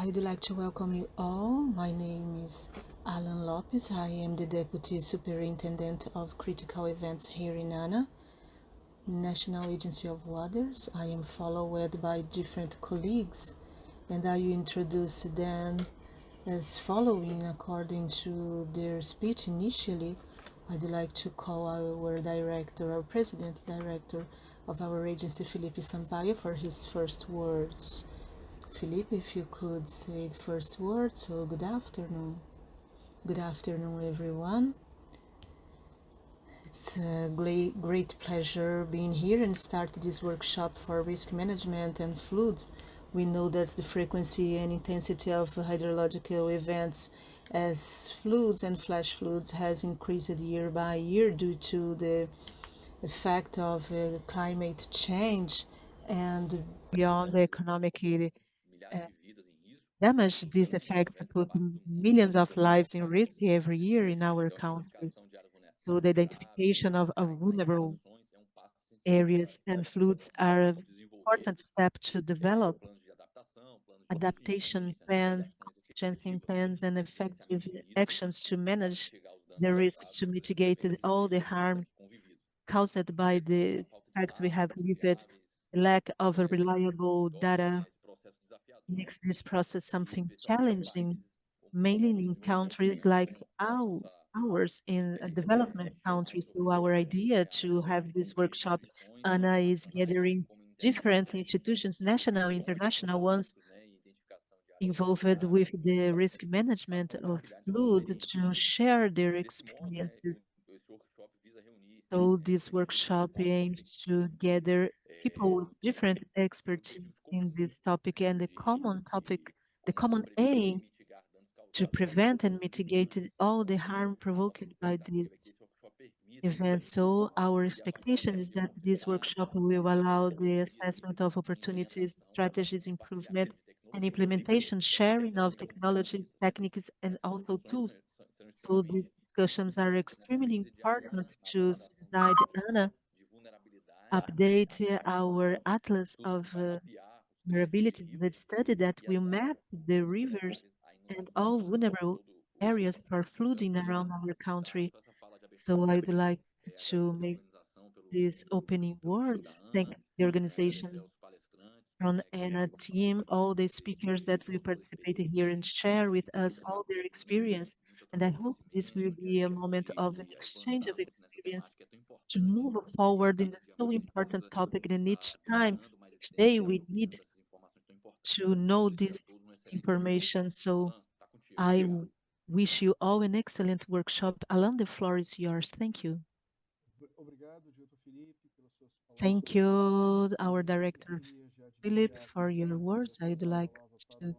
I'd like to welcome you all. My name is Alan Lopes. I am the Deputy Superintendent of Critical Events here in ANA, National Agency of Waters. I am followed by different colleagues, and I will introduce them as following according to their speech initially. I'd like to call our director, our president director of our agency, Felipe Sampaio, for his first words. Felipe, if you could say the first word. So good afternoon. Good afternoon, everyone. It's a great pleasure being here and start this workshop for risk management and floods. We know that the frequency and intensity of hydrological events as floods and flash floods has increased year by year due to the effect of climate change and beyond the economic damage. This effect put millions of lives in risk every year in our countries. So the identification of vulnerable areas and floods are an important step to develop adaptation plans, contingency plans, and effective actions to manage the risks to mitigate all the harm caused by the facts we have lived. The lack of a reliable data makes this process something challenging, mainly in countries like ours in a development countries. So our idea to have this workshop, Anna, is gathering different institutions, national, international ones, involved with the risk management of flood to share their experiences. So this workshop aims to gather people with different expertise in this topic, and the common aim to prevent and mitigate all the harm provoked by this event. So our expectation is that this workshop will allow the assessment of opportunities, strategies, improvement, and implementation, sharing of technologies, techniques, and also tools. So these discussions are extremely important to suicide Anna update our atlas of vulnerabilities, that study that will map the rivers and all vulnerable areas for flooding around our country. So I'd like to make these opening words, thank the organization from ANA team, all the speakers that will participate here and share with us all their experience. And I hope this will be a moment of an exchange of experience to move forward in this so important topic. And each time, each day, we need to know this information. So wish you all an excellent workshop. Alan, the floor is yours. Thank you. Thank you, our director, Philip, for your words. I'd like to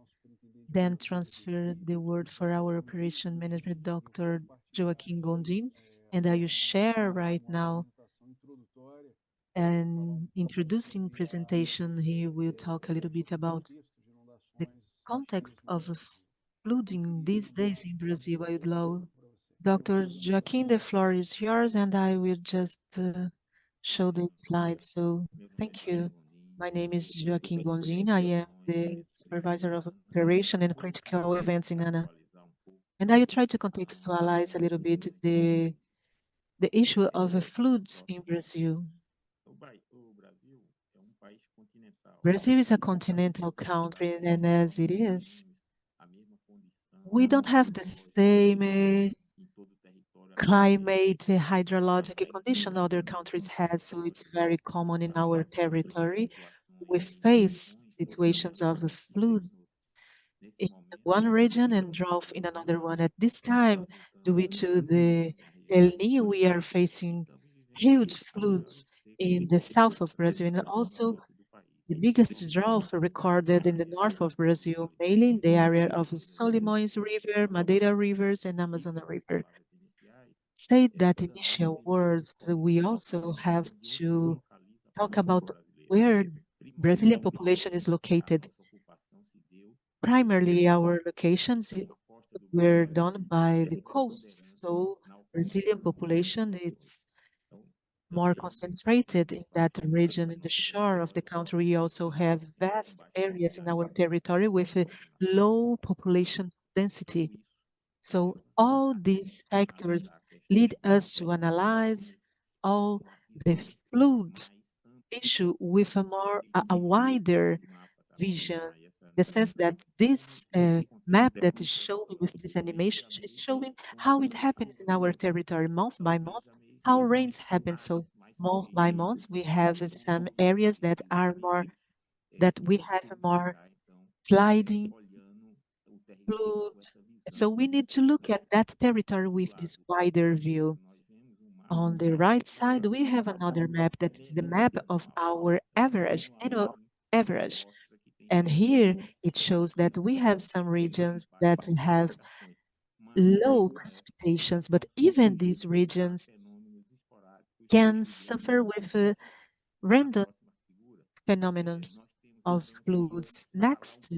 then transfer the word for our operation management, Dr. Joaquim Gondin. And I will share right now an introducing presentation. He will talk a little bit about the context of flooding these days in Brazil. I would love Dr. Joaquim, the floor is yours, and I will just show the slide. So thank you. My name is Joaquim Gondin. I am the supervisor of operation and critical events in ANA. And I will try to contextualize a little bit the issue of floods in Brazil. Brazil is a continental country, and as it is, we don't have the same climate, hydrologic condition other countries has, so it's very common in our territory. We face situations of a flood in one region and drought in another one. At this time, due to the El Niño, we are facing huge floods in the south of Brazil, and also the biggest drought recorded in the north of Brazil, mainly in the area of Solimões River, Madeira rivers, and Amazon River. Say that initial words, we also have to talk about where Brazilian population is located. Primarily, our locations were done by the coast, so Brazilian population it's more concentrated in that region, in the shore of the country. We also have vast areas in our territory with a low population density. So all these factors lead us to analyze all the flood issue with a wider vision. The sense that this map that is showing with this animation is showing how it happens in our territory month by month, how rains happen. So month by month, we have some areas that are more that we have more sliding flood. So we need to look at that territory with this wider view. On the right side, we have another map that is the map of our average, annual average. And here it shows that we have some regions that have low precipitations, but even these regions can suffer with random phenomena of floods. Next,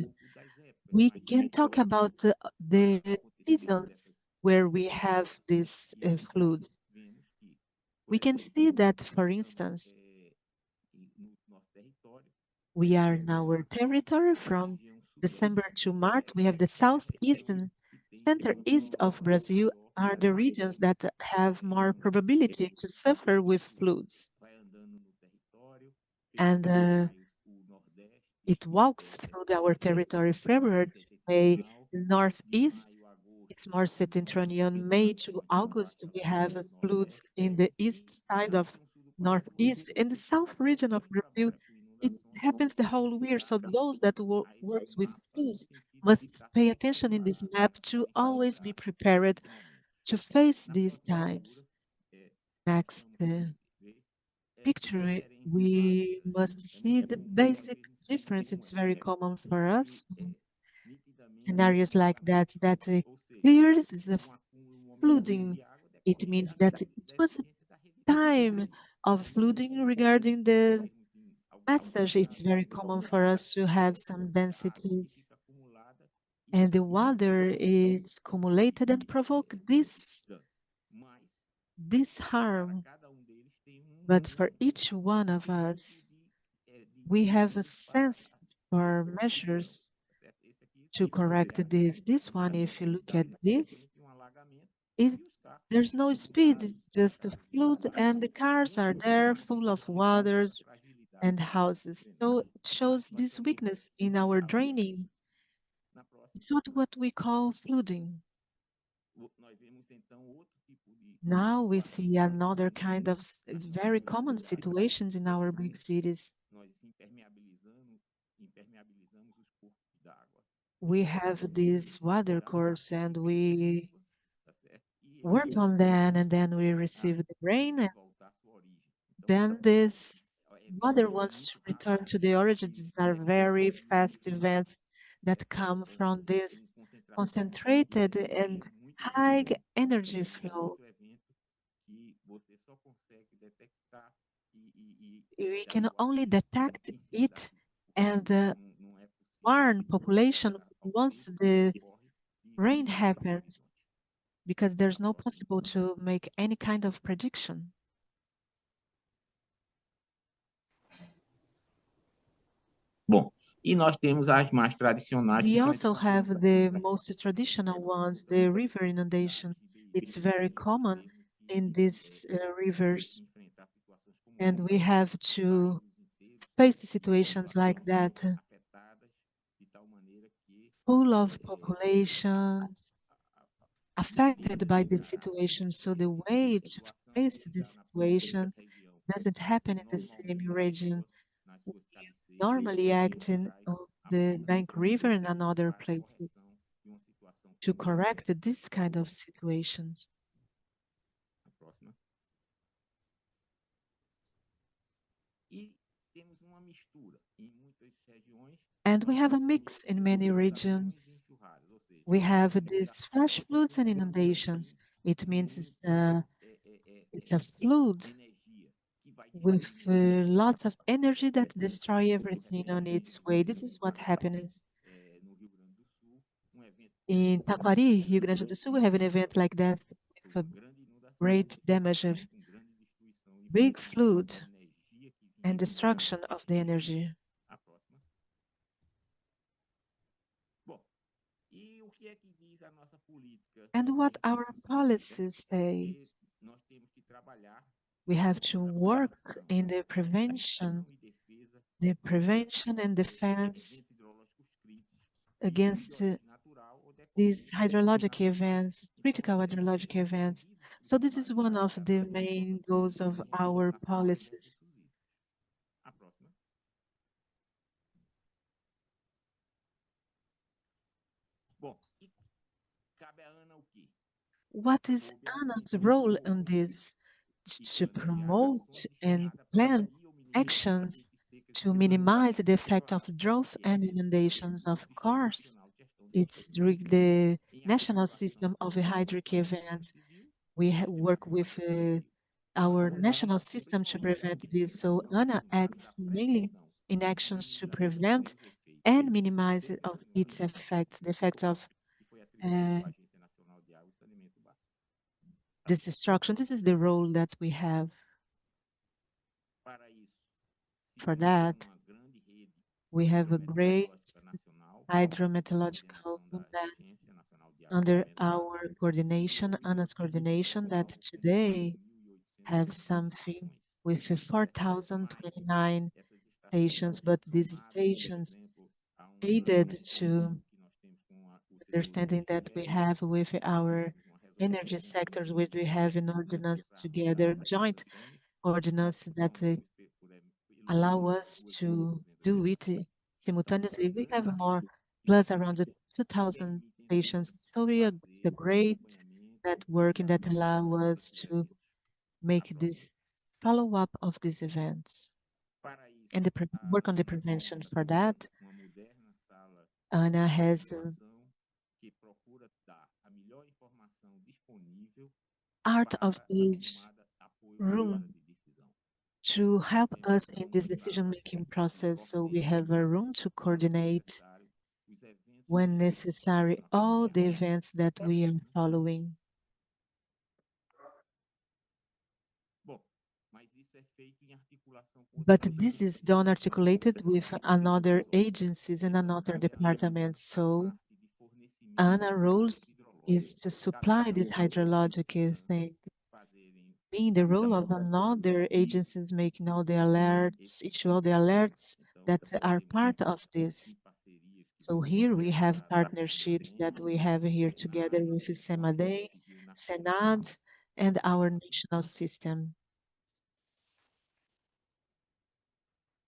we can talk about the seasons where we have these floods. We can see that, for instance, we are in our territory from December to March. We have the southeast and center east of Brazil are the regions that have more probability to suffer with floods. And it walks through our territory February to May, northeast. It's more Septentrional. May to August, we have floods in the east side of northeast. In the south region of Brazil, it happens the whole year. So those that works with floods must pay attention in this map to always be prepared to face these times. Next picture, we must see the basic difference. It's very common for us. Scenarios like that, that clears the flooding. It means that it was a time of flooding regarding the passage. It's very common for us to have some densities and the water is accumulated and provoke this harm. But for each one of us, we have a sense for measures to correct this. This one, if you look at this, it there's no speed, just a flood, and the cars are there full of waters and houses. So it shows this weakness in our draining. It's not what we call flooding. Now we see another kind of very common situations in our big cities. We have this water course and we work on them and then we receive the rain and then this water wants to return to the origin. These are very fast events that come from this concentrated and high energy flow. We can only detect it and warn population once the rain happens because there's no possible to make any kind of prediction. Bom, e nós temos as mais tradicionais, que We são as also have the most traditional ones, the river inundation. It's very common in these rivers, and we have to face situations like that, full of population affected by this situation. So the way to face this situation doesn't happen in the same region. We normally act in the Bank River and another places to correct this kind of situations. And we have a mix in many regions. We have these flash floods and inundations. It means it's a flood with lots of energy that destroy everything on its way. This is what happened in Taquari, Rio Grande do Sul. We have an event like that with a great damage of big flood and destruction of the energy. A próxima. Bom, e o que é que diz a nossa política And what em our riscos sísmicos? policies say, Porque nós temos que trabalhar we have to na work prevenção, in prevenção e defesa the contra prevention and defense eventos hidrológicos críticos de against origem natural ou these decorrentes de eventos hydrologic naturais. events, Então, critical essa é uma hydrologic das events. medidas So this is principais one of da the política main goals of our nacional de policies. recursos hídricos. A próxima. Bom, e cabe a Ana o quê? What is Coube a mim ANA's role in propor this? Is e to planejar promote ações and destinadas para plan prevenir ou minimizar os actions efeitos de secas to extremadas minimize the e effect of melhorar drought e and eficiência inundations. do Of Sistema course, Nacional de Gestão de it's Recursos Hídricos, the em national articulação system of com a hydric Proteção events. Civil We e os work demais with órgãos do Brasil, para our abordar, national system to principalmente a prevent this. So mitigação ANA e fazer acts a mainly prevenção in e actions to minimização prevent dos efeitos and do minimize it of desenvolvimento its climático effects, the effects of que foi uh, atribuído à Agência Nacional de Água e Saneamento Básico. Tá? this destruction. This is the role that we have. Para isso, For seguimos that, uma grande rede we have a great hidrometeorológica nacional sob a hydrometeorological coordenação da movement Agência Nacional de Água e under Saneamento Básico, our que coordination, hoje ANA's conta coordination, that atualmente com quatro today mil e oitocentas have e vinte something estações. with Mas 4,029 essas estações, stations, but these somadas, por stations exemplo, a um aided to compromisso que nós temos com o setor de understanding energia that we elétrica, have with nós our temos uma resolução energy sectors, which we conjunta have in ordinance para together, rodar as joint estações, nós ordinance that vamos allow iluminar us 2.200 to do it estações. Então, é uma simultaneously. We have grande more, rede plus que around nos 2,000 permite, então, stations. So we are the fazer o great acompanhamento e networking a that allow prevenção us desses to eventos. A make próxima. this follow-up of these events Para and isso, a work on the ANA prevention. conta For com that, uma moderna sala ANA de has simulação que procura dar a melhor informação disponível art of para a each tomada, apoio na tomada room de decisão. to Nós help temos, us in então, this salas decision-making que process. So we coordenam, have a room to quando coordinate necessário, os eventos que when nós estamos necessary all the acompanhando. events that we are following. Bom, mas isso é feito em articulação com But outras this agências, is done articulated with entre another outros órgãos. agencies and Então, another cabe a ANA department. a So parte de fornecimento ANA de dados rules is hidrológicos. to Cabe a supply cada this uma dessas hydrologic instâncias thing, fazerem being the role of monitoramento another agencies making all the alerts, issue all the alerts Então, that nós are temos part of aqui this. parcerias que So foram here we have realizadas com o partnerships that SEMA, we have here SENAI, together with com a Polícia SEMADEI, Civil Nacional. SENAD, and A our próxima. national system.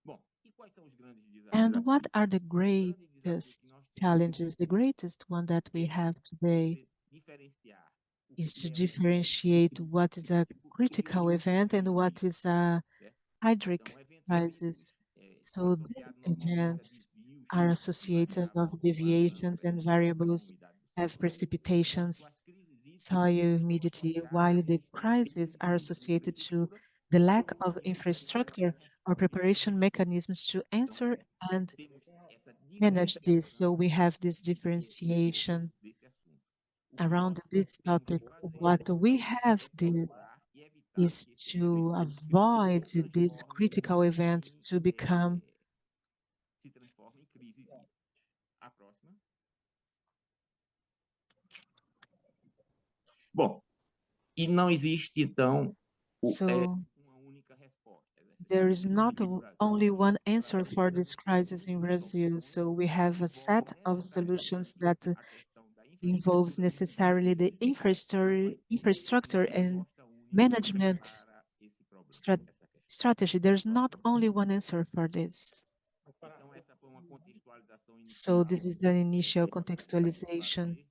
Bom, e quais são os grandes desafios? And what are the O grande desafio greatest que nós temos challenges? The greatest one that we é have today diferenciar o is que to é um evento differentiate what is a critical crítico event and e what is crítico, a certo? hydric Então, eventos críticos crisis. estão So these associados normalmente a events desvios are de associated variáveis of como vazão, deviations and precipitação, variables umidade do have solo, enquanto precipitations, as crises hídricas soil estão humidity, associadas à while the inexistência crises de are associated to infraestrutura the lack of pronta infrastructure para or responder. preparation mechanisms to Então, answer and temos essa manage this. So diferenciação we have this em torno differentiation desse assunto. O que nós around this temos topic. que fazer What we have é the procurar e evitar is que esses to eventos avoid se these transformem critical events em, to become crises hídricas. A próxima. Bom, e não existe, então, so uma única resposta a essas there is crises not no Brasil. only one O answer Brasil for tem this crisis in Brazil. soluções So we have que a envolvem set of necessariamente solutions that a questão da involves infraestrutura necessarily the infrastructure uma and resposta única management para esse problema, strat essa questão. strategy. There's not only one answer for this. Então, essa foi uma contextualização So inicial this is the initial que eu gostaria de contextualization fazer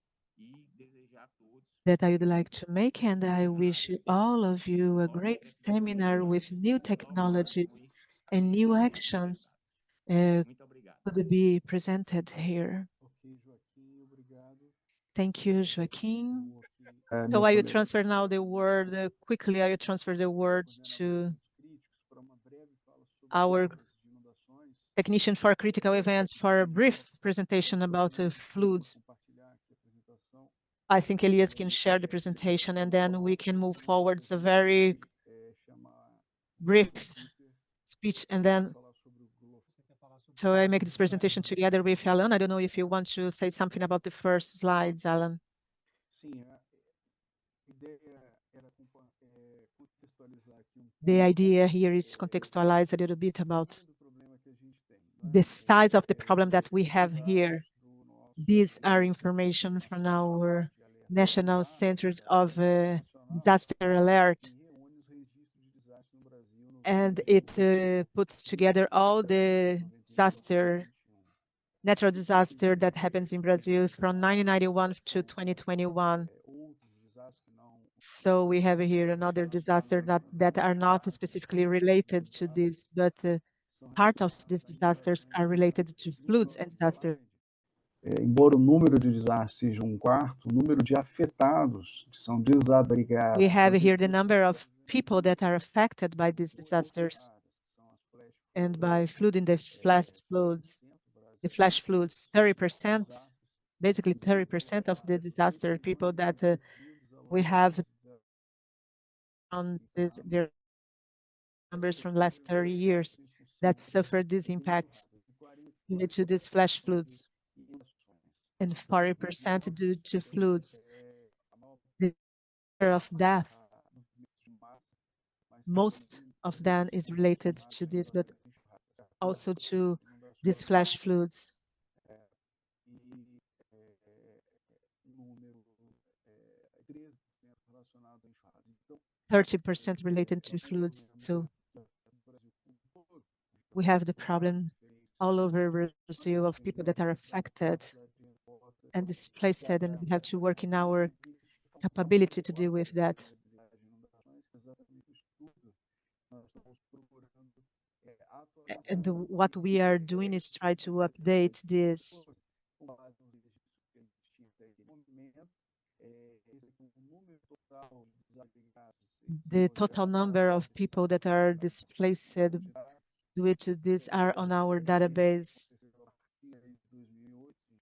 e desejar a todos that I would like to make, and I wish all of you a novas great tecnologias seminar with new e novas technologies ações a and new serem actions implementadas. uh, Muito obrigado. could be presented here. Thank you, Joaquim. So I will transfer now the word quickly. I will transfer the word to our technician for critical events for a brief presentation about floods. I think Elias can share the presentation and then we can move forward. It's a very brief speech, and then so I make this presentation together with Alan. I don't know if you want to say something about the first slides, Alan. The idea here is contextualize a little bit about the size of the problem that we have here. These are information from our National Center of Disaster Alert, and it puts together all the natural disaster that happens in Brazil from 1991 to 2021. So we have here another disaster that are not specifically related to this, but part of these disasters are related to floods and disasters. Embora o número de desastres seja quarto, o número de afetados que são desabrigados. We have here the number of people that are affected by these disasters and by flooding, the flash floods, 30%, basically 30% of the disaster people that we have on their numbers from last 30 years that suffered these impacts due to these flash floods, and 40% due to floods. The number of death, most of them is related to this, but also to these flash floods. 30% related to floods. So we have the problem all over Brazil of people that are affected and displaced, and we have to work in our capability to deal with that. And what we are doing is try to update this. The total number of people that are displaced due to this are on our database,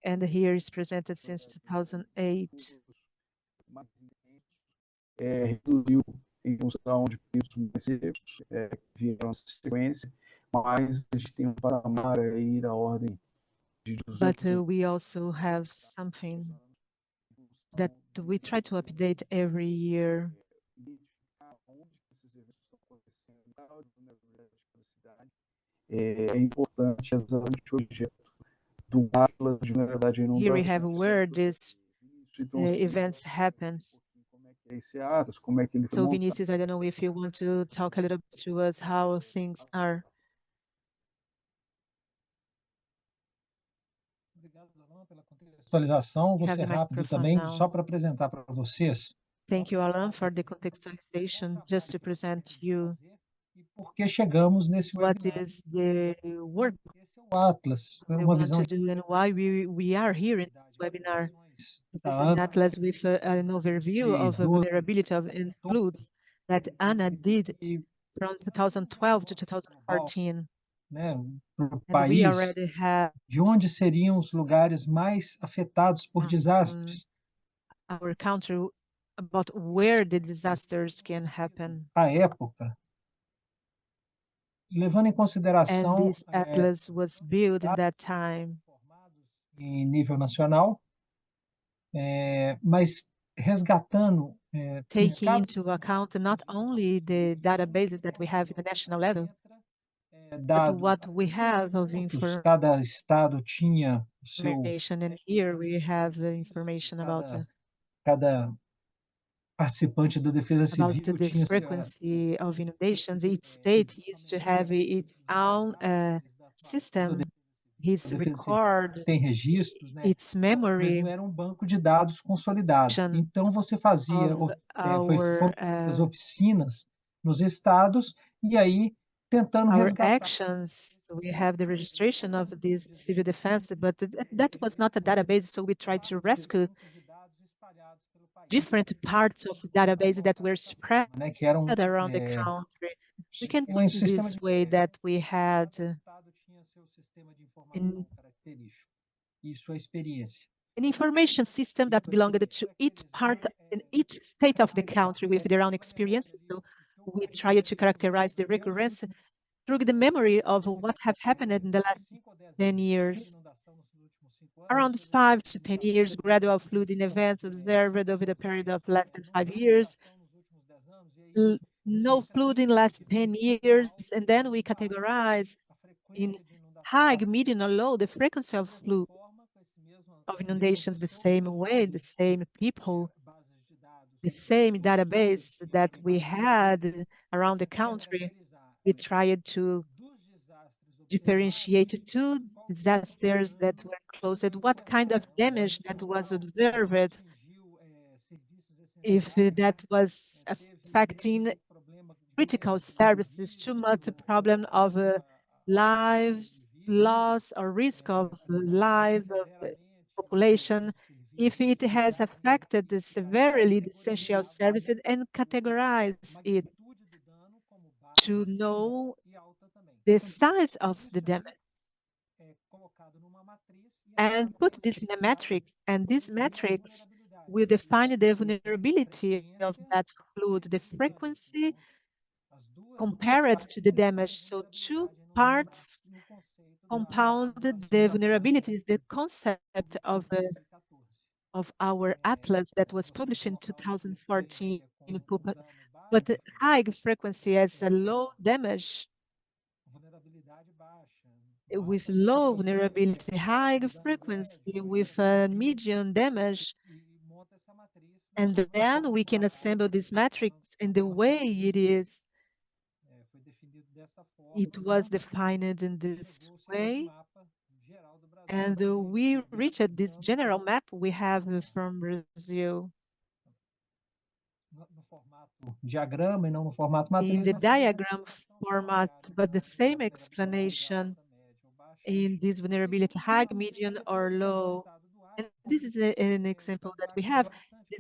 and here is presented since 2008. Reduziu em função de pisos mais secos, vieram na sequência, mas a gente tem patamar aí da ordem de 18. But we also have something that we try to update every year. É importante exatamente o objeto do atlas de vulnerabilidade e inundação. Here we have where these events happen. So Vinicius, I don't know if you want to talk a little bit to us how things are. Contextualização, vou ser rápido também, só para apresentar para vocês. Thank you, Alan, for the contextualization, just to present you por que chegamos nesse what is the work esse é o Atlas, uma visão to do and why we are here in this webinar. This is an atlas with an overview of the vulnerability of floods that Ana did from 2012 to 2014. Né, para o país, de onde seriam os lugares mais afetados por desastres. Our country, about where the disasters can happen. À época, levando em consideração and this atlas was built in that time. Em nível nacional, mas resgatando taking into account not only the databases that we have in the national level, but what we have of information. Cada estado tinha o seu, and here we have the information about cada participante da defesa civil about the frequency of inundations. Each state used to have its own system, his record, tem registros, né? Its memory. Mas não era banco de dados consolidado. Então você fazia foram as oficinas nos estados e aí tentando resgatar. Actions, we have the registration of this civil defense, but that was not a database, so we tried to rescue different parts of the database that were spread around the country. We can put it this way that we had an information system that belonged to each part in each state of the country with their own experience. So we try to characterize the recurrence through the memory of what have happened in the last 10 years. Around 5 to 10 years, gradual flooding events observed over the period of less than 5 years. No flooding last 10 years, and then we categorize in high, medium, or low the frequency of flood, of inundations the same way, the same people, the same database that we had around the country. We tried to differentiate two disasters that were closed, what kind of damage that was observed, if that was affecting critical services, too much problem of lives loss or risk of life of the population, if it has affected severely the essential services, and categorize it to know the size of the damage and put this in a matrix, and this matrix will define the vulnerability of that flood, the frequency compared to the damage. So two parts compound the vulnerabilities, the concept of our atlas that was published in 2014 in Pupa. But the high frequency as a low damage with low vulnerability, high frequency with a medium damage. And then we can assemble this matrix in the way it is. It was defined in this way. And we reached this general map we have from Brazil. In the diagram format, but the same explanation in this vulnerability, high, medium, or low. And this is an example that we have.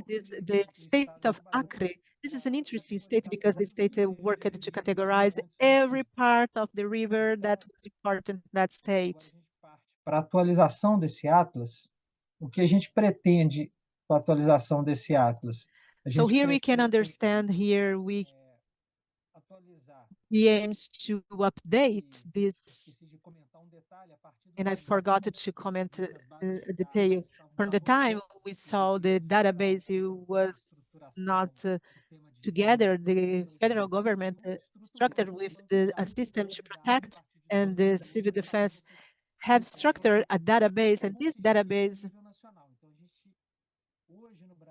This is the state of Acre. This is an interesting state because the state worked to categorize every part of the river that was important in that state. Para a atualização desse atlas, o que a gente pretende com a atualização desse atlas? So here we can understand, here we aims to update this, and I forgot to comment a detail. From the time we saw the database was not together, the federal government structured with a system to protect, and the civil defense have structured a database, and this database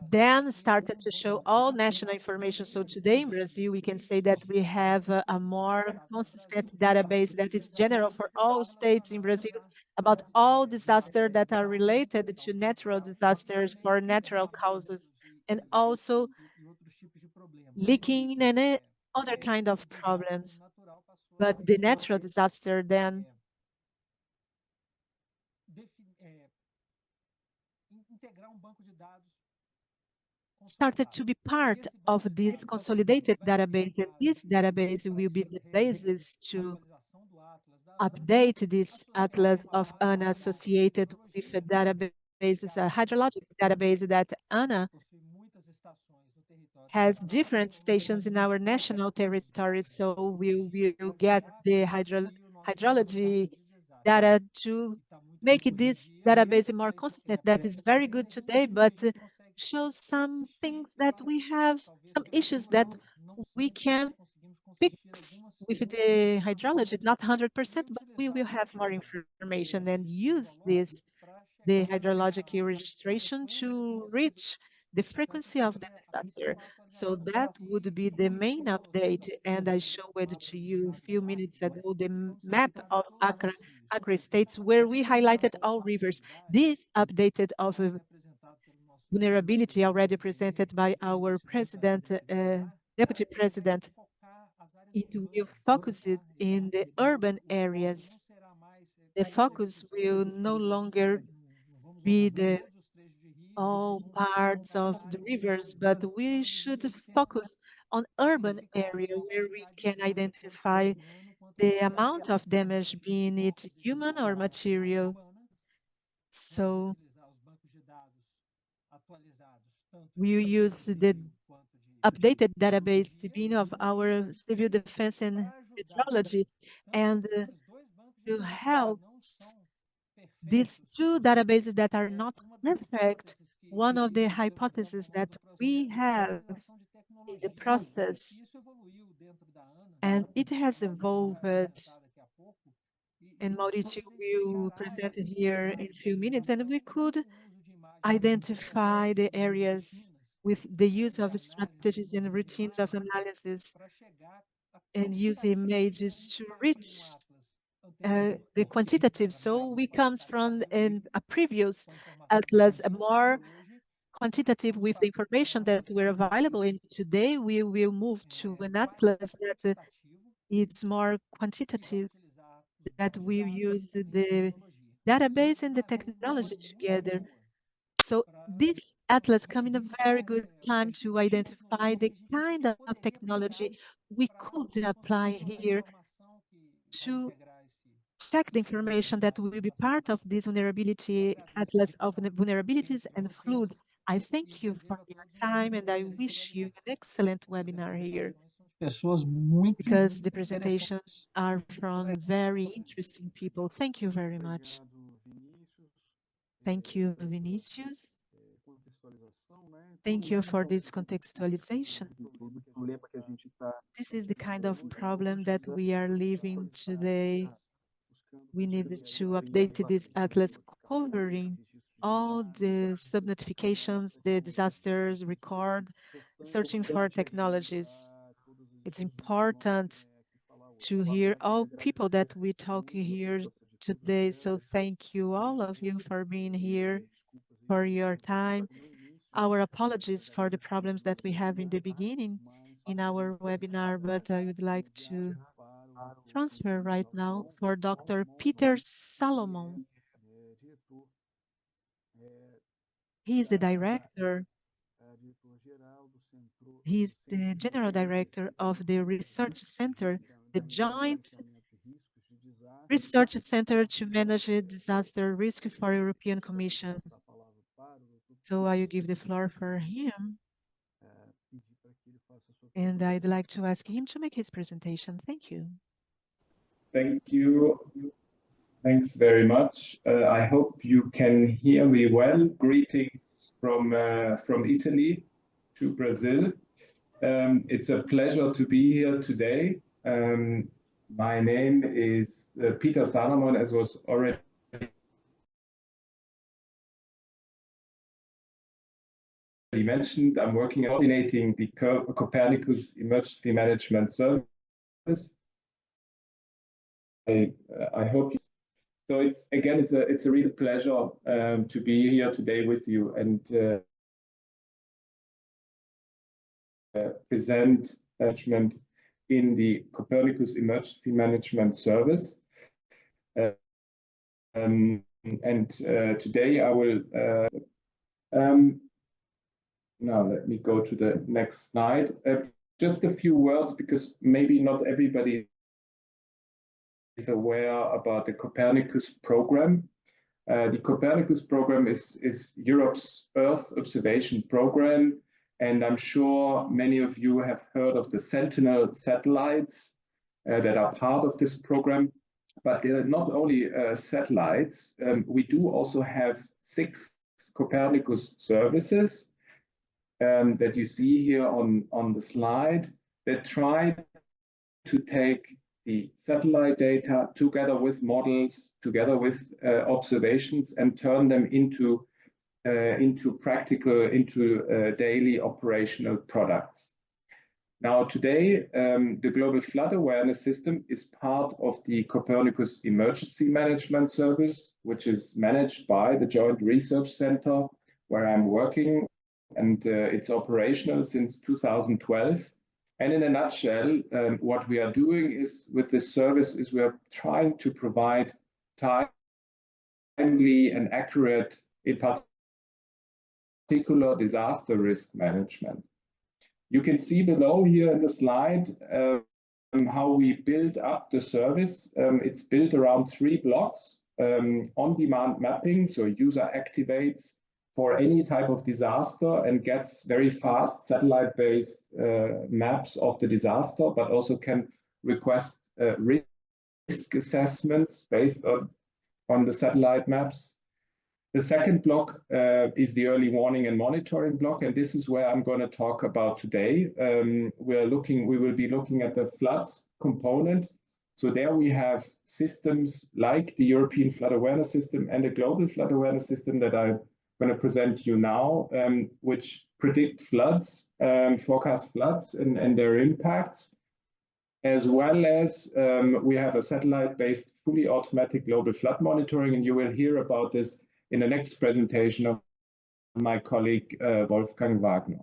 then started to show all national information. So today in Brazil, we can say that we have a more consistent database that is general for all states in Brazil about all disasters that are related to natural disasters for natural causes, and also leaking and other kind of problems. But the natural disaster then started to be part of this consolidated database, and this database will be the basis to update this atlas of ANA associated with a database, a hydrologic database that ANA has different stations in our national territory, so we will get the hydrology data to make this database more consistent. That is very good today, but shows some things that we have, some issues that we can fix with the hydrology, not 100%, but we will have more information and use this, the hydrologic registration, to reach the frequency of the disaster. So that would be the main update, and I showed to you a few minutes ago the map of Acre states where we highlighted all rivers. This updated of vulnerability already presented by our president, deputy president, it will focus it in the urban areas. The focus will no longer be the all parts of the rivers, but we should focus on urban area where we can identify the amount of damage, being it human or material. So we use the updated database of our civil defense and hydrology, and to help these two databases that are not perfect. One of the hypotheses that we have in the process, and it has evolved, and Mauricio will present it here in a few minutes, and we could identify the areas with the use of strategies and routines of analysis and use images to reach the quantitative. So we comes from a previous atlas, a more quantitative with the information that were available, and today we will move to an atlas that it's more quantitative, that we use the database and the technology together. So this atlas come in a very good time to identify the kind of technology we could apply here to check the information that will be part of this vulnerability atlas of vulnerabilities and flood. I thank you for your time, and I wish you an excellent webinar here, because the presentations are from very interesting people. Thank you very much. Thank you, Vinicius. Thank you for this contextualization. This is the kind of problem that we are living today. We needed to update this atlas covering all the sub-notifications, the disasters record, searching for technologies. It's important to hear all people that we talk here today. So thank you, all of you, for being here, for your time. Our apologies for the problems that we have in the beginning in our webinar, but I would like to transfer right now for Dr. Peter Salomon. He is the director. He's the general director of the research center, the Joint Research Center to Manage Disaster Risk for European Commission. So I will give the floor for him, and I'd like to ask him to make his presentation. Thank you. Thank you. Thanks very much. I hope you can hear me well. Greetings from Italy to Brazil. It's a pleasure to be here today. My name is Peter Salomon, as was already mentioned. I'm working on coordinating the Copernicus Emergency Management Service. I hope so. It's a real pleasure to be here today with you and present management in the Copernicus Emergency Management Service. Today I will now let me go to the next slide. Just a few words, because maybe not everybody is aware about the Copernicus program. The Copernicus program is Europe's Earth observation program, and I'm sure many of you have heard of the Sentinel satellites that are part of this program. But they're not only satellites, we do also have 6 Copernicus services that you see here on the slide, that try to take the satellite data together with models, together with observations, and turn them into daily operational products. Now today, the Global Flood Awareness System is part of the Copernicus Emergency Management Service, which is managed by the Joint Research Center, where I'm working, and it's operational since 2012. And in a nutshell, what we are doing is, with this service, is we are trying to provide timely and accurate, in particular, disaster risk management. You can see below here in the slide how we build up the service. It's built around 3 blocks: on-demand mapping, so user activates for any type of disaster and gets very fast satellite-based maps of the disaster, but also can request risk assessments based on the satellite maps. The second block is the early warning and monitoring block, and this is where I'm going to talk about today. We will be looking at the floods component. So there we have systems like the European Flood Awareness System and the Global Flood Awareness System that I'm going to present to you now, which predict floods, forecast floods and their impacts, as well as we have a satellite-based fully automatic global flood monitoring, and you will hear about this in the next presentation of my colleague Wolfgang Wagner.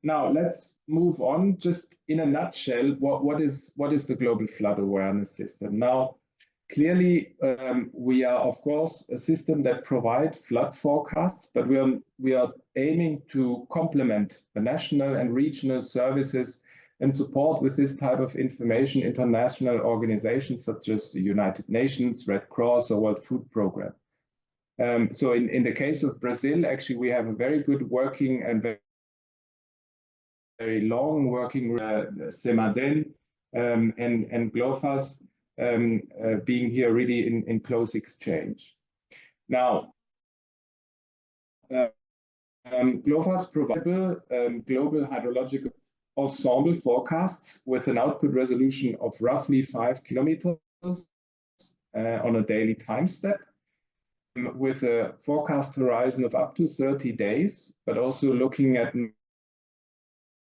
Now let's move on. Just in a nutshell, what is the Global Flood Awareness System? Now, clearly, we are of course a system that provides flood forecasts, but we are aiming to complement the national and regional services and support with this type of information international organizations such as the United Nations, Red Cross, or World Food Programme. So in the case of Brazil, actually, we have a very good working and very long working CEMADEN and GLOFAS being here really in close exchange. Now, GLOFAS provides global hydrological ensemble forecasts with an output resolution of roughly 5 kilometers on a daily time step, with a forecast horizon of up to 30 days, but also looking at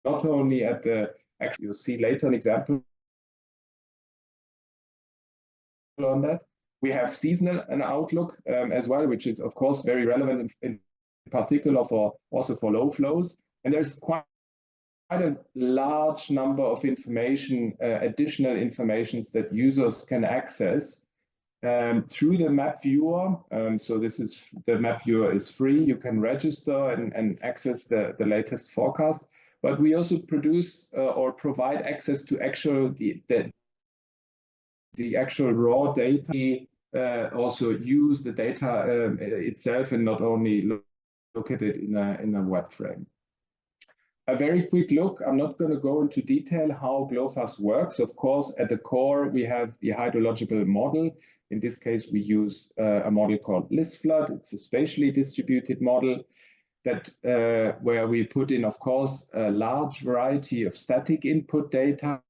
not only at the, actually you'll see later an example on that. We have seasonal an outlook as well, which is of course very relevant in particular also for low flows. And there's quite a large number of information, additional informations that users can access through the map viewer. So the map viewer is free. You can register and access the latest forecast. But we also produce or provide access to the actual raw data. Also use the data itself and not only look at it in a web frame. A very quick look. I'm not going to go into detail how GLOFAS works. Of course, at the core, we have the hydrological model. In this case, we use a model called LISFLOOD. It's a spatially distributed model that where we put in, of course, a large variety of static input data.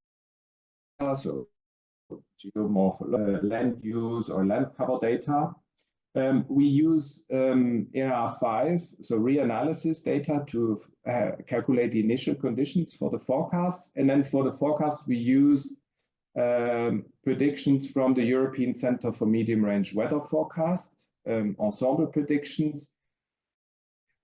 So geomorphological land use or land cover data. We use ER5, so reanalysis data to calculate the initial conditions for the forecast. And then for the forecast, we use predictions from the European Center for Medium Range Weather Forecast, ensemble predictions,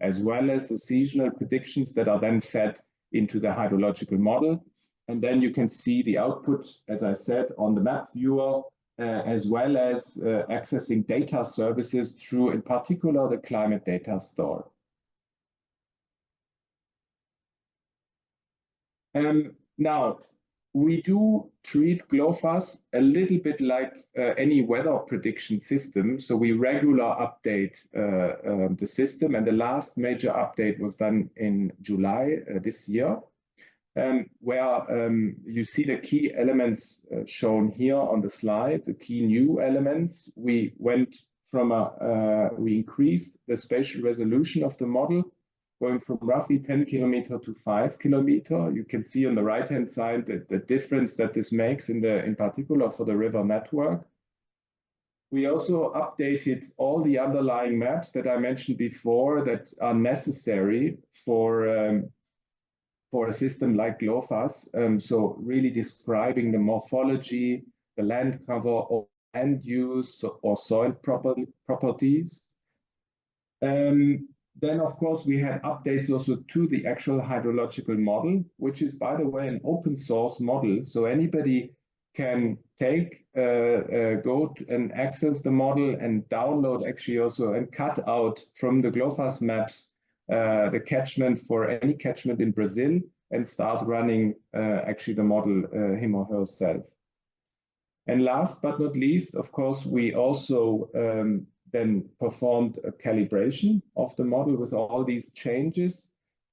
as well as the seasonal predictions that are then fed into the hydrological model. And then you can see the output, as I said, on the map viewer, as well as accessing data services through, in particular, the climate data store. Now, we do treat GLOFAS a little bit like any weather prediction system. So we regular update the system, and the last major update was done in July this year. Where you see the key elements shown here on the slide, the key new elements. We went from we increased the spatial resolution of the model, going from roughly 10 kilometer to 5 kilometer. You can see on the right-hand side the difference that this makes in particular for the river network. We also updated all the underlying maps that I mentioned before that are necessary for a system like GLOFAS, so really describing the morphology, the land cover, or land use, or soil properties. Then, of course, we had updates also to the actual hydrological model, which is, by the way, an open source model. So anybody can go and access the model and download actually also and cut out from the GLOFAS maps the catchment for any catchment in Brazil and start running actually the model him or herself. And last but not least, of course, we also then performed a calibration of the model with all these changes,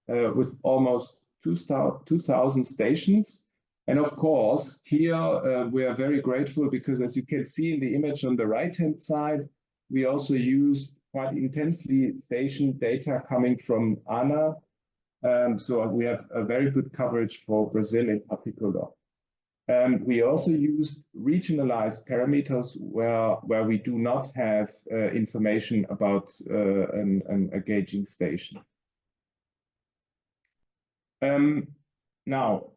with almost 2,000 stations. And of course, here we are very grateful because, as you can see in the image on the right-hand side, we also use quite intensely station data coming from ANA. So we have a very good coverage for Brazil in particular. We also use regionalized parameters where we do not have information about a gauging station. Now,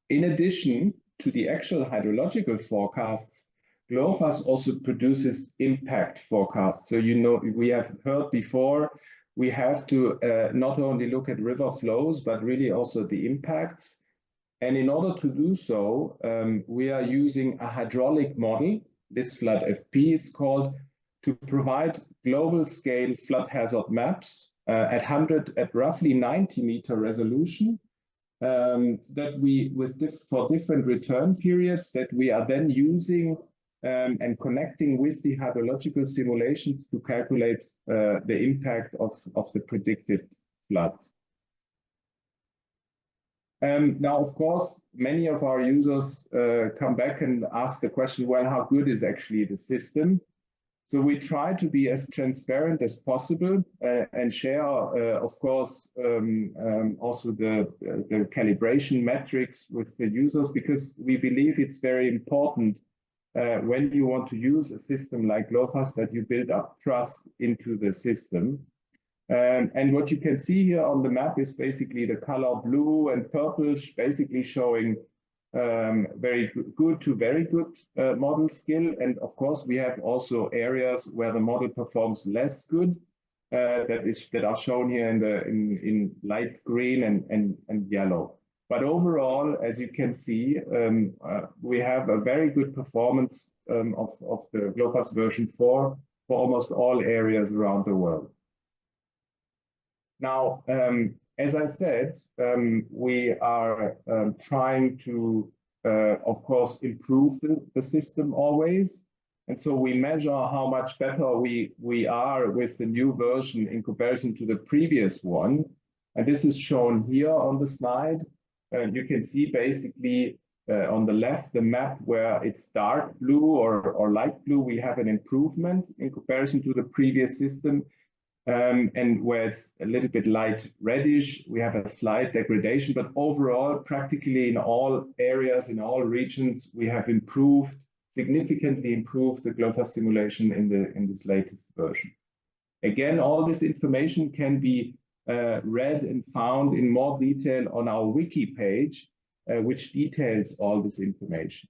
in addition to the actual hydrological forecasts, GLOFASS also produces impact forecasts. So, you know, we have heard before, we have to not only look at river flows, but really also the impacts. And in order to do so, we are using a hydraulic model, this flood FP it's called, to provide global scale flood hazard maps at roughly 90-meter resolution that we, for different return periods, that we are then using and connecting with the hydrological simulations to calculate the impact of the predicted floods. Now, of course, many of our users come back and ask the question, well, how good is actually the system? So we try to be as transparent as possible and share, of course, also the calibration metrics with the users, because we believe it's very important when you want to use a system like GLOFASS that you build up trust into the system. And what you can see here on the map is basically the color blue and purplish, basically showing very good to very good model skill. And of course, we have also areas where the model performs less good, that are shown here in light green and yellow. But overall, as you can see, we have a very good performance of the GLOFASS version 4 for almost all areas around the world. Now, as I said, we are trying to, of course, improve the system always. And so we measure how much better we are with the new version in comparison to the previous one. And this is shown here on the slide. You can see basically on the left, the map where it's dark blue or light blue, we have an improvement in comparison to the previous system. And where it's a little bit light reddish, we have a slight degradation, but overall, practically in all areas, in all regions, we have significantly improved the GLOFASS simulation in this latest version. Again, all this information can be read and found in more detail on our wiki page, which details all this information.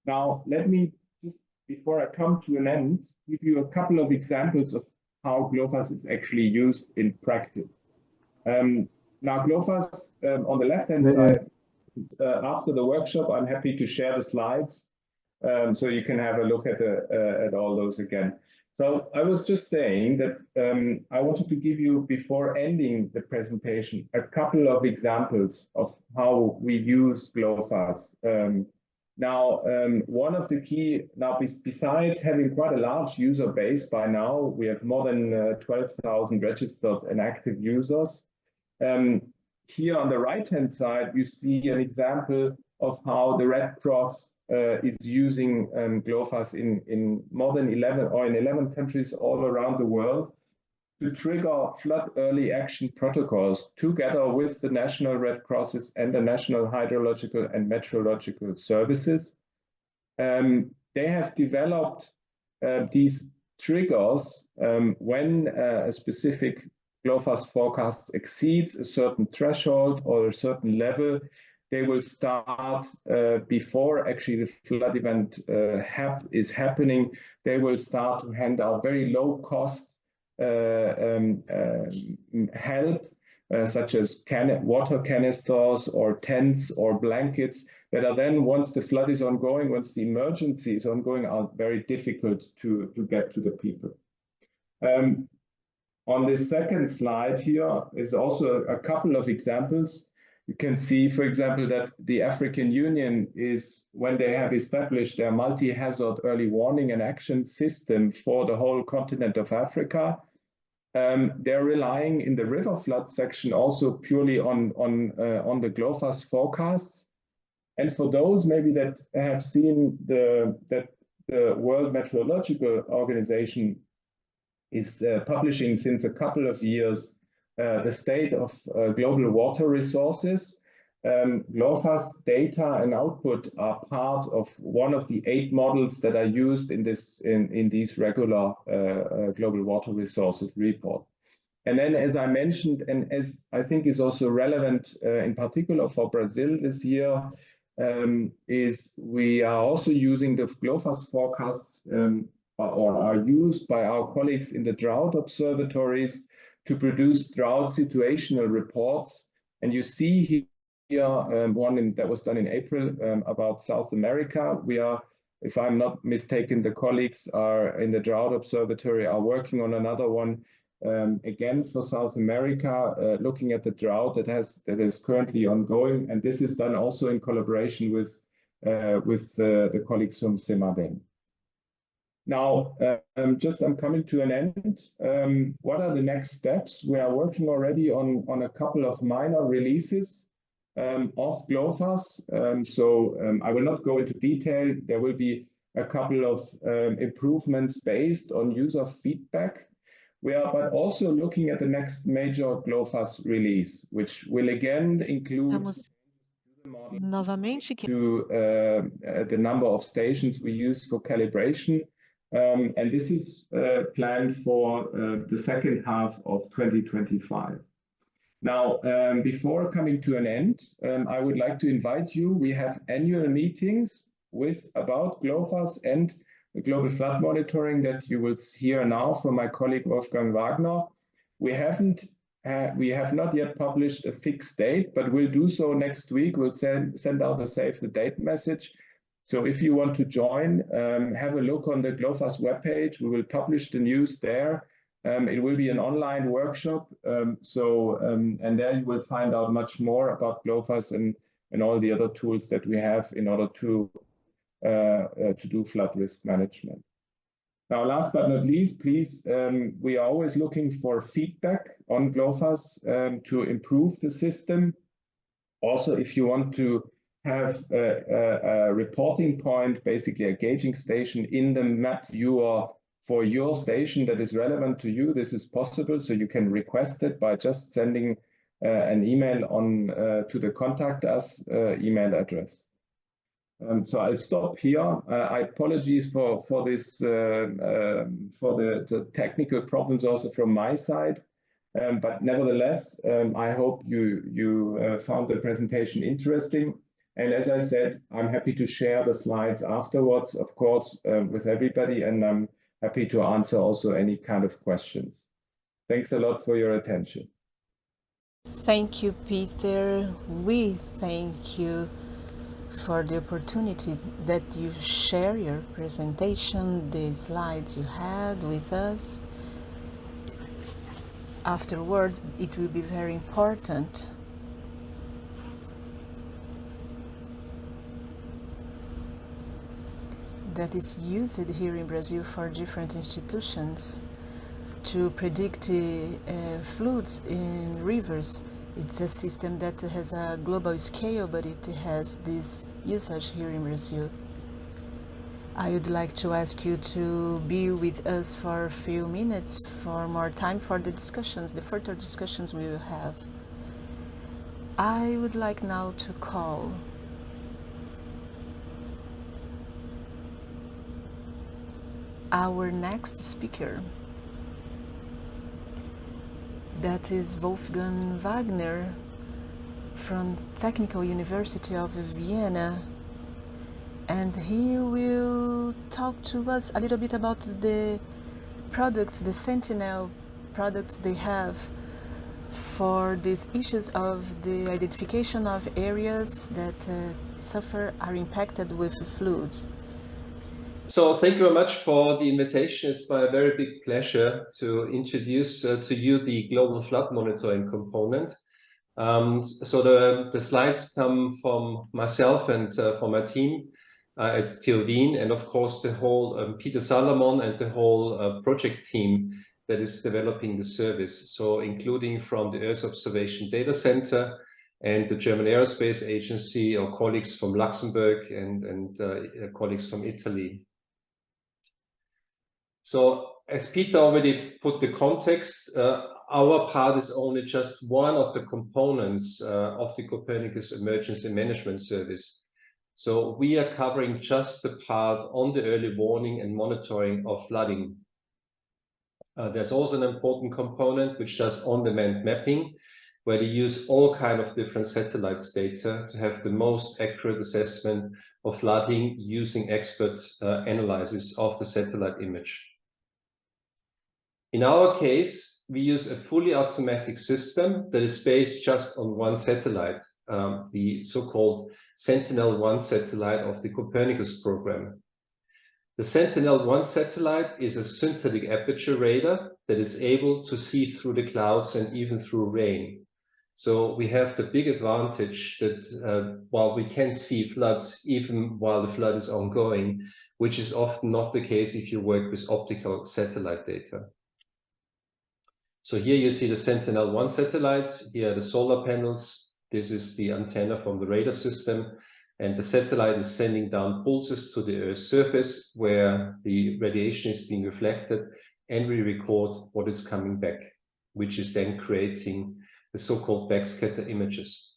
Now, let me just, before I come to an end, give you a couple of examples of how GLOFASS is actually used in practice. Now, GLOFASS on the left-hand side, after the workshop, I'm happy to share the slides so you can have a look at all those again. So I was just saying that I wanted to give you, before ending the presentation, a couple of examples of how we use GLOFASS. Now, one of the key, besides having quite a large user base by now, we have more than 12,000 registered and active users. Here on the right-hand side, you see an example of how the Red Cross is using GLOFASS in more than 11 countries all around the world to trigger flood early action protocols together with the National Red Crosses and the National Hydrological and Meteorological Services. They have developed these triggers when a specific GLOFASS forecast exceeds a certain threshold or a certain level. They will start before actually the flood event is happening. They will start to hand out very low cost help, such as water canisters or tents or blankets that are then, once the flood is ongoing, once the emergency is ongoing, are very difficult to get to the people. On this second slide here is also a couple of examples. You can see, for example, that the African Union is, when they have established their multi-hazard early warning and action system for the whole continent of Africa, they're relying in the river flood section also purely on the GLOFASS forecasts. And for those maybe that have seen that the World Meteorological Organization is publishing since a couple of years the state of global water resources. GLOFASS data and output are part of one of the 8 models that are used in these regular global water resources report. And then, as I mentioned, and as I think is also relevant in particular for Brazil this year, is we are also using the GLOFASS forecasts or are used by our colleagues in the drought observatories to produce drought situational reports. And you see here one that was done in April about South America. We are, if I'm not mistaken, the colleagues are in the drought observatory are working on another one again for South America, looking at the drought that is currently ongoing, and this is done also in collaboration with the colleagues from CEMADEN. Now, I'm coming to an end. What are the next steps? We are working already on a couple of minor releases of GLOFASS. I will not go into detail. There will be a couple of improvements based on user feedback. We are but also looking at the next major GLOFASS release, which will again include the number of stations we use for calibration. And this is planned for the second half of 2025. Now, before coming to an end, I would like to invite you. We have annual meetings about GLOFASS and the global flood monitoring that you will hear now from my colleague Wolfgang Wagner. We have not yet published a fixed date, but we'll do so next week. We'll send out a save the date message. So if you want to join, have a look on the GLOFASS webpage. We will publish the news there. It will be an online workshop. And there you will find out much more about GLOFASS and all the other tools that we have in order to do flood risk management. Now, last but not least, please, we are always looking for feedback on GLOFASS to improve the system. Also, if you want to have a reporting point, basically a gauging station in the map viewer for your station that is relevant to you, this is possible. So you can request it by just sending an email to the contact us email address. So I'll stop here. I apologize for this, for the technical problems also from my side. But nevertheless, I hope you found the presentation interesting. And as I said, I'm happy to share the slides afterwards, of course, with everybody. And I'm happy to answer also any kind of questions. Thanks a lot for your attention. Thank you, Peter. We thank you for the opportunity that you share your presentation, the slides you had with us. Afterwards, it will be very important that is used here in Brazil for different institutions to predict floods in rivers. It's a system that has a global scale, but it has this usage here in Brazil. I would like to ask you to be with us for a few minutes for more time for the discussions, the further discussions we will have. I would like now to call our next speaker. That is Wolfgang Wagner from Technical University of Vienna, and he will talk to us a little bit about the products, the Sentinel products they have for these issues of the identification of areas that are impacted with floods. So thank you very much for the invitation. It's my very big pleasure to introduce to you the global flood monitoring component. So the slides come from myself and from my team at TOVIN, and of course the whole Peter Salomon and the whole project team that is developing the service. So including from the Earth Observation Data Center and the German Aerospace Agency, or colleagues from Luxembourg and colleagues from Italy. So as Peter already put the context, our part is only just one of the components of the Copernicus Emergency Management Service. So we are covering just the part on the early warning and monitoring of flooding. There's also an important component which does on-demand mapping, where they use all kind of different satellites data to have the most accurate assessment of flooding using expert analysis of the satellite image. In our case, we use a fully automatic system that is based just on one satellite, the so-called Sentinel-1 satellite of the Copernicus program. The Sentinel-1 satellite is a synthetic aperture radar that is able to see through the clouds and even through rain. So we have the big advantage that while we can see floods even while the flood is ongoing, which is often not the case if you work with optical satellite data. So here you see the Sentinel-1 satellites. Here are the solar panels. This is the antenna from the radar system. And the satellite is sending down pulses to the Earth's surface where the radiation is being reflected, and we record what is coming back, which is then creating the so-called backscatter images.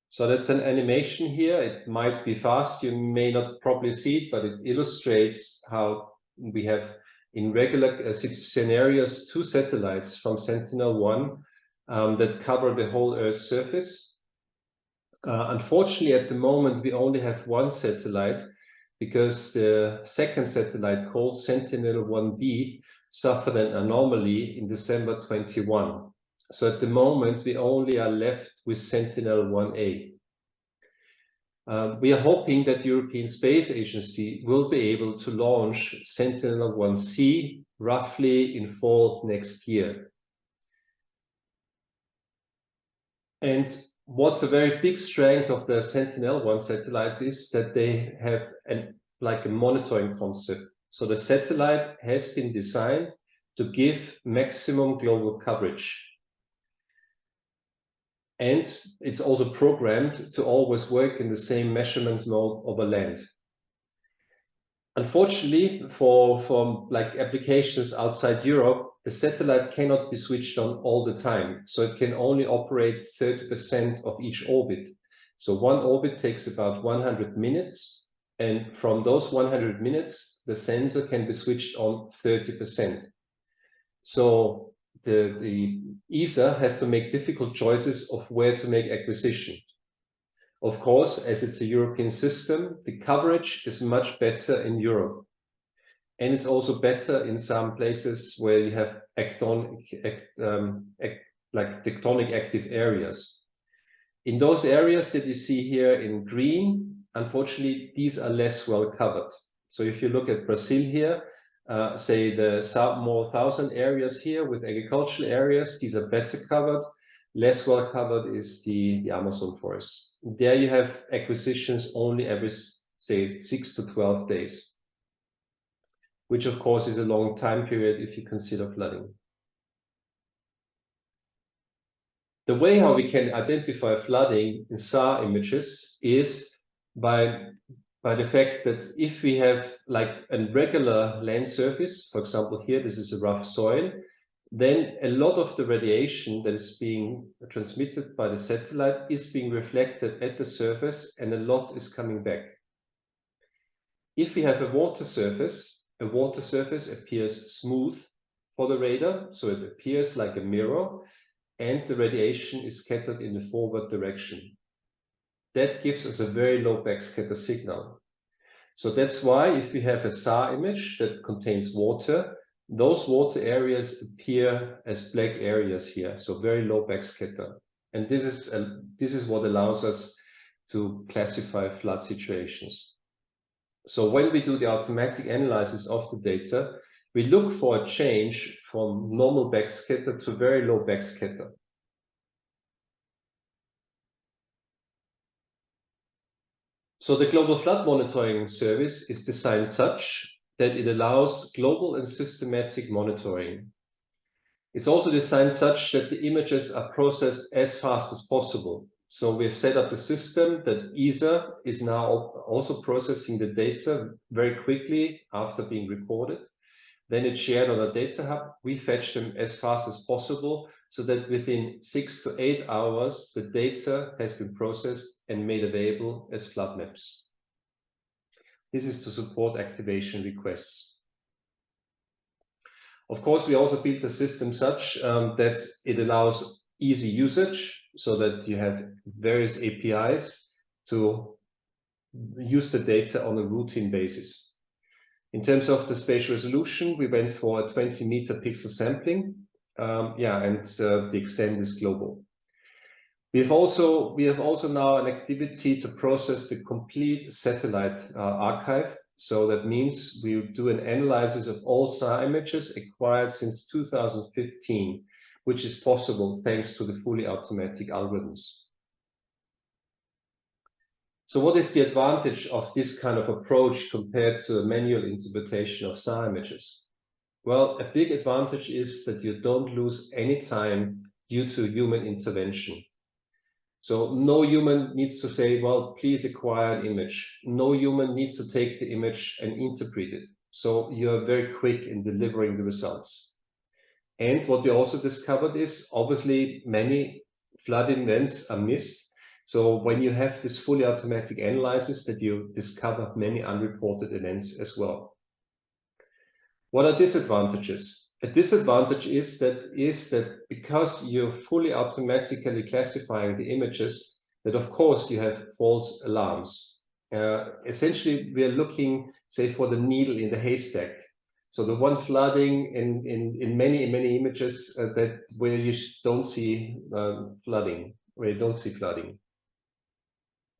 So that's an animation here. It might be fast. You may not probably see it, but it illustrates how we have in regular scenarios 2 satellites from Sentinel-1 that cover the whole Earth's surface. Unfortunately, at the moment, we only have 1 satellite because the second satellite, called Sentinel-1B, suffered an anomaly in December 21. So at the moment, we only are left with Sentinel-1A. We are hoping that the European Space Agency will be able to launch Sentinel-1C roughly in fall next year. And what's a very big strength of the Sentinel-1 satellites is that they have like a monitoring concept. So the satellite has been designed to give maximum global coverage. And it's also programmed to always work in the same measurements mode over land. Unfortunately, for like applications outside Europe, the satellite cannot be switched on all the time. So it can only operate 30% of each orbit. So one orbit takes about 100 minutes. And from those 100 minutes, the sensor can be switched on 30%. So the ESA has to make difficult choices of where to make acquisition. Of course, as it's a European system, the coverage is much better in Europe. And it's also better in some places where you have tectonic active areas. In those areas that you see here in green, unfortunately, these are less well covered. So if you look at Brazil here, say the more 1,000 areas here with agricultural areas, these are better covered. Less well covered is the Amazon forest. There you have acquisitions only every, say, 6 to 12 days, which of course is a long time period if you consider flooding. The way how we can identify flooding in SAR images is by the fact that if we have like a regular land surface, for example, here, this is a rough soil, then a lot of the radiation that is being transmitted by the satellite is being reflected at the surface, and a lot is coming back. If we have a water surface appears smooth for the radar, so it appears like a mirror, and the radiation is scattered in the forward direction. That gives us a very low backscatter signal. So that's why if we have a SAR image that contains water, those water areas appear as black areas here, so very low backscatter. And this is what allows us to classify flood situations. So when we do the automatic analysis of the data, we look for a change from normal backscatter to very low backscatter. So the global flood monitoring service is designed such that it allows global and systematic monitoring. It's also designed such that the images are processed as fast as possible. So we've set up a system that ESA is now also processing the data very quickly after being recorded. Then it's shared on a data hub. We fetch them as fast as possible so that within 6 to 8 hours, the data has been processed and made available as flood maps. This is to support activation requests. Of course, we also built the system such that it allows easy usage so that you have various APIs to use the data on a routine basis. In terms of the spatial resolution, we went for a 20-meter pixel sampling. The extent is global. We have also now an activity to process the complete satellite archive. So that means we do an analysis of all SAR images acquired since 2015, which is possible thanks to the fully automatic algorithms. So what is the advantage of this kind of approach compared to a manual interpretation of SAR images? Well, a big advantage is that you don't lose any time due to human intervention. So no human needs to say, well, please acquire an image. No human needs to take the image and interpret it. So you're very quick in delivering the results. And what we also discovered is obviously many flood events are missed. So when you have this fully automatic analysis, that you discover many unreported events as well. What are disadvantages? A disadvantage is that because you're fully automatically classifying the images, that of course you have false alarms. Essentially, we are looking, say, for the needle in the haystack. So the one flooding in many images where you don't see flooding,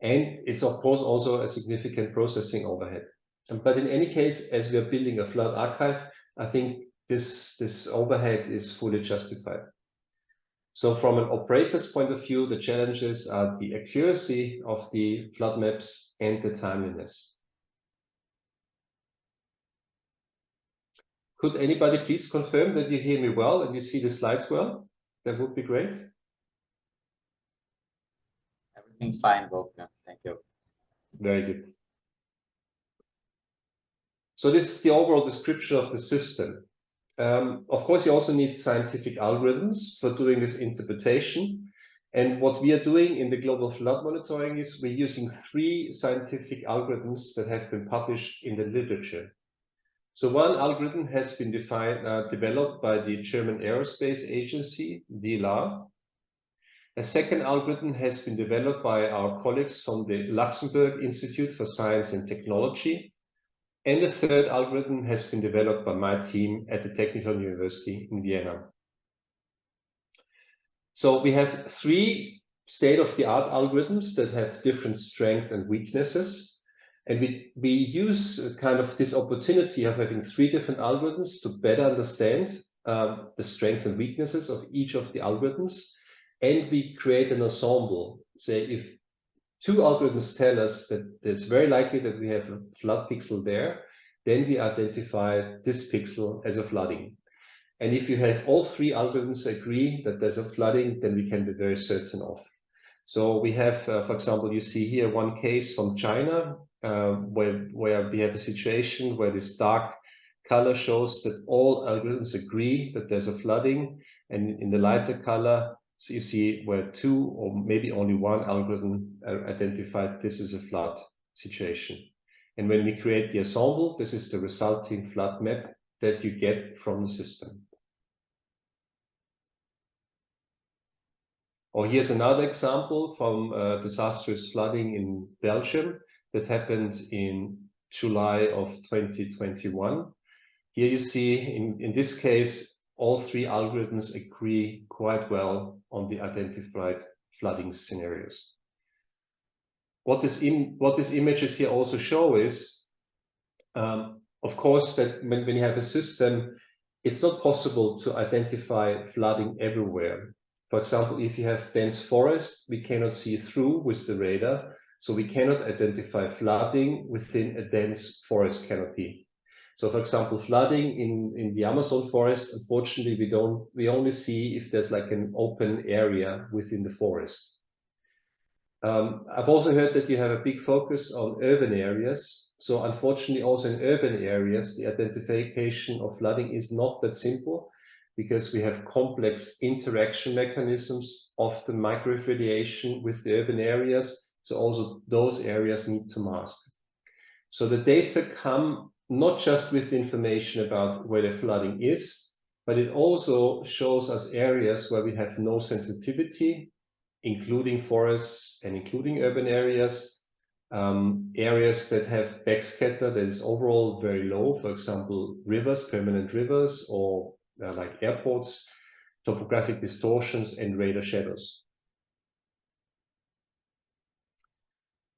And it's of course also a significant processing overhead. But in any case, as we are building a flood archive, I think this overhead is fully justified. So from an operator's point of view, the challenges are the accuracy of the flood maps and the timeliness. Could anybody please confirm that you hear me well and you see the slides well? That would be great. Everything's fine, Wolfgang. Thank you. Very good. So this is the overall description of the system. Of course, you also need scientific algorithms for doing this interpretation. And what we are doing in the global flood monitoring is we're using 3 scientific algorithms that have been published in the literature. So one algorithm has been developed by the German Aerospace Agency, DLR. A second algorithm has been developed by our colleagues from the Luxembourg Institute for Science and Technology. And the third algorithm has been developed by my team at the Technical University in Vienna. So we have 3 state-of-the-art algorithms that have different strengths and weaknesses. And we use kind of this opportunity of having 3 different algorithms to better understand the strengths and weaknesses of each of the algorithms. And we create an ensemble. Say if 2 algorithms tell us that it's very likely that we have a flood pixel there, then we identify this pixel as a flooding. And if you have all 3 algorithms agree that there's a flooding, then we can be very certain of. So we have, for example, you see here one case from China, where we have a situation where this dark color shows that all algorithms agree that there's a flooding, and in the lighter color, so you see where 2 or maybe only 1 algorithm identified this is a flood situation. And when we create the ensemble, this is the resulting flood map that you get from the system. Or here's another example from disastrous flooding in Belgium that happened in July of 2021. Here you see in this case, all 3 algorithms agree quite well on the identified flooding scenarios. What these images here also show is of course, that when you have a system, it's not possible to identify flooding everywhere. For example, if you have dense forest, we cannot see through with the radar, so we cannot identify flooding within a dense forest canopy. So, for example, flooding in the Amazon forest, unfortunately, we only see if there's like an open area within the forest. I've also heard that you have a big focus on urban areas. So unfortunately, also in urban areas, the identification of flooding is not that simple because we have complex interaction mechanisms of the microwave radiation with the urban areas. So also those areas need to mask. So the data come not just with the information about where the flooding is, but it also shows us areas where we have no sensitivity, including forests and including urban areas, areas that have backscatter that is overall very low, for example, rivers, permanent rivers, or like airports, topographic distortions, and radar shadows.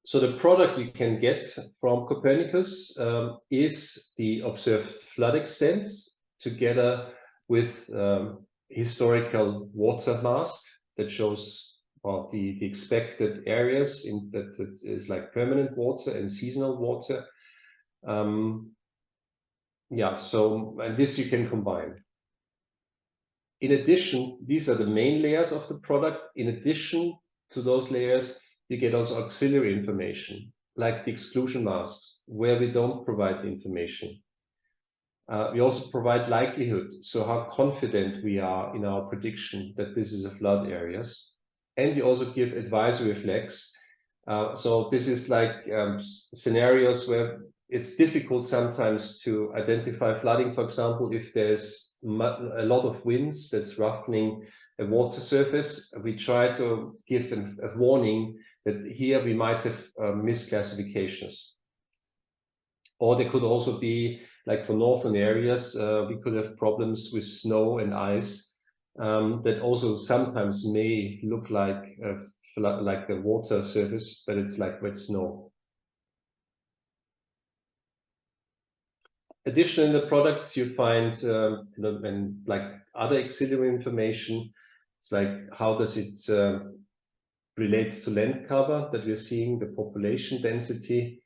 So the product you can get from Copernicus is the observed flood extent together with historical water mask that shows the expected areas that is like permanent water and seasonal water. Yeah, so and this you can combine. In addition, these are the main layers of the product. In addition to those layers, you get also auxiliary information, like the exclusion masks, where we don't provide the information. We also provide likelihood, so how confident we are in our prediction that this is a flood areas. And we also give advisory flags. So this is like scenarios where it's difficult sometimes to identify flooding. For example, if there's a lot of winds that's roughening a water surface, we try to give a warning that here we might have misclassifications. Or there could also be, like for northern areas, we could have problems with snow and ice that also sometimes may look like a water surface, but it's like wet snow. Additionally, in the products you find and like other auxiliary information. It's like how does it relate to land cover that we're seeing, the population density.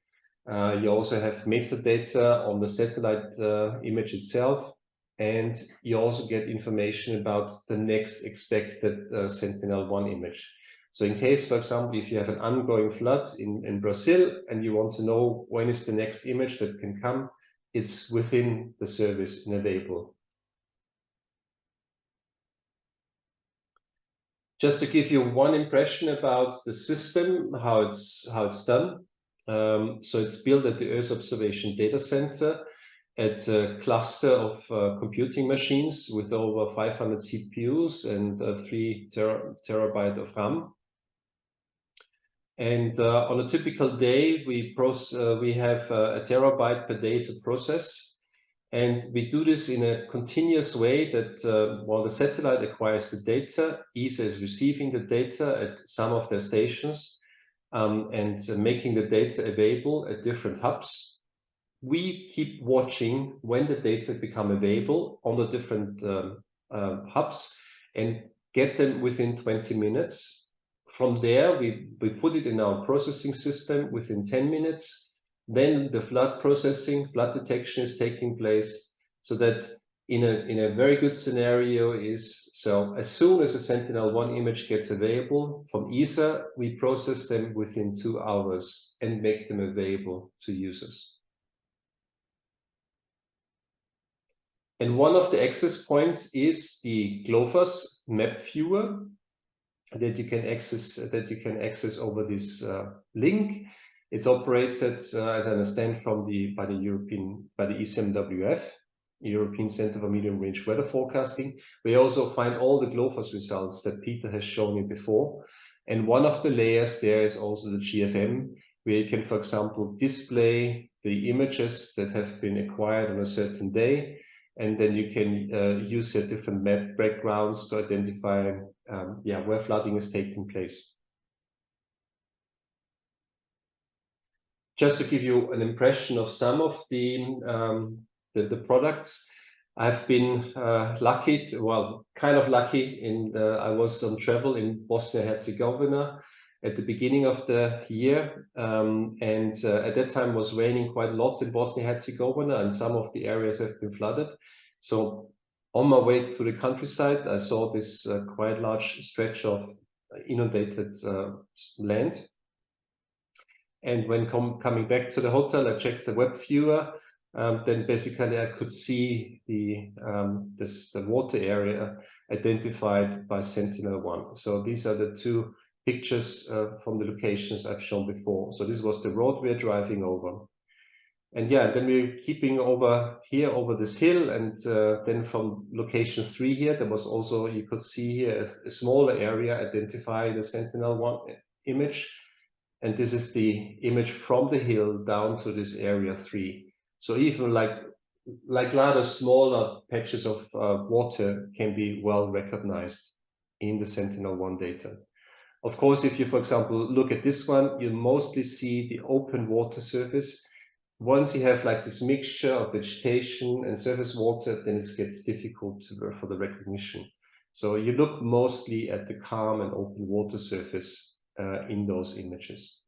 You also have metadata on the satellite image itself, and you also get information about the next expected Sentinel-1 image. So in case, for example, if you have an ongoing flood in Brazil and you want to know when is the next image that can come, it's within the service and available. Just to give you one impression about the system, how it's done. So it's built at the Earth Observation Data Center at a cluster of computing machines with over 500 CPUs and 3 terabyte of RAM. And on a typical day, we have a terabyte per day to process. And we do this in a continuous way that while the satellite acquires the data, ESA is receiving the data at some of their stations and making the data available at different hubs. We keep watching when the data become available on the different hubs and get them within 20 minutes. From there, we put it in our processing system within 10 minutes. Then the flood detection is taking place, so that in a very good scenario is, so as soon as a Sentinel-1 image gets available from ESA, we process them within 2 hours and make them available to users. And one of the access points is the GLOFAS map viewer that you can access over this link. It's operated, as I understand, by the ECMWF, European Center for Medium Range Weather Forecasting. We also find all the GLOFAS results that Peter has shown you before. And one of the layers there is also the GFM, where you can, for example, display the images that have been acquired on a certain day. And then you can use the different map backgrounds to identify where flooding is taking place. just to give you an impression of some of the products, I've been lucky, kind of lucky. I was on travel in Bosnia-Herzegovina at the beginning of the year, and at that time was raining quite a lot in Bosnia-Herzegovina, and some of the areas have been flooded. So on my way to the countryside, I saw this quite large stretch of inundated land. And when coming back to the hotel, I checked the web viewer. Then basically I could see the water area identified by Sentinel-1. So these are the two pictures from the locations I've shown before. So this was the road we're driving over. And yeah, then we're keeping over here over this hill, and then from location 3 here, there was also, you could see here a smaller area identifying the Sentinel-1 image. And this is the image from the hill down to this area 3. So even like rather smaller patches of water can be well recognized in the Sentinel-1 data. Of course, if you, for example, look at this one, you mostly see the open water surface. Once you have like this mixture of vegetation and surface water, then it gets difficult for the recognition. So you look mostly at the calm and open water surface in those images.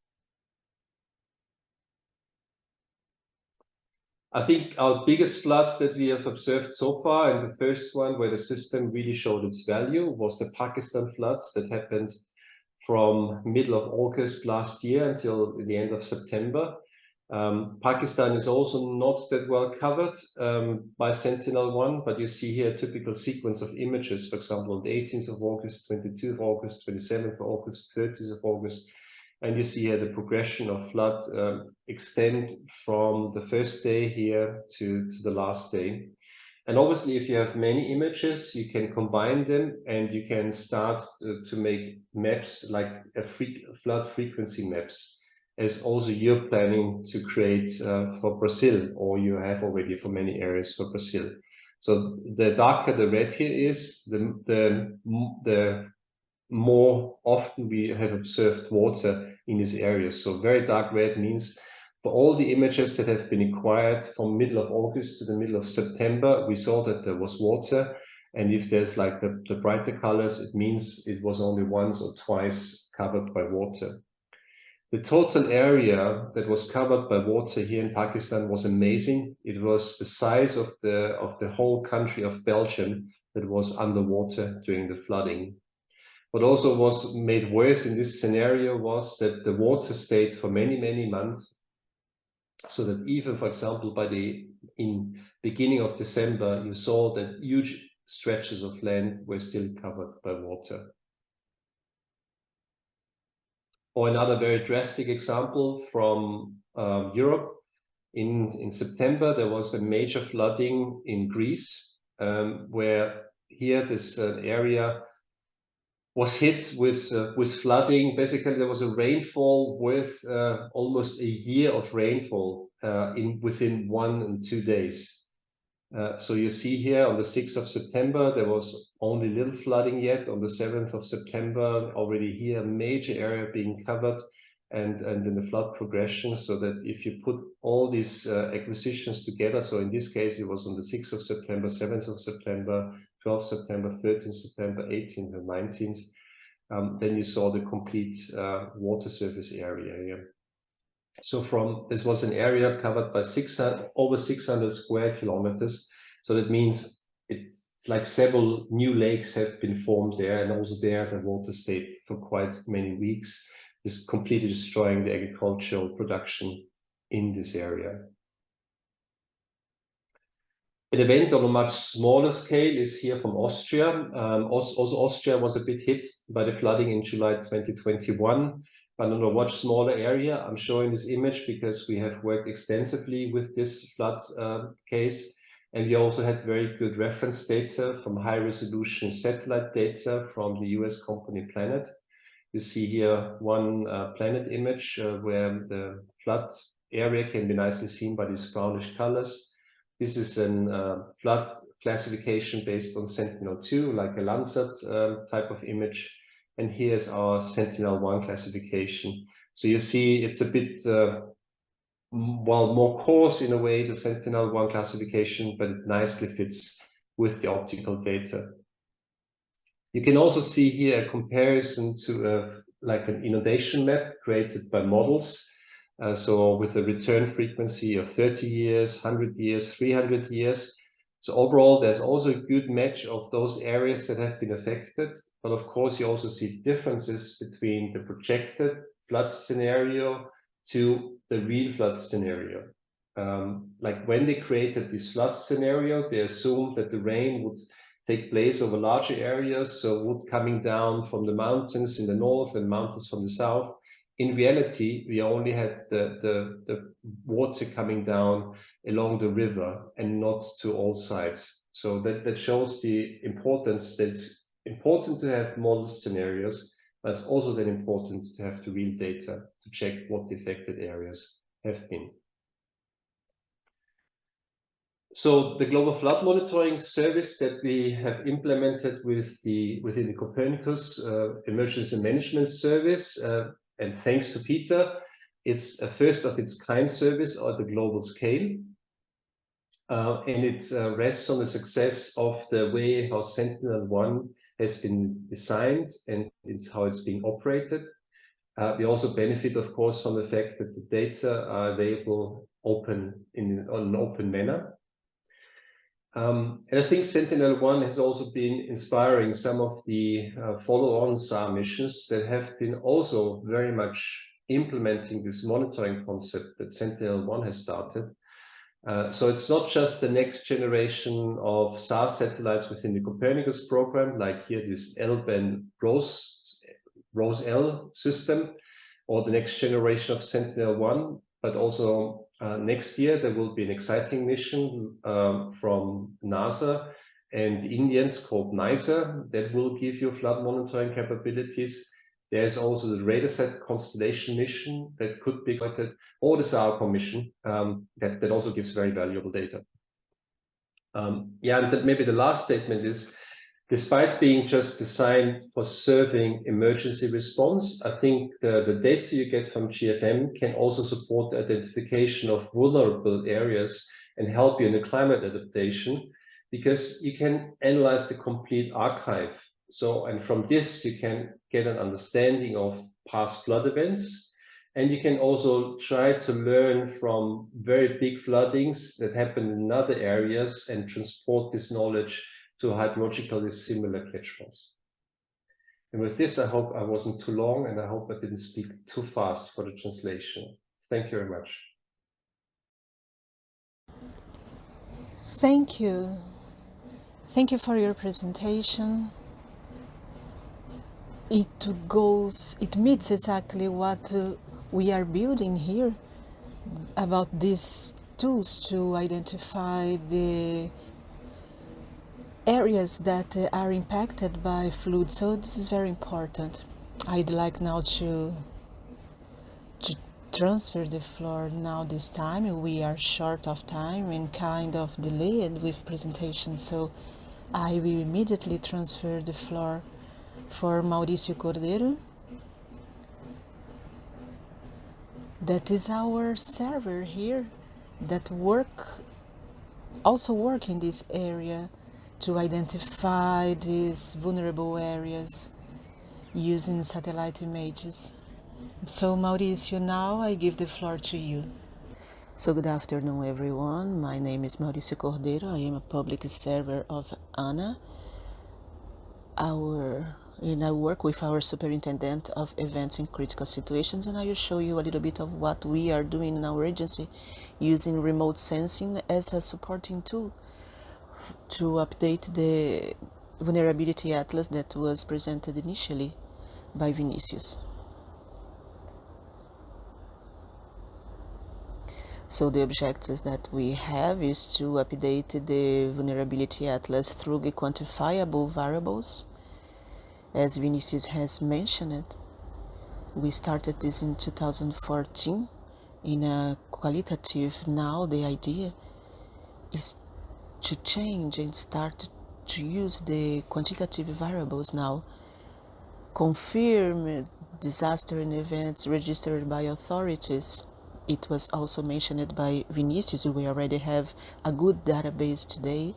I think our biggest floods that we have observed so far, and the first one where the system really showed its value, was the Pakistan floods that happened from middle of August last year until the end of September. Pakistan is also not that well covered by Sentinel-1, but you see here a typical sequence of images, for example, on the 18th of August, 22th of August, 27th of August, 30th of August. And you see here the progression of flood extend from the first day here to the last day. And obviously, if you have many images, you can combine them and you can start to make maps like flood frequency maps, as also you're planning to create for Brazil, or you have already for many areas for Brazil. So the darker the red here is, the more often we have observed water in this area. So very dark red means for all the images that have been acquired from middle of August to the middle of September, we saw that there was water. And if there's like the brighter colors, it means it was only once or twice covered by water. The total area that was covered by water here in Pakistan was amazing. It was the size of the whole country of Belgium that was underwater during the flooding. What also was made worse in this scenario was that the water stayed for many, many months. So that even, for example, in beginning of December, you saw that huge stretches of land were still covered by water. Or another very drastic example from Europe. In September, there was a major flooding in Greece, where here this area was hit with flooding. Basically, there was a rainfall with almost a year of rainfall within 1 and 2 days. So you see here on the 6th of September, there was only little flooding yet. On the 7th of September, already here, a major area being covered, and in the flood progression, so that if you put all these acquisitions together, so in this case, it was on the 6th of September, 7th of September, 12th September, 13th September, 18th and 19th, then you saw the complete water surface area here. So this was an area covered by over 600 square kilometers. So that means it's like several new lakes have been formed there, and also there the water stayed for quite many weeks, just completely destroying the agricultural production in this area. An event on a much smaller scale is here from Austria. Also Austria was a bit hit by the flooding in July 2021, but on a much smaller area. I'm showing this image because we have worked extensively with this flood case, and we also had very good reference data from high-resolution satellite data from the US company Planet. You see here one Planet image where the flood area can be nicely seen by these brownish colors. This is a flood classification based on Sentinel-2, like a Landsat type of image. And here's our Sentinel-1 classification. So you see it's a bit well, more coarse in a way, the Sentinel-1 classification, but it nicely fits with the optical data. You can also see here a comparison to like an inundation map created by models. So with a return frequency of 30 years, 100 years, 300 years. So overall, there's also a good match of those areas that have been affected. But of course, you also see differences between the projected flood scenario to the real flood scenario. Like when they created this flood scenario, they assumed that the rain would take place over larger areas, so wood coming down from the mountains in the north and mountains from the south. In reality, we only had the water coming down along the river and not to all sides. So that shows the importance that it's important to have model scenarios, but it's also then important to have the real data to check what the affected areas have been. So the global flood monitoring service that we have implemented within the Copernicus emergency management service, and thanks to Peter, it's a first of its kind service on the global scale. And it rests on the success of the way how Sentinel-1 has been designed and it's how it's being operated. We also benefit, of course, from the fact that the data are available on an open manner. And I think Sentinel-1 has also been inspiring some of the follow-on SAR missions that have been also very much implementing this monitoring concept that Sentinel-1 has started. So it's not just the next generation of SAR satellites within the Copernicus program, like here this L-band ROSE-L system, or the next generation of Sentinel-1, but also next year there will be an exciting mission from NASA and the Indians called NISA that will give you flood monitoring capabilities. There's also the RadarSat constellation mission that could be exploited, or the SARCOM mission that also gives very valuable data. Yeah, and maybe the last statement is, despite being just designed for serving emergency response, I think the data you get from GFM can also support the identification of vulnerable areas and help you in the climate adaptation, because you can analyze the complete archive. So, and from this, you can get an understanding of past flood events. And you can also try to learn from very big floodings that happen in other areas and transport this knowledge to hydrologically similar catchments. And with this, I hope I wasn't too long, and I hope I didn't speak too fast for the translation. Thank you very much. Thank you. Thank you for your presentation. It meets exactly what we are building here about these tools to identify the areas that are impacted by flood. So this is very important. I'd like now to transfer the floor now this time. We are short of time and kind of delayed with presentation, so I will immediately transfer the floor for Mauricio Cordeiro. That is our server here that also work in this area to identify these vulnerable areas using satellite images. So Mauricio, now I give the floor to you. So good afternoon, everyone. My name is Mauricio Cordeiro. I am a public server of ANA. And I work with our superintendent of events in critical situations, and I will show you a little bit of what we are doing in our agency using remote sensing as a supporting tool to update the vulnerability atlas that was presented initially by Vinicius. So the objectives that we have is to update the vulnerability atlas through the quantifiable variables. As Vinicius has mentioned, we started this in 2014 in a qualitative. Now the idea is to change and start to use the quantitative variables now, confirm disaster and events registered by authorities it was also mentioned by Vinicius, we already have a good database today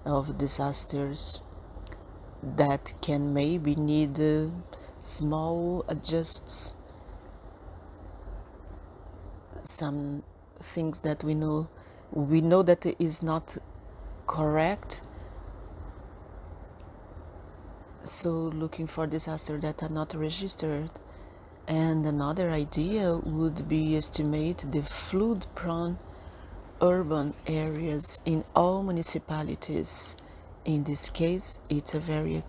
of disasters that can maybe need small adjusts, some things that we know that it is not correct. So looking for disasters that are not registered. And another idea would be estimate the flood-prone urban areas in all municipalities. In this case, it's a very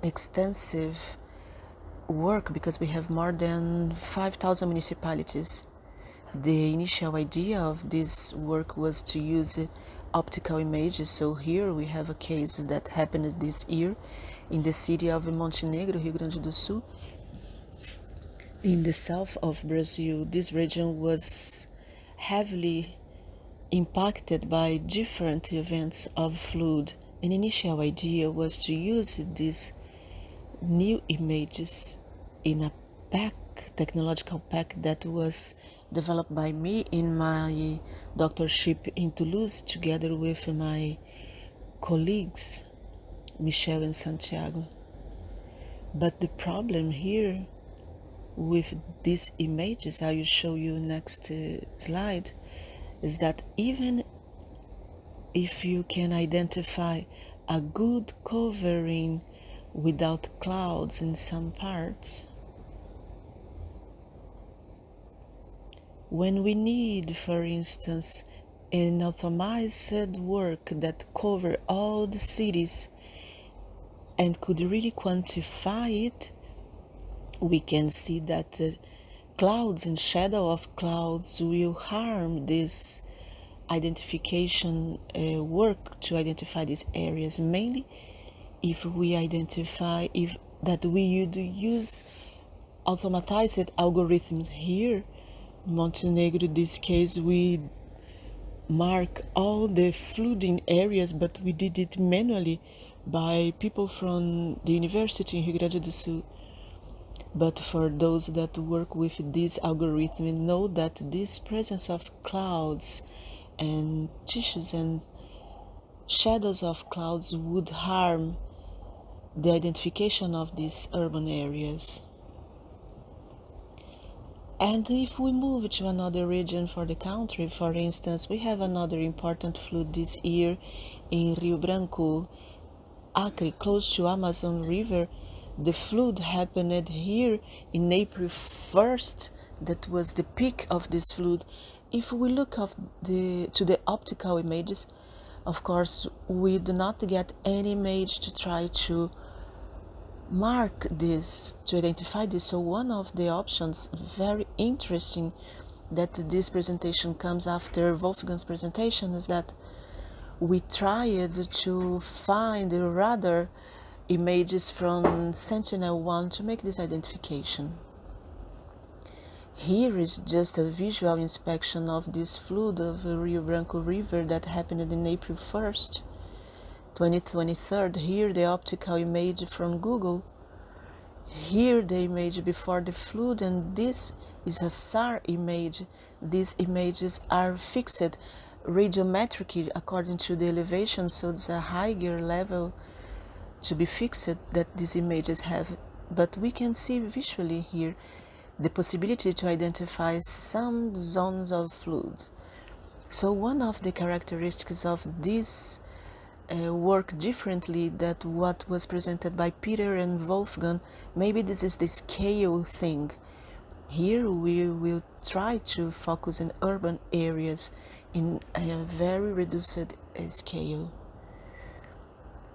extensive work because we have more than 5,000 municipalities. The initial idea of this work was to use optical images. So here we have a case that happened this year in the city of Montenegro, Rio Grande do Sul. In the south of Brazil, this region was heavily impacted by different events of flood. An initial idea was to use these new images in a technological pack that was developed by me in my doctorship in Toulouse together with my colleagues, Michel and Santiago. But the problem here with these images, I will show you next slide, is that even if you can identify a good covering without clouds in some parts, when we need, for instance, an automized work that cover all the cities and could really quantify it, we can see that the clouds and shadow of clouds will harm this identification work to identify these areas, mainly if we identify that we would use automatized algorithms here. Montenegro, in this case, we mark all the flooding areas, but we did it manually by people from the university in Rio Grande do Sul. But for those that work with this algorithm, know that this presence of clouds and tissues and shadows of clouds would harm the identification of these urban areas. And if we move to another region for the country, for instance, we have another important flood this year in Rio Branco, Acre, close to Amazon River. The flood happened here in April 1st. That was the peak of this flood. If we look to the optical images, of course, we do not get any image to try to mark this, to identify this. So one of the options, very interesting, that this presentation comes after Wolfgang's presentation, is that we tried to find the radar images from Sentinel-1 to make this identification. Here is just a visual inspection of this flood of the Rio Branco River that happened in April 1st, 2023. Here the optical image from Google. Here the image before the flood, and this is a SAR image. These images are fixed radiometrically according to the elevation, so it's a higher level to be fixed that these images have. But we can see visually here the possibility to identify some zones of flood. So one of the characteristics of this work differently than what was presented by Peter and Wolfgang, maybe this is the scale thing. Here we will try to focus in urban areas in a very reduced scale.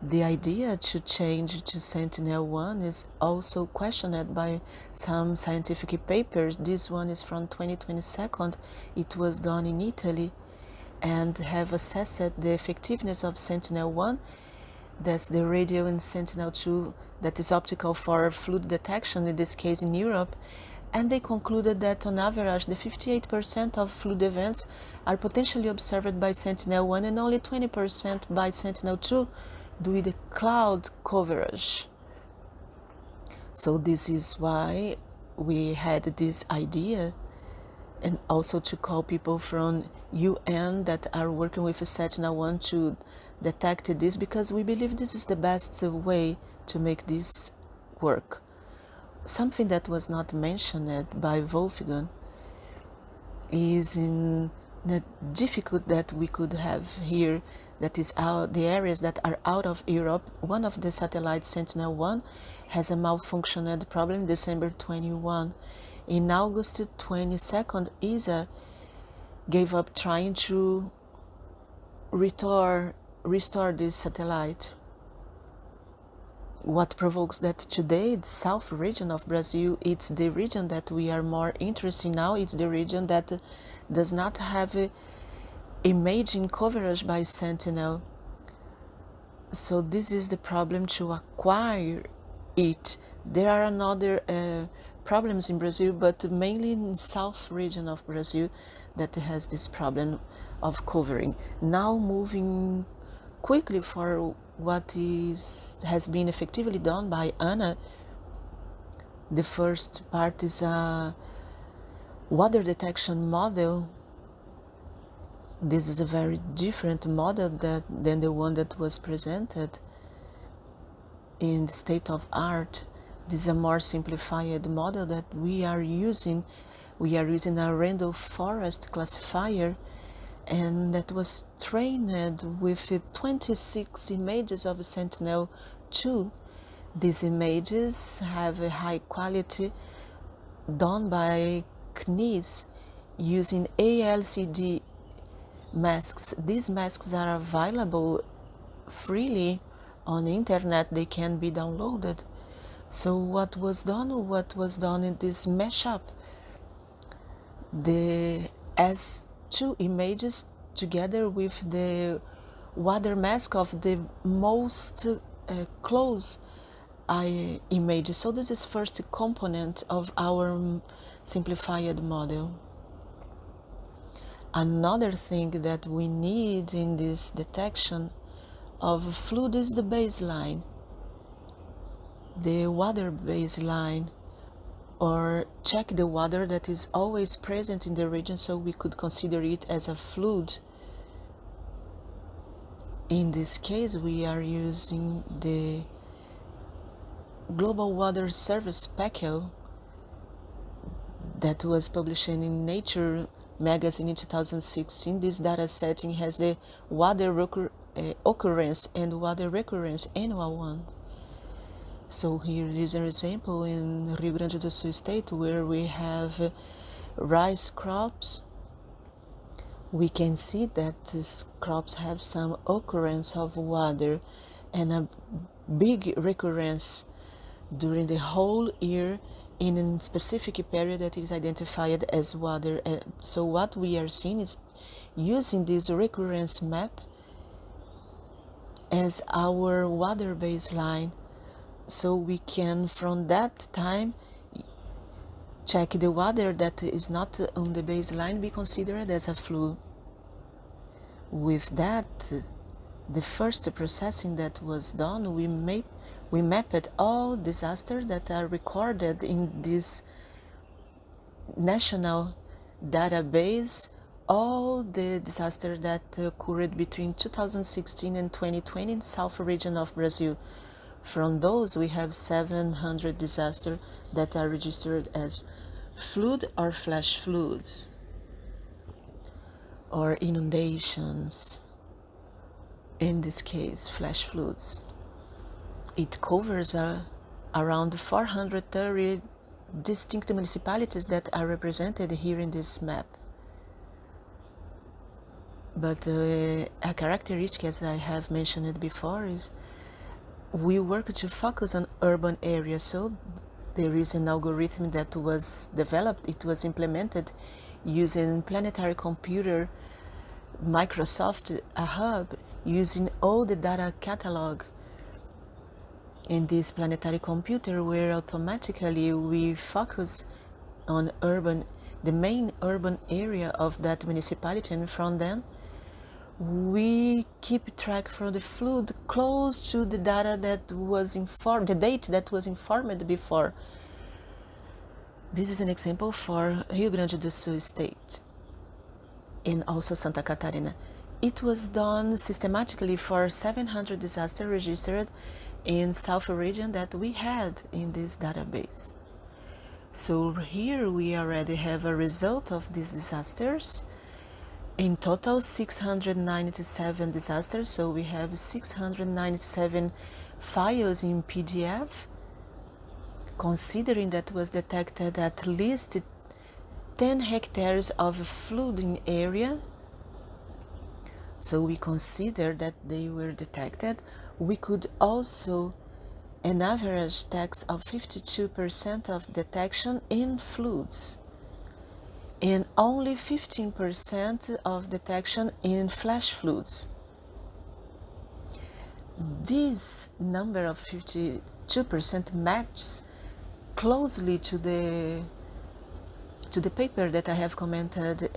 The idea to change to Sentinel-1 is also questioned by some scientific papers. This one is from 2022. It was done in Italy and have assessed the effectiveness of Sentinel-1, that's the radio, and Sentinel-2, that is optical for flood detection, in this case in Europe, and they concluded that on average the 58% of flood events are potentially observed by Sentinel-1 and only 20% by Sentinel-2 due to the cloud coverage. So this is why we had this idea and also to call people from UN that are working with Sentinel-1 to detect this, because we believe this is the best way to make this work. Something that was not mentioned by Wolfgang is in the difficult that we could have here, that is the areas that are out of Europe. One of the satellites, Sentinel-1, has a malfunctioned problem December 21. In August 22nd, ESA gave up trying to restore this satellite. What provokes that today, the south region of Brazil, it's the region that we are more interested in now. It's the region that does not have imaging coverage by Sentinel. So this is the problem to acquire it. There are another problems in Brazil, but mainly in the south region of Brazil that has this problem of covering. Now moving quickly for what has been effectively done by Anna. The first part is a water detection model. This is a very different model than the one that was presented in the state of art. This is a more simplified model that we are using. We are using a random forest classifier, and that was trained with 26 images of Sentinel-2. These images have a high quality done by CNIS using ALCD masks. These masks are available freely on the internet. They can be downloaded. So what was done in this mashup, the S2 images together with the water mask of the most close images. So this is first component of our simplified model. Another thing that we need in this detection of flood is the baseline, the water baseline, or check the water that is always present in the region, so we could consider it as a flood. In this case, we are using the Global Water Service PECL that was published in Nature magazine in 2016. This data setting has the water occurrence and water recurrence annual one. So here is an example in Rio Grande do Sul state where we have rice crops. We can see that these crops have some occurrence of water and a big recurrence during the whole year in a specific period that is identified as water. So what we are seeing is using this recurrence map as our water baseline, so we can from that time check the water that is not on the baseline be considered as a flood. With that, the first processing that was done, we mapped all disasters that are recorded in this national database, all the disasters that occurred between 2016 and 2020 in the south region of Brazil. From those, we have 700 disasters that are registered as flood or flash floods or inundations. In this case, flash floods. It covers around 430 distinct municipalities that are represented here in this map. But a characteristic, as I have mentioned before, is we work to focus on urban areas. So there is an algorithm that was developed, it was implemented using planetary computer, Microsoft Hub, using all the data catalog in this planetary computer, where automatically we focus on the main urban area of that municipality, and from then we keep track from the flood close to the data that was informed, the date that was informed before. This is an example for Rio Grande do Sul state and also Santa Catarina. It was done systematically for 700 disasters registered in South region that we had in this database. So here we already have a result of these disasters. In total, 697 disasters, so we have 697 files in PDF, considering that was detected at least 10 hectares of flooding area. So we consider that they were detected. We could also an average tax of 52% of detection in floods and only 15% of detection in flash floods. This number of 52% matches closely to the paper that I have commented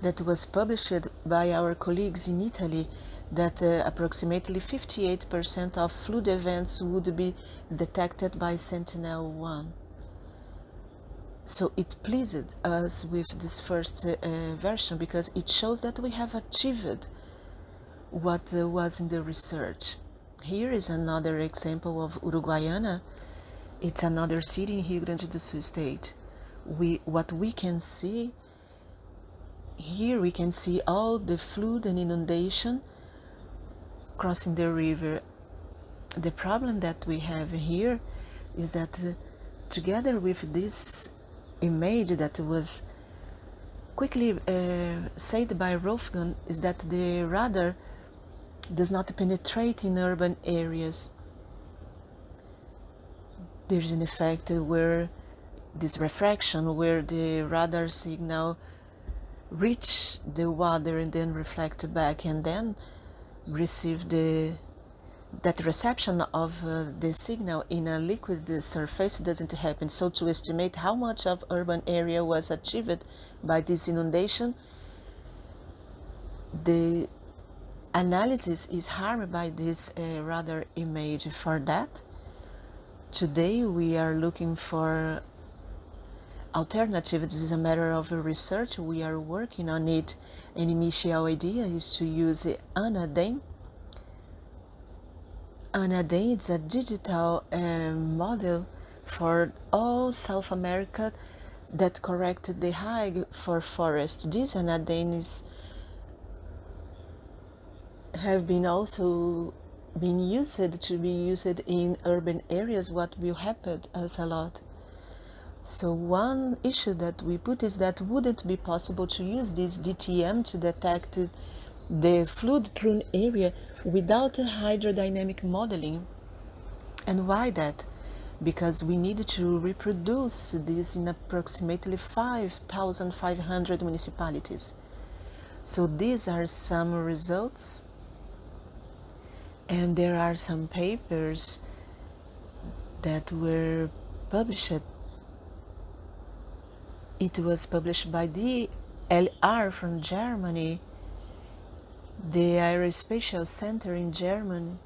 that was published by our colleagues in Italy, that approximately 58% of flood events would be detected by Sentinel-1. So it pleased us with this first version because it shows that we have achieved what was in the research. Here is another example of Uruguaiana. It's another city in Rio Grande do Sul state. What we can see here, we can see all the flood and inundation crossing the river. The problem that we have here is that together with this image that was quickly said by Wolfgang, is that the radar does not penetrate in urban areas. There's an effect where this refraction, where the radar signal reach the water and then reflect back and then receive that reception of the signal in a liquid surface doesn't happen. So to estimate how much of urban area was achieved by this inundation, the analysis is harmed by this radar image. For that, today we are looking for alternatives. This is a matter of research. We are working on it. An initial idea is to use ANADEM. ANADEM is a digital model for all South America that corrected the high for forest. These ANADEMs have been also been used in urban areas, what will happen us a lot. So one issue that we put is that wouldn't be possible to use this DTM to detect the flood-prone area without a hydrodynamic modeling. And why that? Because we need to reproduce this in approximately 5,500 municipalities. So these are some results, and there are some papers that were published. It was published by DLR from Germany, the Aerospatial Center in Germany,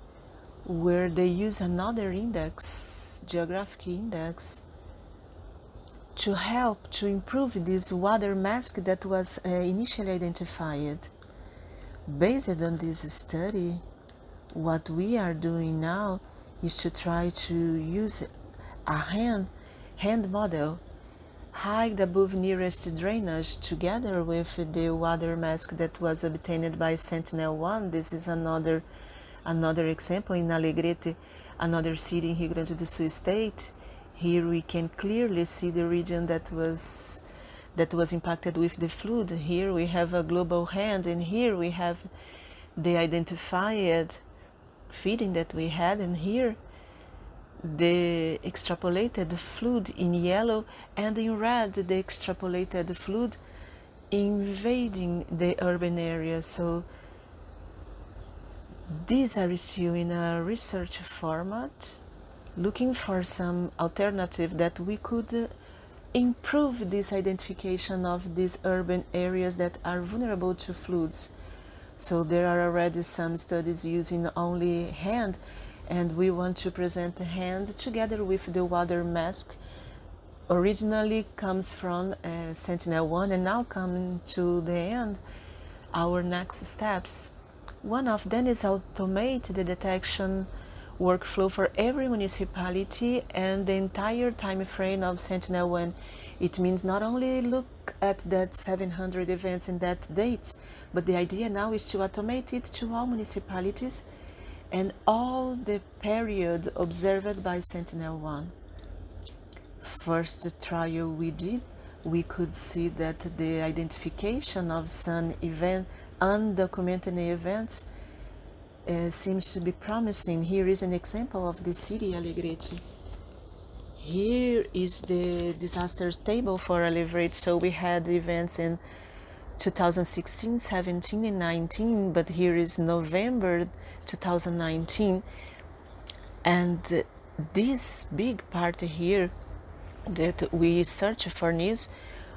where they use another index, geographic index, to help to improve this water mask that was initially identified. Based on this study, what we are doing now is to try to use a hand model, height above nearest drainage, together with the water mask that was obtained by Sentinel-1. This is another example in Alegrete, another city in Rio Grande do Sul state. Here we can clearly see the region that was impacted with the flood. Here we have a global hand, and here we have the identified feeding that we had, and here the extrapolated flood in yellow, and in red the extrapolated flood invading the urban area. So these are still in a research format, looking for some alternative that we could improve this identification of these urban areas that are vulnerable to floods. So there are already some studies using only hand, and we want to present the hand together with the water mask originally comes from Sentinel-1 and now coming to the end, our next steps. One of them is automate the detection workflow for every municipality and the entire time frame of Sentinel-1. It means not only look at that 700 events in that date, but the idea now is to automate it to all municipalities and all the period observed by Sentinel-1. First trial we did, we could see that the identification of some undocumented events seems to be promising. Here is an example of the city Alegrete. Here is the disasters table for Alegrete. So we had events in 2016, 17, and 19, but here is November 2019. And this big part here that we search for news,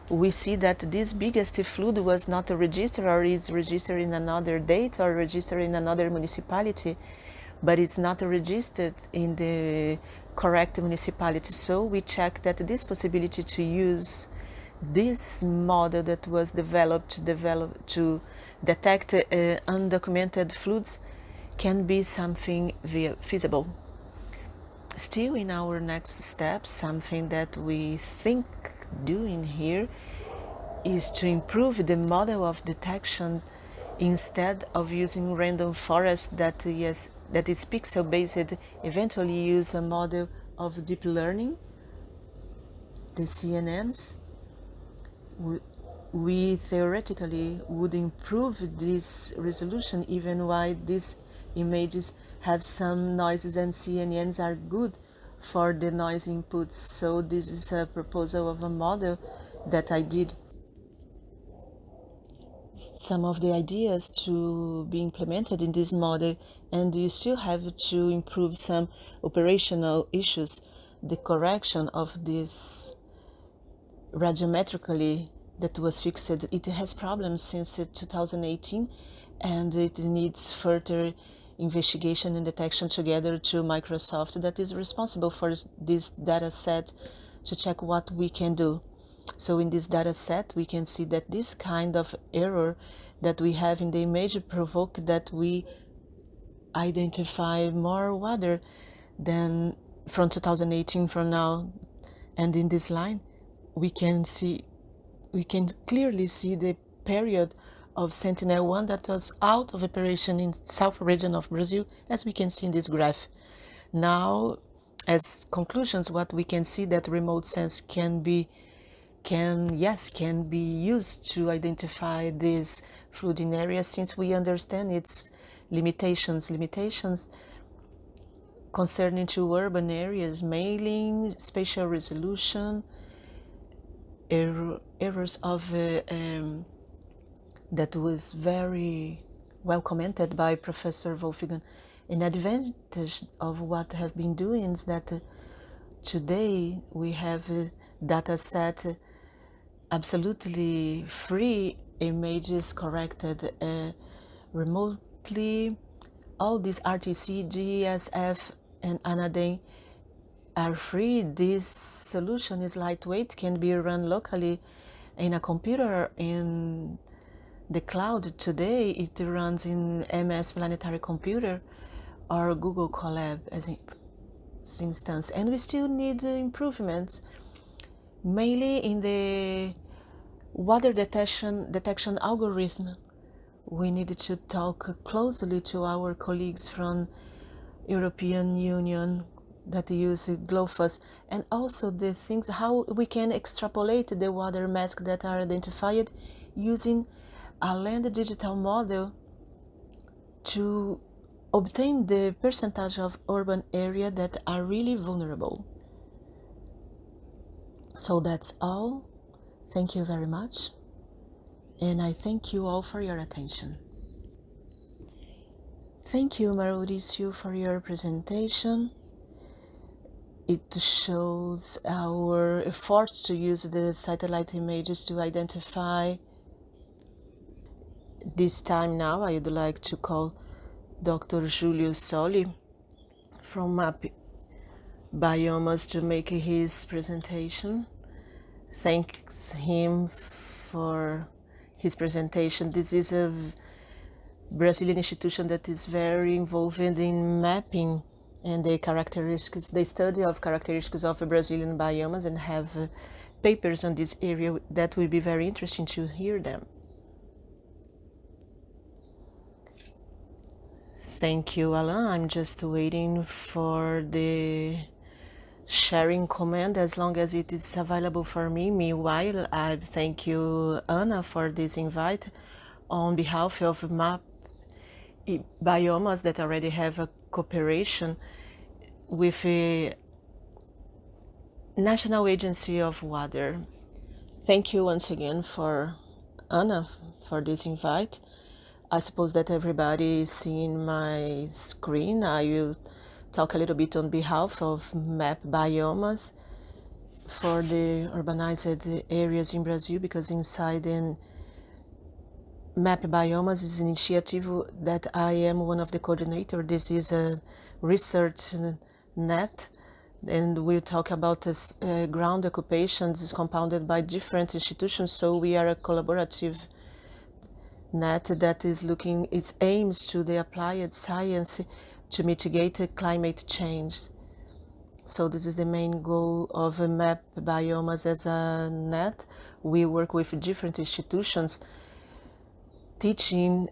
we see that this biggest flood was not registered or is registered in another date or registered in another municipality, but it's not registered in the correct municipality. So we check that this possibility to use this model that was developed to detect undocumented floods can be something feasible. Still in our next step, something that we think doing here is to improve the model of detection instead of using random forest that is pixel based, eventually use a model of deep learning, the CNNs. We theoretically would improve this resolution even while these images have some noises and CNNs are good for the noise inputs. So this is a proposal of a model that I did. Some of the ideas to be implemented in this model, and you still have to improve some operational issues. The correction of this radiometrically that was fixed, it has problems since 2018, and it needs further investigation and detection together to Microsoft that is responsible for this data set to check what we can do. So in this data set, we can see that this kind of error that we have in the image provoke that we identify more water than from 2018 from now. And in this line, we can clearly see the period of Sentinel-1 that was out of operation in south region of Brazil, as we can see in this graph. Now, as conclusions, what we can see that remote sense can be used to identify this flooding area, since we understand its limitations concerning to urban areas, mailing, spatial resolution, errors of that was very well commented by Professor Wolfgang. An advantage of what have been doing is that today we have a data set absolutely free images corrected remotely. All these RTC, GSF, and Anaden are free. This solution is lightweight, can be run locally in a computer in the cloud. Today it runs in MS Planetary Computer or Google Colab as an instance, and we still need improvements, mainly in the water detection algorithm. We need to talk closely to our colleagues from European Union that use GLOFAS, and also the things how we can extrapolate the water masks that are identified using a land digital model to obtain the percentage of urban area that are really vulnerable. So that's all. Thank you very much. And I thank you all for your attention. Thank you, Mauricio, for your presentation. It shows our efforts to use the satellite images to identify. This time now, I would like to call Dr. Julio Soli from MAP Biomas to make his presentation. thanks him for his presentation. This is a Brazilian institution that is very involved in mapping and the characteristics, the study of characteristics of Brazilian biomes, and have papers on this area that will be very interesting to hear them. Thank you, Alain. I'm just waiting for the sharing command as long as it is available for me. Meanwhile, I thank you, Anna, for this invite on behalf of MAP biomes that already have a cooperation with a National Agency of Water. Thank you once again for Anna for this invite. I suppose that everybody is seeing my screen. I will talk a little bit on behalf of MAP biomes for the urbanized areas in Brazil, because inside in MAP biomes is an initiative that I am one of the coordinators. This is a research net, and we'll talk about this ground occupations is compounded by different institutions. So we are a collaborative net that is looking its aims to the applied science to mitigate climate change. So this is the main goal of MAP biomes as a net. We work with different institutions, teaching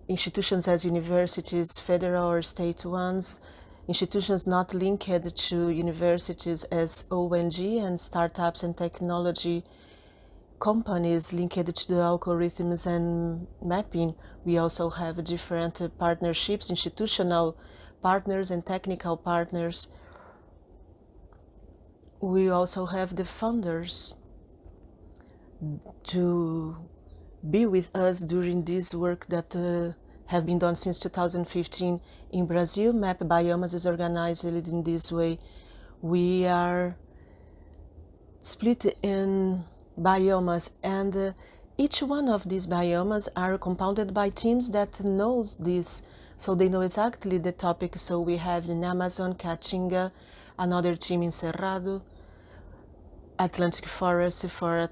institutions as universities, federal or state ones, institutions not linked to universities as ONG, and startups and technology companies linked to the algorithms and mapping. We also have different partnerships, institutional partners and technical partners. We also have the funders to be with us during this work that have been done since 2015 in Brazil. MAP biomes is organized in this way. We are split in biomes, and each one of these biomes are compounded by teams that knows this, so they know exactly the topic. So we have in Amazon, Caatinga, another team in Cerrado, Atlantic Forest for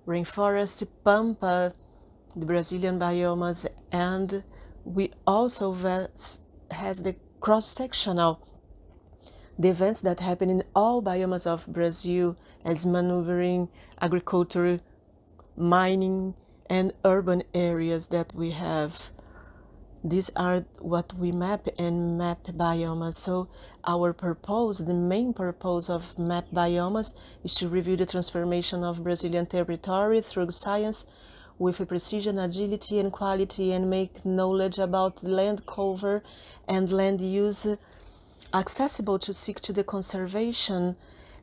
rainforest, Pampa, the Brazilian biomes, and we also has the cross-sectional, the events that happen in all biomes of Brazil, as maneuvering, agriculture, mining, and urban areas that we have. These are what we map in MAP biomes. So our purpose, the main purpose of MAP biomes, is to review the transformation of Brazilian territory through science with precision, agility, and quality, and make knowledge about land cover and land use accessible to seek to the conservation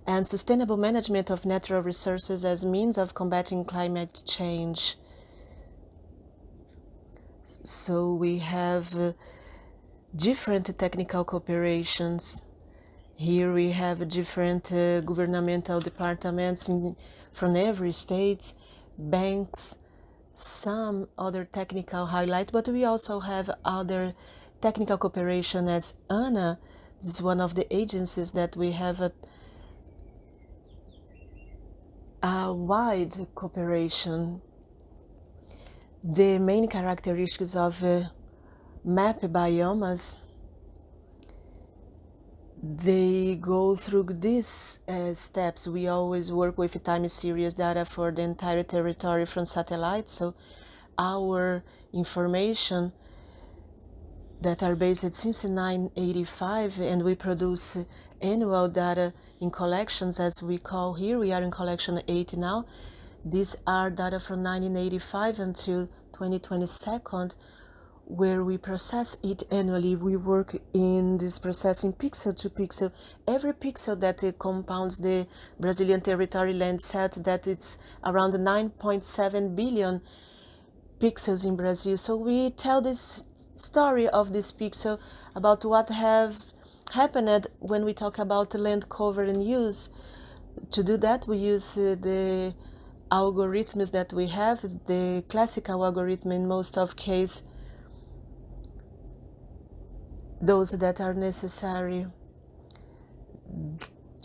and sustainable management of natural resources as means of combating climate change. So we have different technical cooperations. Here we have different governmental departments from every state, banks, some other technical highlight, but we also have other technical cooperation as ANA. This is one of the agencies that we have a wide cooperation. The main characteristics of MAP biomes, they go through these steps. We always work with time series data for the entire territory from satellite. So our information that are based since 1985, and we produce annual data in collections, as we call here. We are in collection 8 now. These are data from 1985 until 2022, where we process it annually. We work in this processing pixel to pixel. Every pixel that compounds the Brazilian territory land set, that it's around 9.7 billion pixels in Brazil. So we tell this story of this pixel about what have happened when we talk about land cover and use. To do that, we use the algorithms that we have, the classical algorithm in most of case, those that are necessary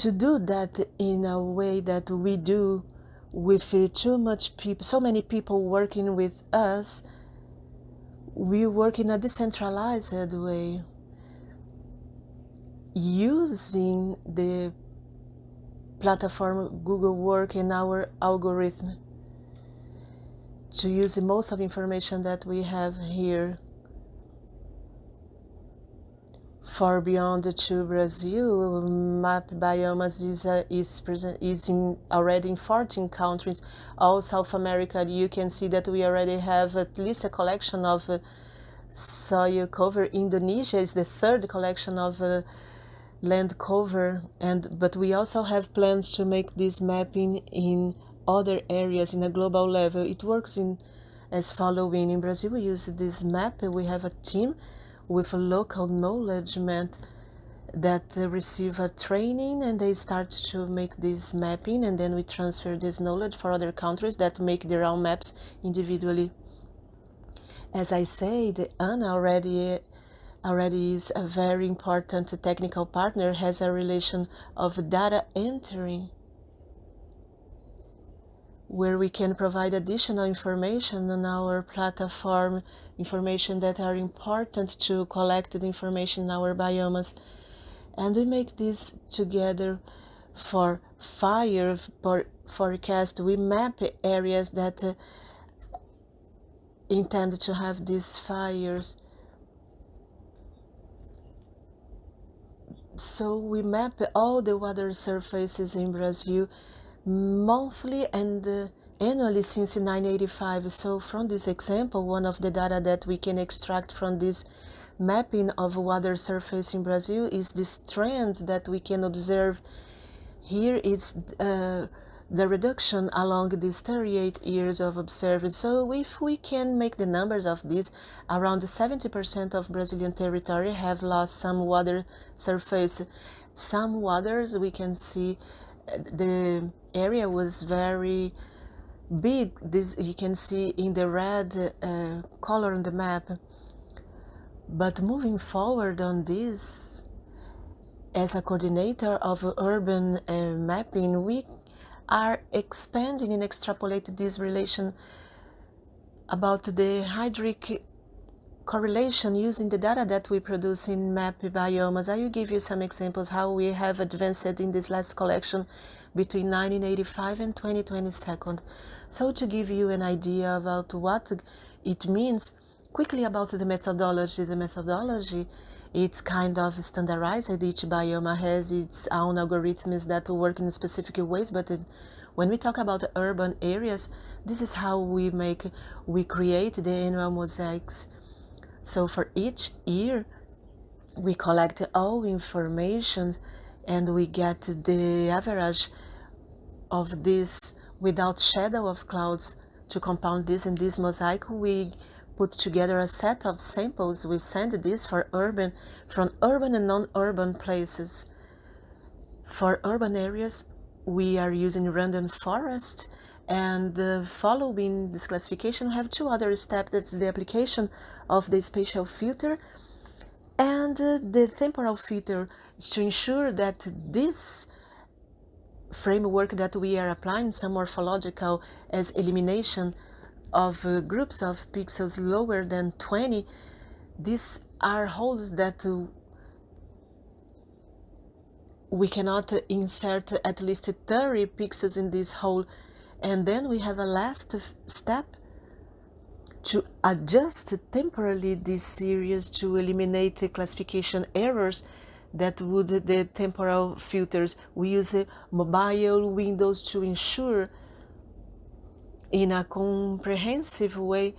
To do that in a way that we do with too much people, so many people working with us, we work in a decentralized way, using the platform Google Work and our algorithm to use the most of information that we have here. For Beyond to Brazil, Map Biomas is already in 14 countries. All South America, you can see that we already have at least a collection of soil cover. Indonesia is the third collection of land cover, but we also have plans to make this mapping in other areas in a global level. It works as following. In Brazil, we use this map. We have a team with a local knowledge that receive a training, and they start to make this mapping, and then we transfer this knowledge for other countries that make their own maps individually. As I said, Anna already is a very important technical partner, has a relation of data entering, where we can provide additional information on our platform, information that are important to collect the information in our biomas. And we make this together for fire forecast. We map areas that intend to have these fires. So we map all the water surfaces in Brazil monthly and annually since 1985. So from this example, one of the data that we can extract from this mapping of water surface in Brazil is this trend that we can observe here. It's the reduction along these 38 years of observed. So if we can make the numbers of this, around 70% of Brazilian territory have lost some water surface. Some waters, we can see the area was very big. This you can see in the red color on the map. But moving forward on this, as a coordinator of urban mapping, we are expanding and extrapolating this relation about the hydric correlation using the data that we produce in map biomas. I will give you some examples how we have advanced in this last collection between 1985 and 2022. So to give you an idea about what it means, quickly about the methodology. The methodology, it's kind of standardized. Each biome has its own algorithms that work in specific ways, but when we talk about urban areas, this is how we create the annual mosaics. So for each year, we collect all information and we get the average of this without shadow of clouds to compound this. In this mosaic, we put together a set of samples. We send this from urban and non-urban places. For urban areas, we are using random forest, and following this classification, we have two other steps. That's the application of the spatial filter, and the temporal filter is to ensure that this framework that we are applying, some morphological as elimination of groups of pixels lower than 20, these are holes that we cannot insert at least 30 pixels in this hole. And then we have a last step to adjust temporarily this series to eliminate the classification errors that would the temporal filters. We use mobile windows to ensure in a comprehensive way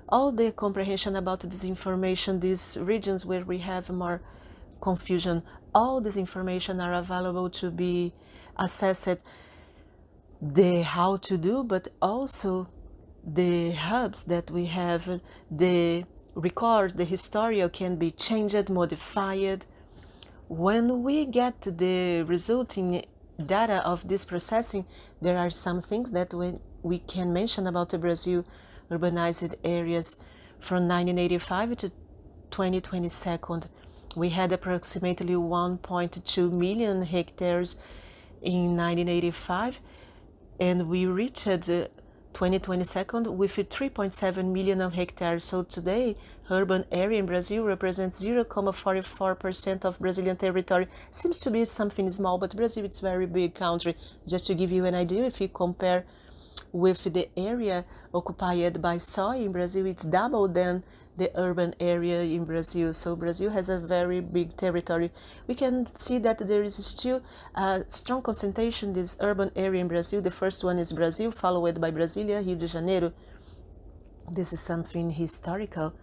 all the comprehension about this information, these regions where we have more confusion. All this information are available to be assessed, the how to do, but also the hubs that we have, the records, the historical can be changed, modified. When we get the resulting data of this processing, there are some things that we can mention about the Brazil urbanized areas from 1985 to 2022. We had approximately 1.2 million hectares in 1985, and we reached 2022 with 3.7 million of hectares. So today, urban area in Brazil represents 0.44% of Brazilian territory. Seems to be something small, but Brazil is a very big country. Just to give you an idea, if you compare with the area occupied by soy in Brazil, it's double than the urban area in Brazil. So Brazil has a very big territory. We can see that there is still a strong concentration in this urban area in Brazil. The first one is Brazil, followed by Brasília, Rio de Janeiro. This is something historical,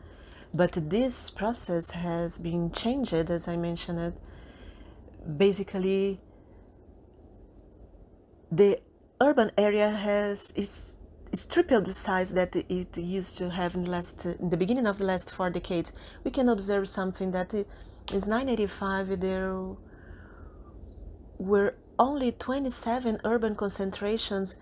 but this process has been changed, as I mentioned. Basically, the urban area is tripled the size that it used to have in the beginning of the last 4 decades. We can observe something that in 1985 there were only 27 urban concentrations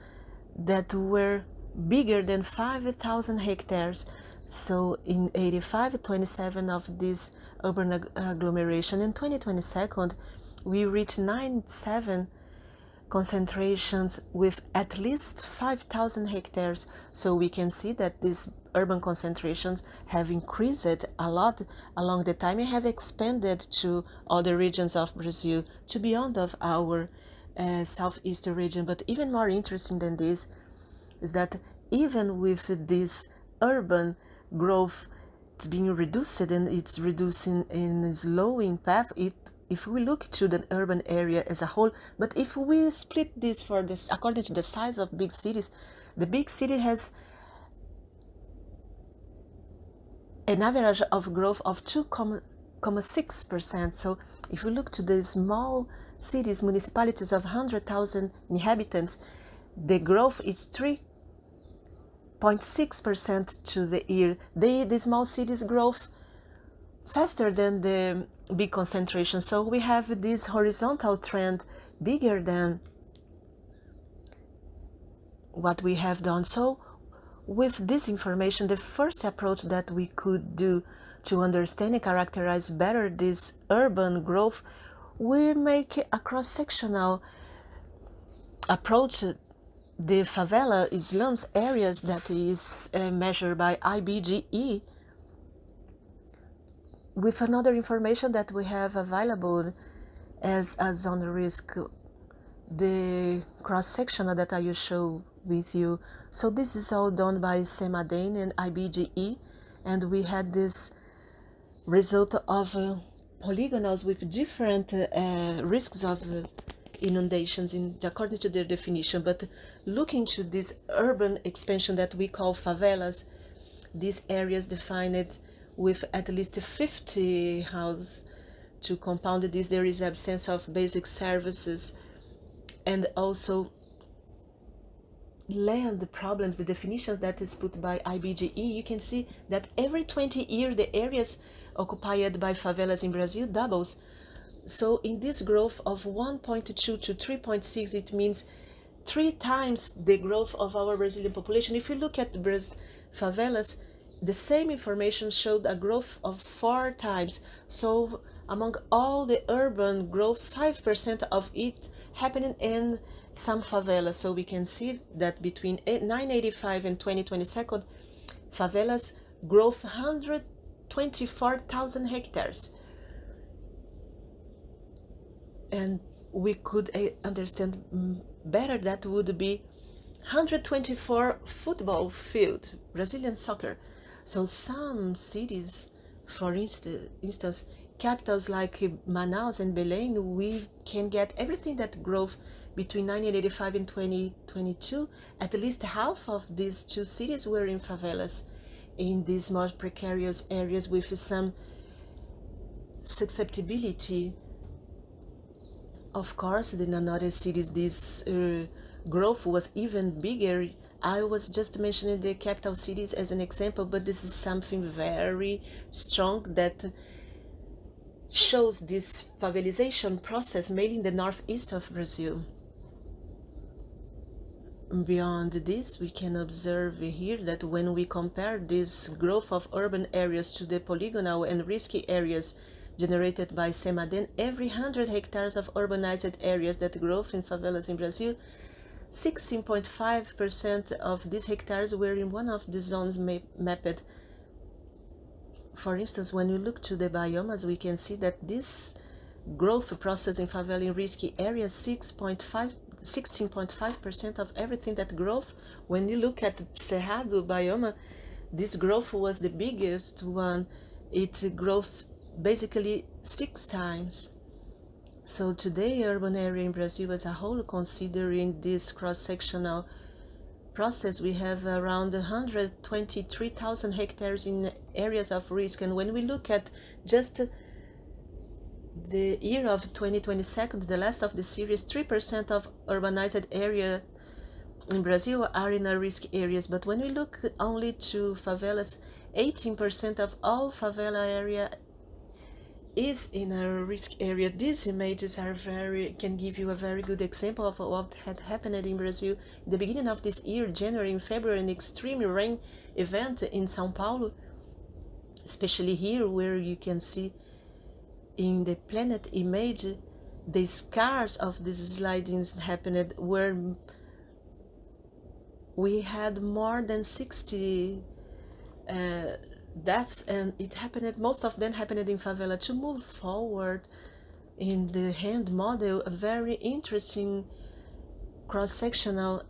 that were bigger than 5,000 hectares. So in 85, 27 of this urban agglomeration. In 2022, we reached 97 concentrations with at least 5,000 hectares. So we can see that these urban concentrations have increased a lot along the time and have expanded to other regions of Brazil, to beyond of our southeastern region. But even more interesting than this is that even with this urban growth, it's being reduced and it's reducing in a slowing path. If we look to the urban area as a whole, but if we split this for this according to the size of big cities, the big city has an average of growth of 2.6%. So if we look to the small cities, municipalities of 100,000 inhabitants, the growth is 3.6% to the year. The small cities growth faster than the big concentration. So we have this horizontal trend bigger than what we have done. So with this information, the first approach that we could do to understand and characterize better this urban growth, we make a cross-sectional approach. The favela slums areas that is measured by IBGE, with another information that we have available as a zone risk, the cross-section that I will show with you. So this is all done by Semadane and IBGE, and we had this result of polygonals with different risks of inundations according to their definition. But looking to this urban expansion that we call favelas, these areas defined with at least 50 houses. To compound this, there is absence of basic services and also land problems. The definitions that is put by IBGE, you can see that every 20 years the areas occupied by favelas in Brazil doubles. So in this growth of 1.2 to 3.6, it means 3 times the growth of our Brazilian population. If you look at the favelas, the same information showed a growth of 4 times. So among all the urban growth, 5% of it happening in some favelas. So we can see that between 1985 and 2022, favelas growth 124,000 hectares. And we could understand better that would be 124 football field, Brazilian soccer. So some cities, for instance, capitals like Manaus and Belém, we can get everything that growth between 1985 and 2022. At least half of these 2 cities were in favelas, in these more precarious areas with some susceptibility. Of course, in another cities, this growth was even bigger. I was just mentioning the capital cities as an example, but this is something very strong that shows this favelization process mainly in the northeast of Brazil. Beyond this, we can observe here that when we compare this growth of urban areas to the polygonal and risky areas generated by CEMADEN, every 100 hectares of urbanized areas that grow in favelas in Brazil, 16.5% of these hectares were in one of the zones mapped. For instance, when you look to the biomas, we can see that this growth process in favela in risky areas, 16.5% of everything that growth. When you look at Cerrado bioma, this growth was the biggest one. It growth basically 6 times. So today, urban area in Brazil as a whole, considering this cross-sectional process, we have around 123,000 hectares in areas of risk. And when we look at just the year of 2022, the last of the series, 3% of urbanized area in Brazil are in risk areas. But when we look only to favelas, 18% of all favela area is in a risk area. These images are can give you a very good example of what had happened in Brazil. In the beginning of this year, January and February, an extreme rain event in São Paulo, especially here where you can see in the planet image the scars of these slidings happened, where we had more than 60 deaths, and it happened, most of them happened in favela. To move forward in the hand model, a very interesting cross-sectional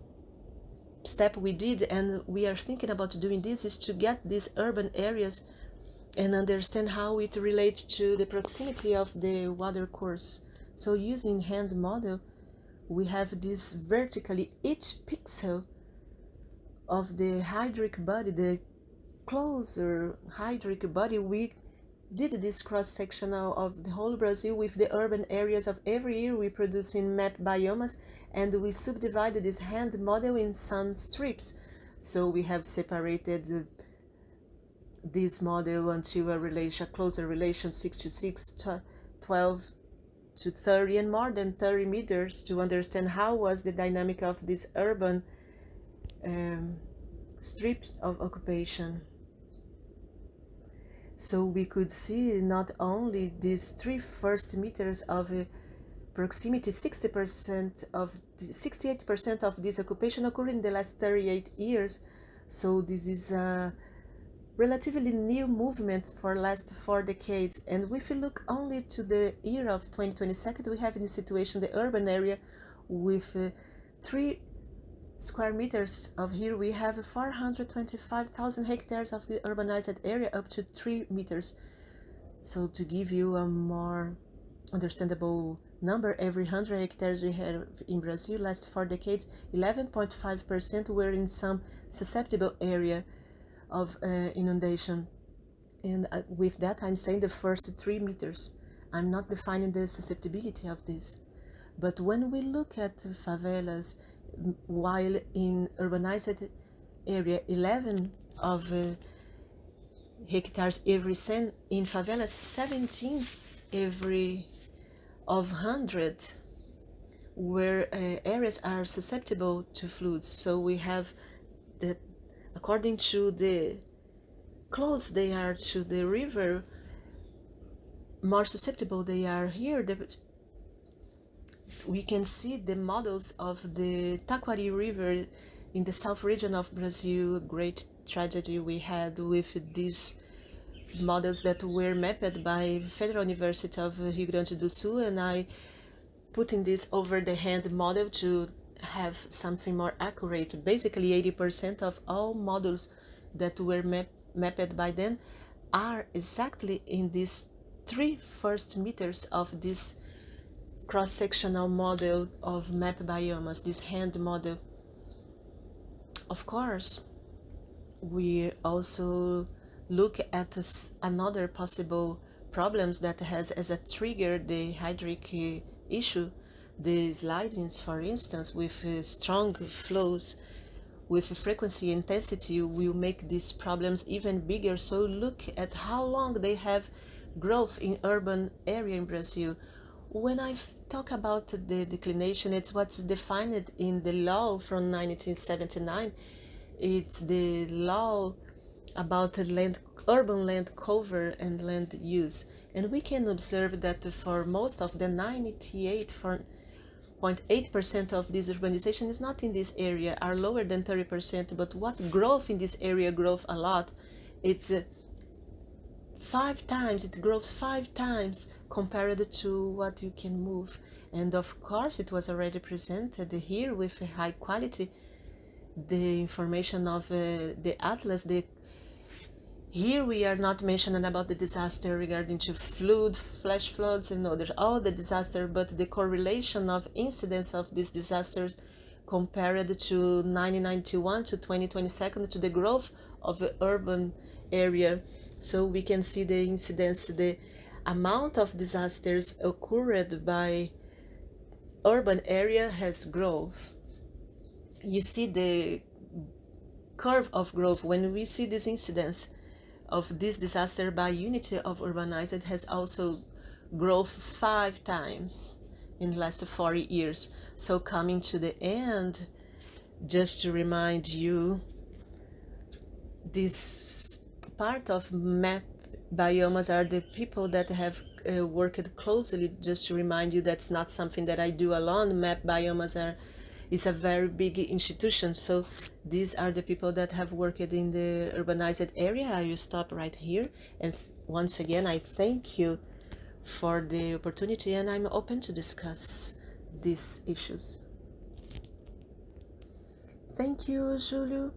step we did, and we are thinking about doing this, is to get these urban areas and understand how it relates to the proximity of the water course. So using hand model, we have this vertically, each pixel of the hydric body, the closer hydric body, we did this cross-sectional of the whole Brazil with the urban areas of every year. We produce in map biomas, and we subdivided this hand model in some strips. So we have separated this model until a closer relation 6 to 6, 12 to 30, and more than 30 meters, to understand how was the dynamic of this urban strips of occupation. So we could see not only these 3 first meters of proximity, 68% of this occupation occurred in the last 38 years. So this is a relatively new movement for last 4 decades. And if we look only to the year of 2022, we have in this situation the urban area with 3 square meters of here. We have 425,000 hectares of the urbanized area up to 3 meters. So to give you a more understandable number, every 100 hectares we have in Brazil last 4 decades, 11.5% were in some susceptible area of inundation. And with that, I'm saying the first 3 meters. I'm not defining the susceptibility of this. But when we look at favelas, while in urbanized area 11 of hectares every 100, in favelas 17 every of 100 where areas are susceptible to floods. So we have that according to the close they are to the river, more susceptible they are here. We can see the models of the Taquari River in the south region of Brazil, great tragedy we had with these models that were mapped by Federal University of Rio Grande do Sul, and I put in this over the hand model to have something more accurate. Basically 80% of all models that were mapped by them are exactly in these 3 first meters of this cross-sectional model of map biomas, this hand model. Of course, we also look at another possible problems that has as a trigger the hydric issue, the slidings, for instance, with strong flows, with frequency intensity will make these problems even bigger. So look at how long they have growth in urban area in Brazil. When I talk about the declination, it's what's defined in the law from 1979. It's the law about urban land cover and land use. And we can observe that for most of the 98.8% of this urbanization is not in this area, are lower than 30%, but what growth in this area growth a lot, it grows 5 times compared to what you can move. And of course, it was already presented here with a high quality, the information of the atlas. Here we are not mentioning about the disaster regarding to flood, flash floods and others, all the disaster, but the correlation of incidence of these disasters compared to 1991 to 2022 to the growth of the urban area. So we can see the incidence, the amount of disasters occurred by urban area has growth. You see the curve of growth. When we see this incidence of this disaster by unity of urbanized has also grown 5 times in the last 40 years. So coming to the end, just to remind you, this part of map biomas are the people that have worked closely. Just to remind you, that's not something that I do alone. Map biomas is a very big institution. So these are the people that have worked in the urbanized area. I will stop right here. And once again, I thank you for the opportunity, and I'm open to discuss these issues. Thank you, Julio.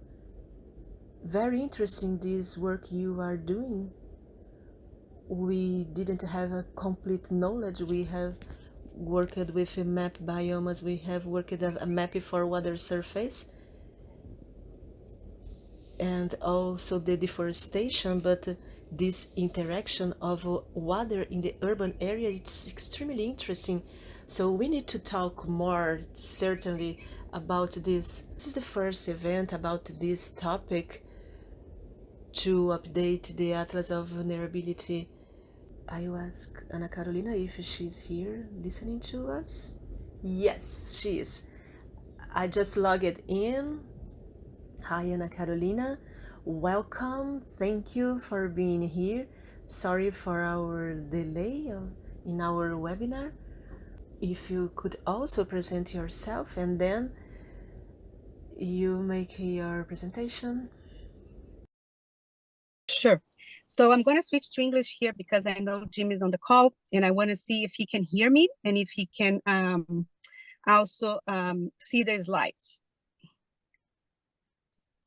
Very interesting this work you are doing. We didn't have a complete knowledge. We have worked with map biomas. We have worked a map for water surface and also the deforestation, but this interaction of water in the urban area, it's extremely interesting. So we need to talk more certainly about this. This is the first event about this topic to update the Atlas of Vulnerability. I will ask Ana Carolina if she's here listening to us. Yes, she is. I just logged in. Hi, Ana Carolina. Welcome. Thank you for being here. Sorry for our delay in our webinar. If you could also present yourself and then you make your presentation. Sure. So I'm going to switch to English here because I know Jim is on the call and I want to see if he can hear me and if he can also see the slides.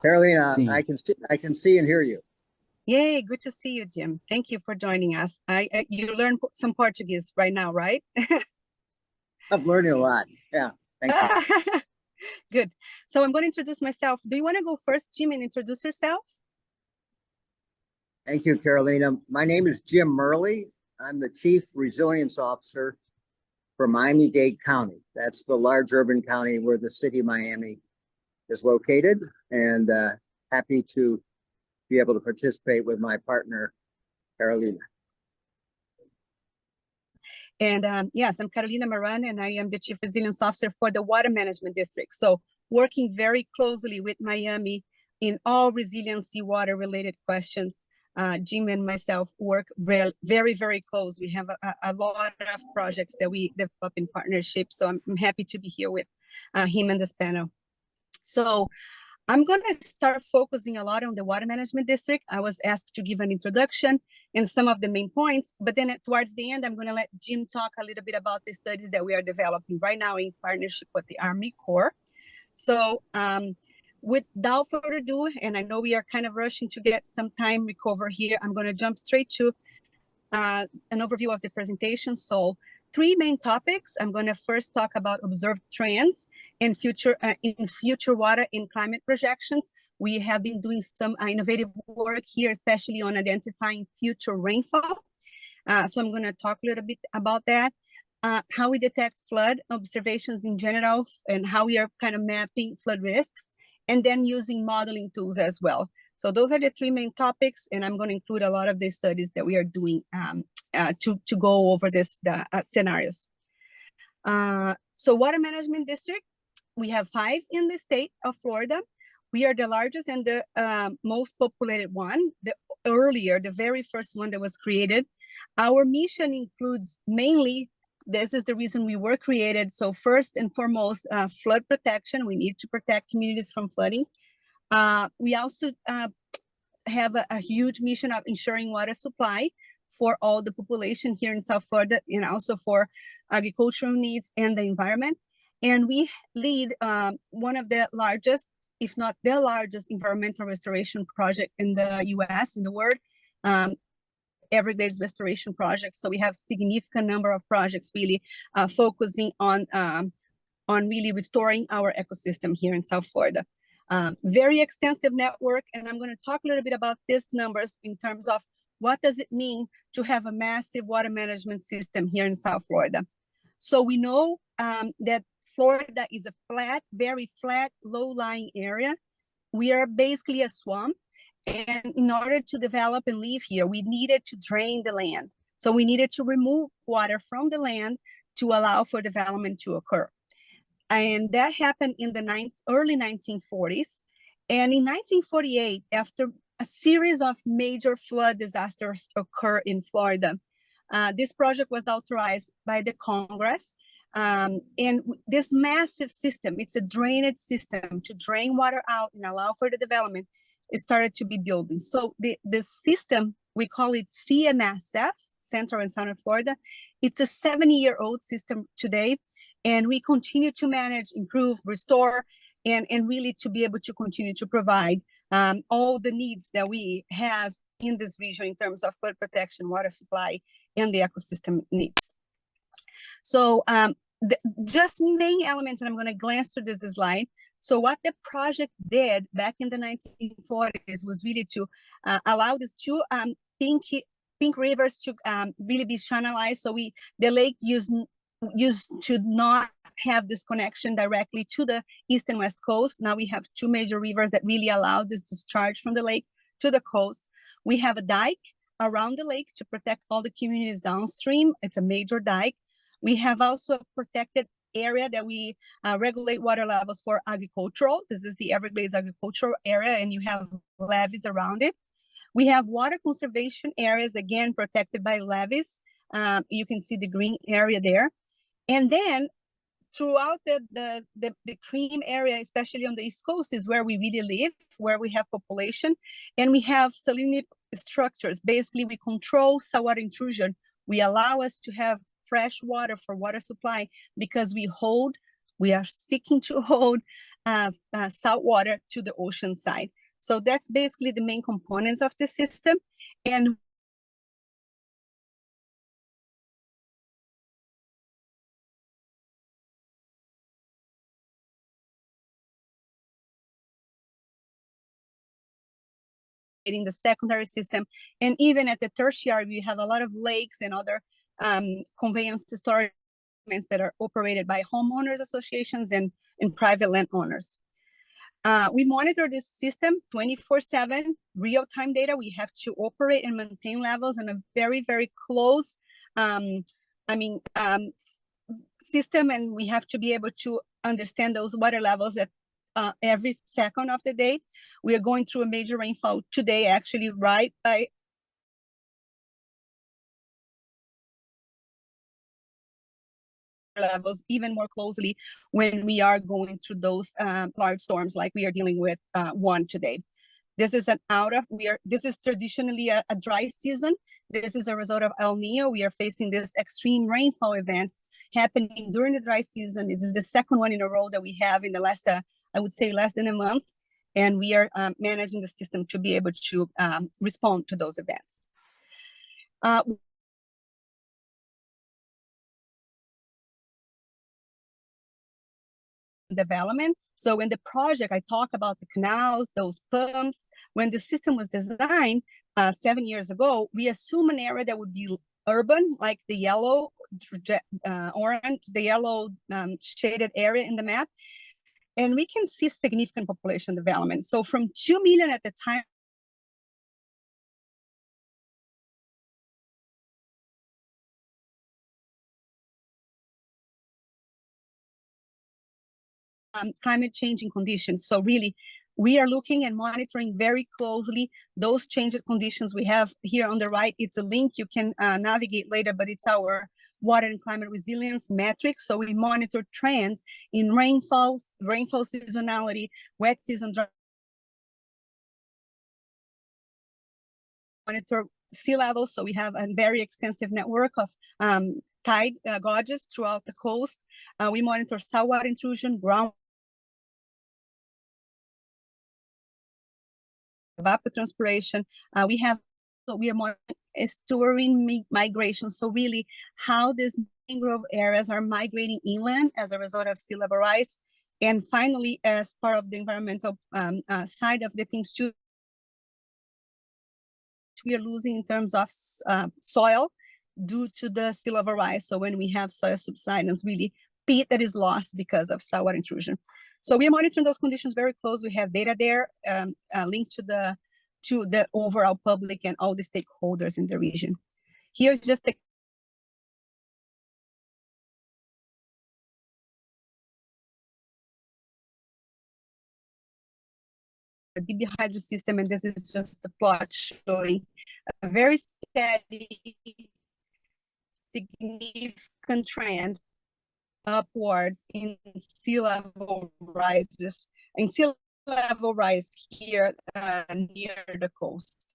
Carolina, I can see and hear you. Yay, good to see you, Jim. Thank you for joining us. You learned some Portuguese right now, right? I'm learning a lot. Yeah, thank you. Good. So I'm going to introduce myself. Do you want to go first, Jim, and introduce yourself? Thank you, Carolina. My name is Jim Murley. I'm the Chief Resilience Officer for Miami-Dade County. That's the large urban county where the city of Miami is located, and happy to be able to participate with my partner, Carolina. And yes, I'm Carolina Maran, and I am the Chief Resilience Officer for the Water Management District. So working very closely with Miami in all resiliency water-related questions. Jim and myself work very, very close. We have a lot of projects that we develop in partnership. So I'm happy to be here with him and this panel. So I'm going to start focusing a lot on the Water Management District. I was asked to give an introduction and some of the main points, but then towards the end, I'm going to let Jim talk a little bit about the studies that we are developing right now in partnership with the Army Corps. So without further ado, and I know we are kind of rushing to get some time recover here, I'm going to jump straight to an overview of the presentation. So 3 main topics. I'm going to first talk about observed trends in future water and climate projections. We have been doing some innovative work here, especially on identifying future rainfall. So I'm going to talk a little bit about that. How we detect flood observations in general and how we are kind of mapping flood risks, and then using modeling tools as well. So those are the 3 main topics, and I'm going to include a lot of the studies that we are doing to go over the scenarios. So Water Management District, we have 5 in the state of Florida. We are the largest and the most populated one. The very first one that was created Our mission includes mainly, this is the reason we were created. So first and foremost, flood protection. We need to protect communities from flooding. We also have a huge mission of ensuring water supply for all the population here in South Florida, and also for agricultural needs and the environment. And we lead one of the largest, if not the largest, environmental restoration project in the US, in the world, Everglades restoration project. So we have significant number of projects really focusing on really restoring our ecosystem here in South Florida. Very extensive network, and I'm going to talk a little bit about these numbers in terms of what does it mean to have a massive water management system here in South Florida. So we know that Florida is a flat, very flat, low-lying area. We are basically a swamp, and in order to develop and live here, we needed to drain the land. So we needed to remove water from the land to allow for development to occur. And that happened in the early 1940s. And in 1948, after a series of major flood disasters occur in Florida, this project was authorized by the Congress. And this massive system, it's a drainage system to drain water out and allow for the development, it started to be building. So the system, we call it CNSF, Central and Southern Florida. It's a 70-year-old system today. And we continue to manage, improve, restore, and really to be able to continue to provide all the needs that we have in this region in terms of flood protection, water supply, and the ecosystem needs. So just main elements, and I'm going to glance through this slide. So what the project did back in the 1940s was really to allow these two pink rivers to really be channelized. So the lake used to not have this connection directly to the east and west coast. Now we have two major rivers that really allow this discharge from the lake to the coast. We have a dike around the lake to protect all the communities downstream. It's a major dike. We have also a protected area that we regulate water levels for agricultural. This is the Everglades agricultural area, and you have levees around it. We have water conservation areas, again, protected by levees. You can see the green area there. And then throughout the cream area, especially on the East Coast, is where we really live, where we have population, and we have salinity structures. Basically, we control saltwater intrusion. We allow us to have fresh water for water supply because we are seeking to hold salt water to the ocean side. So that's basically the main components of the system. And in the secondary system, and even at the tertiary, we have a lot of lakes and other conveyance storage that are operated by homeowners associations and private landowners. We monitor this system 24/7, real-time data. We have to operate and maintain levels in a very, very close system, and we have to be able to understand those water levels at every second of the day. We are going through a major rainfall today, actually, right by levels even more closely when we are going through those large storms like we are dealing with one today. This is this is traditionally a dry season. This is a result of El Nino. We are facing this extreme rainfall events happening during the dry season. This is the second one in a row that we have in the last, I would say, less than a month. And we are managing the system to be able to respond to those events. Development. So in the project, I talk about the canals, those pumps. When the system was designed 7 years ago, we assume an area that would be urban, like the yellow, orange, the yellow shaded area in the map. And we can see significant population development. So from 2 million at the time, climate changing conditions. So really, We are looking and monitoring very closely those changed conditions we have here on the right. It's a link you can navigate later, but it's our water and climate resilience metrics. So we monitor trends in rainfall seasonality, wet season, monitor sea level. So we have a very extensive network of tide gauges throughout the coast. We monitor saltwater intrusion, ground evapotranspiration. We are monitoring estuarine migration. So really how these mangrove areas are migrating inland as a result of sea level rise. And finally, as part of the environmental side of the things too, we are losing in terms of soil due to the sea level rise. So when we have soil subsidence, really peat that is lost because of saltwater intrusion. So we are monitoring those conditions very close. We have data there linked to the overall public and all the stakeholders in the region. Here's just the DB hydro system, and this is just the plot showing a very steady, significant trend upwards in sea level rises, in sea level rise here near the coast.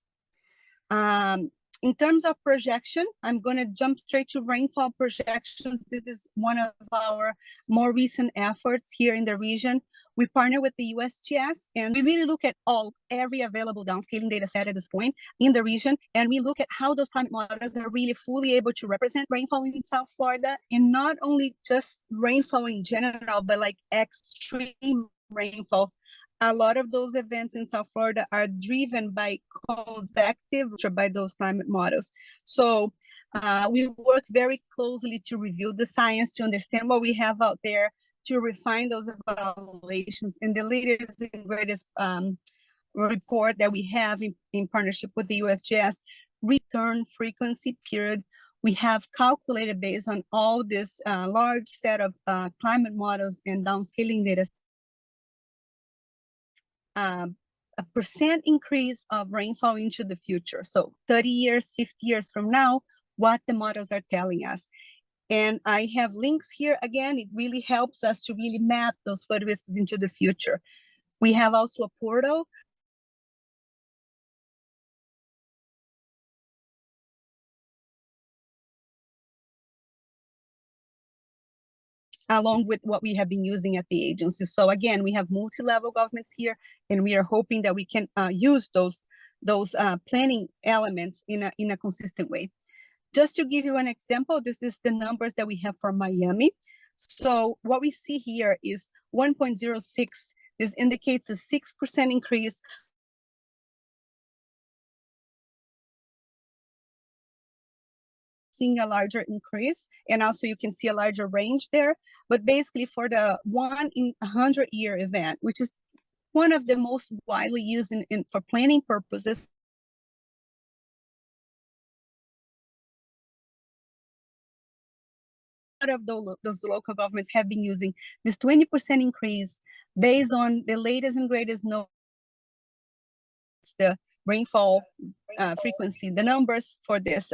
In terms of projection, I'm going to jump straight to rainfall projections. This is one of our more recent efforts here in the region. We partner with the USGS, and we really look at every available downscaling data set at this point in the region, and we look at how those climate models are really fully able to represent rainfall in South Florida, and not only just rainfall in general, but like extreme rainfall. A lot of those events in South Florida are driven by convective, by those climate models. So we work very closely to review the science, to understand what we have out there, to refine those evaluations. And the latest and greatest report that we have in partnership with the USGS, return frequency period, we have calculated based on all this large set of climate models and downscaling data, a percent increase of rainfall into the future. So 30 years, 50 years from now, what the models are telling us. And I have links here. Again, it really helps us to really map those flood risks into the future. We have also a portal along with what we have been using at the agency. So again, we have multi-level governments here, and we are hoping that we can use those planning elements in a consistent way. Just to give you an example, this is the numbers that we have for Miami. So what we see here is 1.06. This indicates a 6% increase. Seeing a larger increase, and also you can see a larger range there. But basically for the 1 in 100-year event, which is one of the most widely used for planning purposes, of those local governments have been using this 20% increase based on the latest and greatest the rainfall frequency, the numbers for this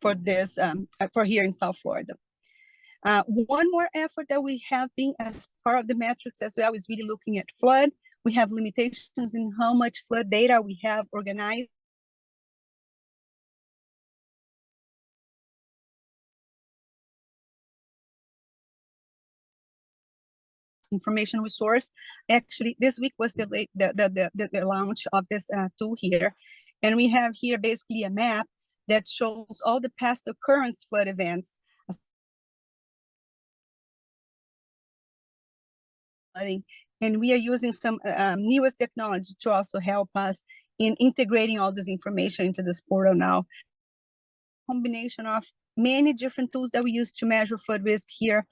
for here in South Florida. One more effort that we have been as part of the metrics as well is really looking at flood. We have limitations in how much flood data we have organized. Information resource. Actually, this week was the launch of this tool here. And we have here basically a map that shows all the past occurrence flood events. And we are using some newest technology to also help us in integrating all this information into this portal now. Combination of many different tools that we use to measure flood risk here.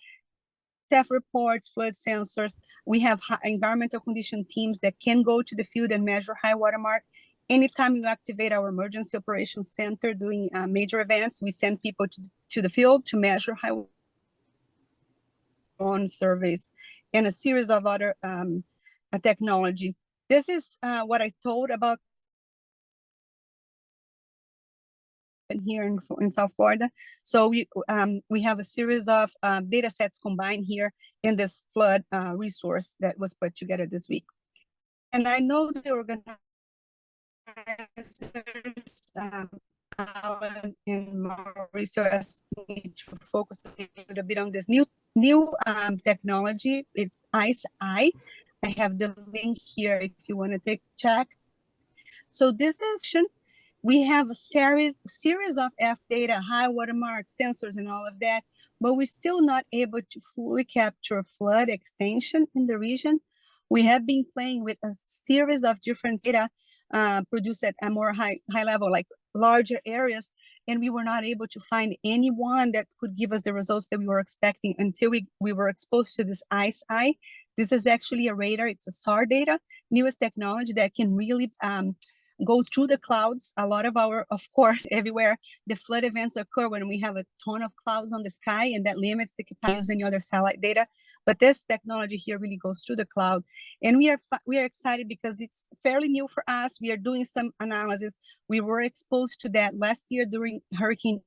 Staff reports, flood sensors. We have environmental condition teams that can go to the field and measure high water mark. Anytime we activate our emergency operations center during major events, we send people to the field to measure high on surveys and a series of other technology. This is what I told about here in South Florida. So we have a series of data sets combined here in this flood resource that was put together this week. And I know the organizers in Mauricio asked me to focus a little bit on this new technology. It's ICE-I. I have the link here if you want to check. So this is, we have a series of F data, high water marks, sensors, and all of that, but we're still not able to fully capture flood extension in the region. We have been playing with a series of different data produced at a more high level, like larger areas, and we were not able to find any one that could give us the results that we were expecting until we were exposed to this ICE-I. This is actually a radar. It's a SAR data, newest technology that can really go through the clouds. A lot of of course, everywhere the flood events occur when we have a ton of clouds on the sky, and that limits the capacity of using other satellite data. But this technology here really goes through the cloud. And we are excited because it's fairly new for us. We are doing some analysis. We were exposed to that last year during Hurricane,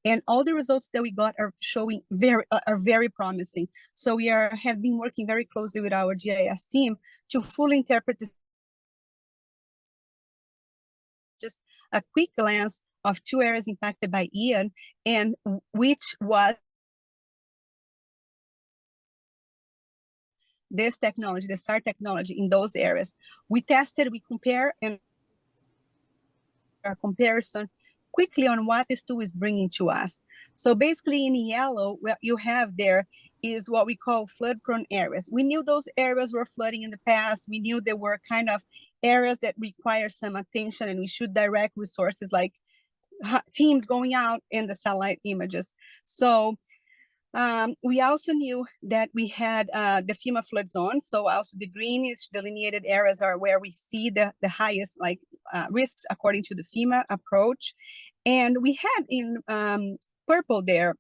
and all the results that we got are showing very promising. So we have been working very closely with our GIS team to fully interpret this. Just a quick glance of 2 areas impacted by Ian, and which was this technology, the SAR technology in those areas. We tested, we compare, and our comparison quickly on what this tool is bringing to us. So basically in yellow, what you have there is what we call flood-prone areas. We knew those areas were flooding in the past. We knew there were kind of areas that require some attention, and we should direct resources like teams going out in the satellite images. So we also knew that we had the FEMA flood zone. So also the greenish delineated areas are where we see the highest risks according to the FEMA approach. And we had in purple there,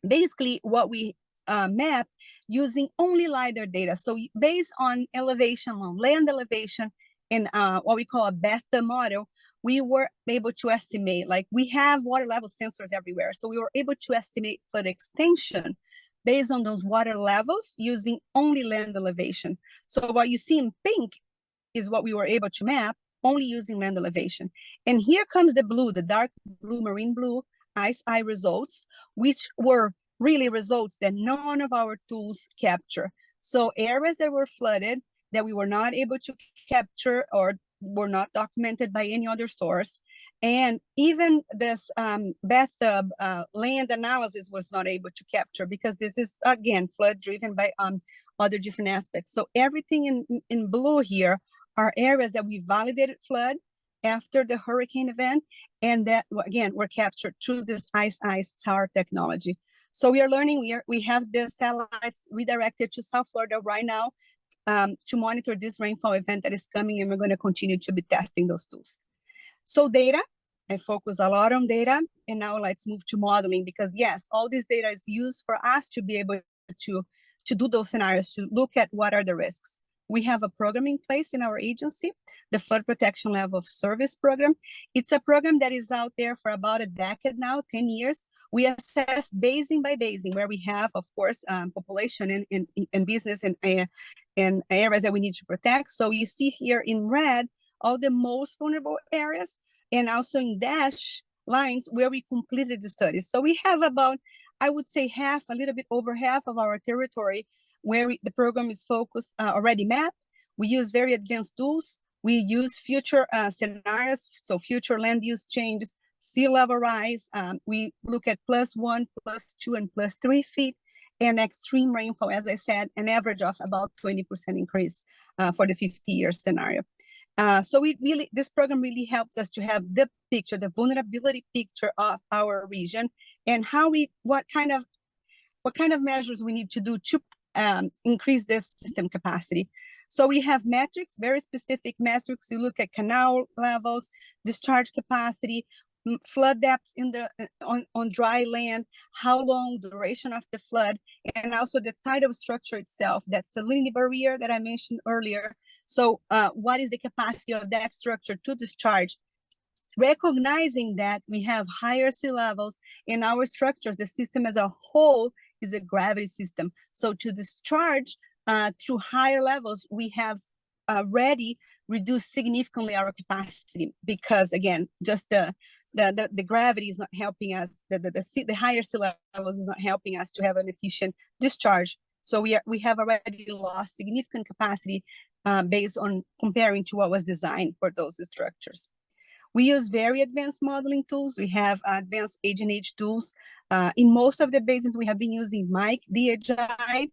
basically what we map using only LiDAR data. So based on elevation, on land elevation, and what we call a beta model, we were able to estimate, like we have water level sensors everywhere. So we were able to estimate flood extension based on those water levels using only land elevation. So what you see in pink is what we were able to map only using land elevation. And here comes the blue, the dark blue, marine blue, ICE-I results, which were really results that none of our tools capture. So areas that were flooded that we were not able to capture or were not documented by any other source. And even this bathtub land analysis was not able to capture, because this is, again, flood driven by other different aspects. So everything in blue here are areas that we validated flood after the hurricane event, and that, again, were captured through this ICE-I SAR technology. So we are learning, we have the satellites redirected to South Florida right now to monitor this rainfall event that is coming, and we're going to continue to be testing those tools. So data, I focus a lot on data, and now let's move to modeling, because yes, all this data is used for us to be able to do those scenarios, to look at what are the risks. We have a program in place in our agency, the Flood Protection Level of Service Program. It's a program that is out there for about a decade now, 10 years. We assess basin by basin, where we have, of course, population and business and areas that we need to protect. So you see here in red, all the most vulnerable areas, and also in dash lines where we completed the study. So we have about, I would say a little bit over half of our territory where the program is focused, already mapped. We use very advanced tools. We use future scenarios, so future land use changes, sea level rise. We look at +1, +2, and +3 feet, and extreme rainfall, as I said, an average of about 20% increase for the 50-year scenario. So this program really helps us to have the picture, the vulnerability picture of our region, and what kind of measures we need to do to increase this system capacity. So we have metrics, very specific metrics. You look at canal levels, discharge capacity, flood depths on dry land, how long duration of the flood, and also the tidal structure itself, that salinity barrier that I mentioned earlier. So what is the capacity of that structure to discharge? Recognizing that we have higher sea levels in our structures, the system as a whole is a gravity system. So to discharge through higher levels, we have already reduced significantly our capacity, because again, just the gravity is not helping us. The higher sea levels is not helping us to have an efficient discharge. So we have already lost significant capacity based on comparing to what was designed for those structures. We use very advanced modeling tools. We have advanced agent age tools. In most of the basins, we have been using Mike DHI,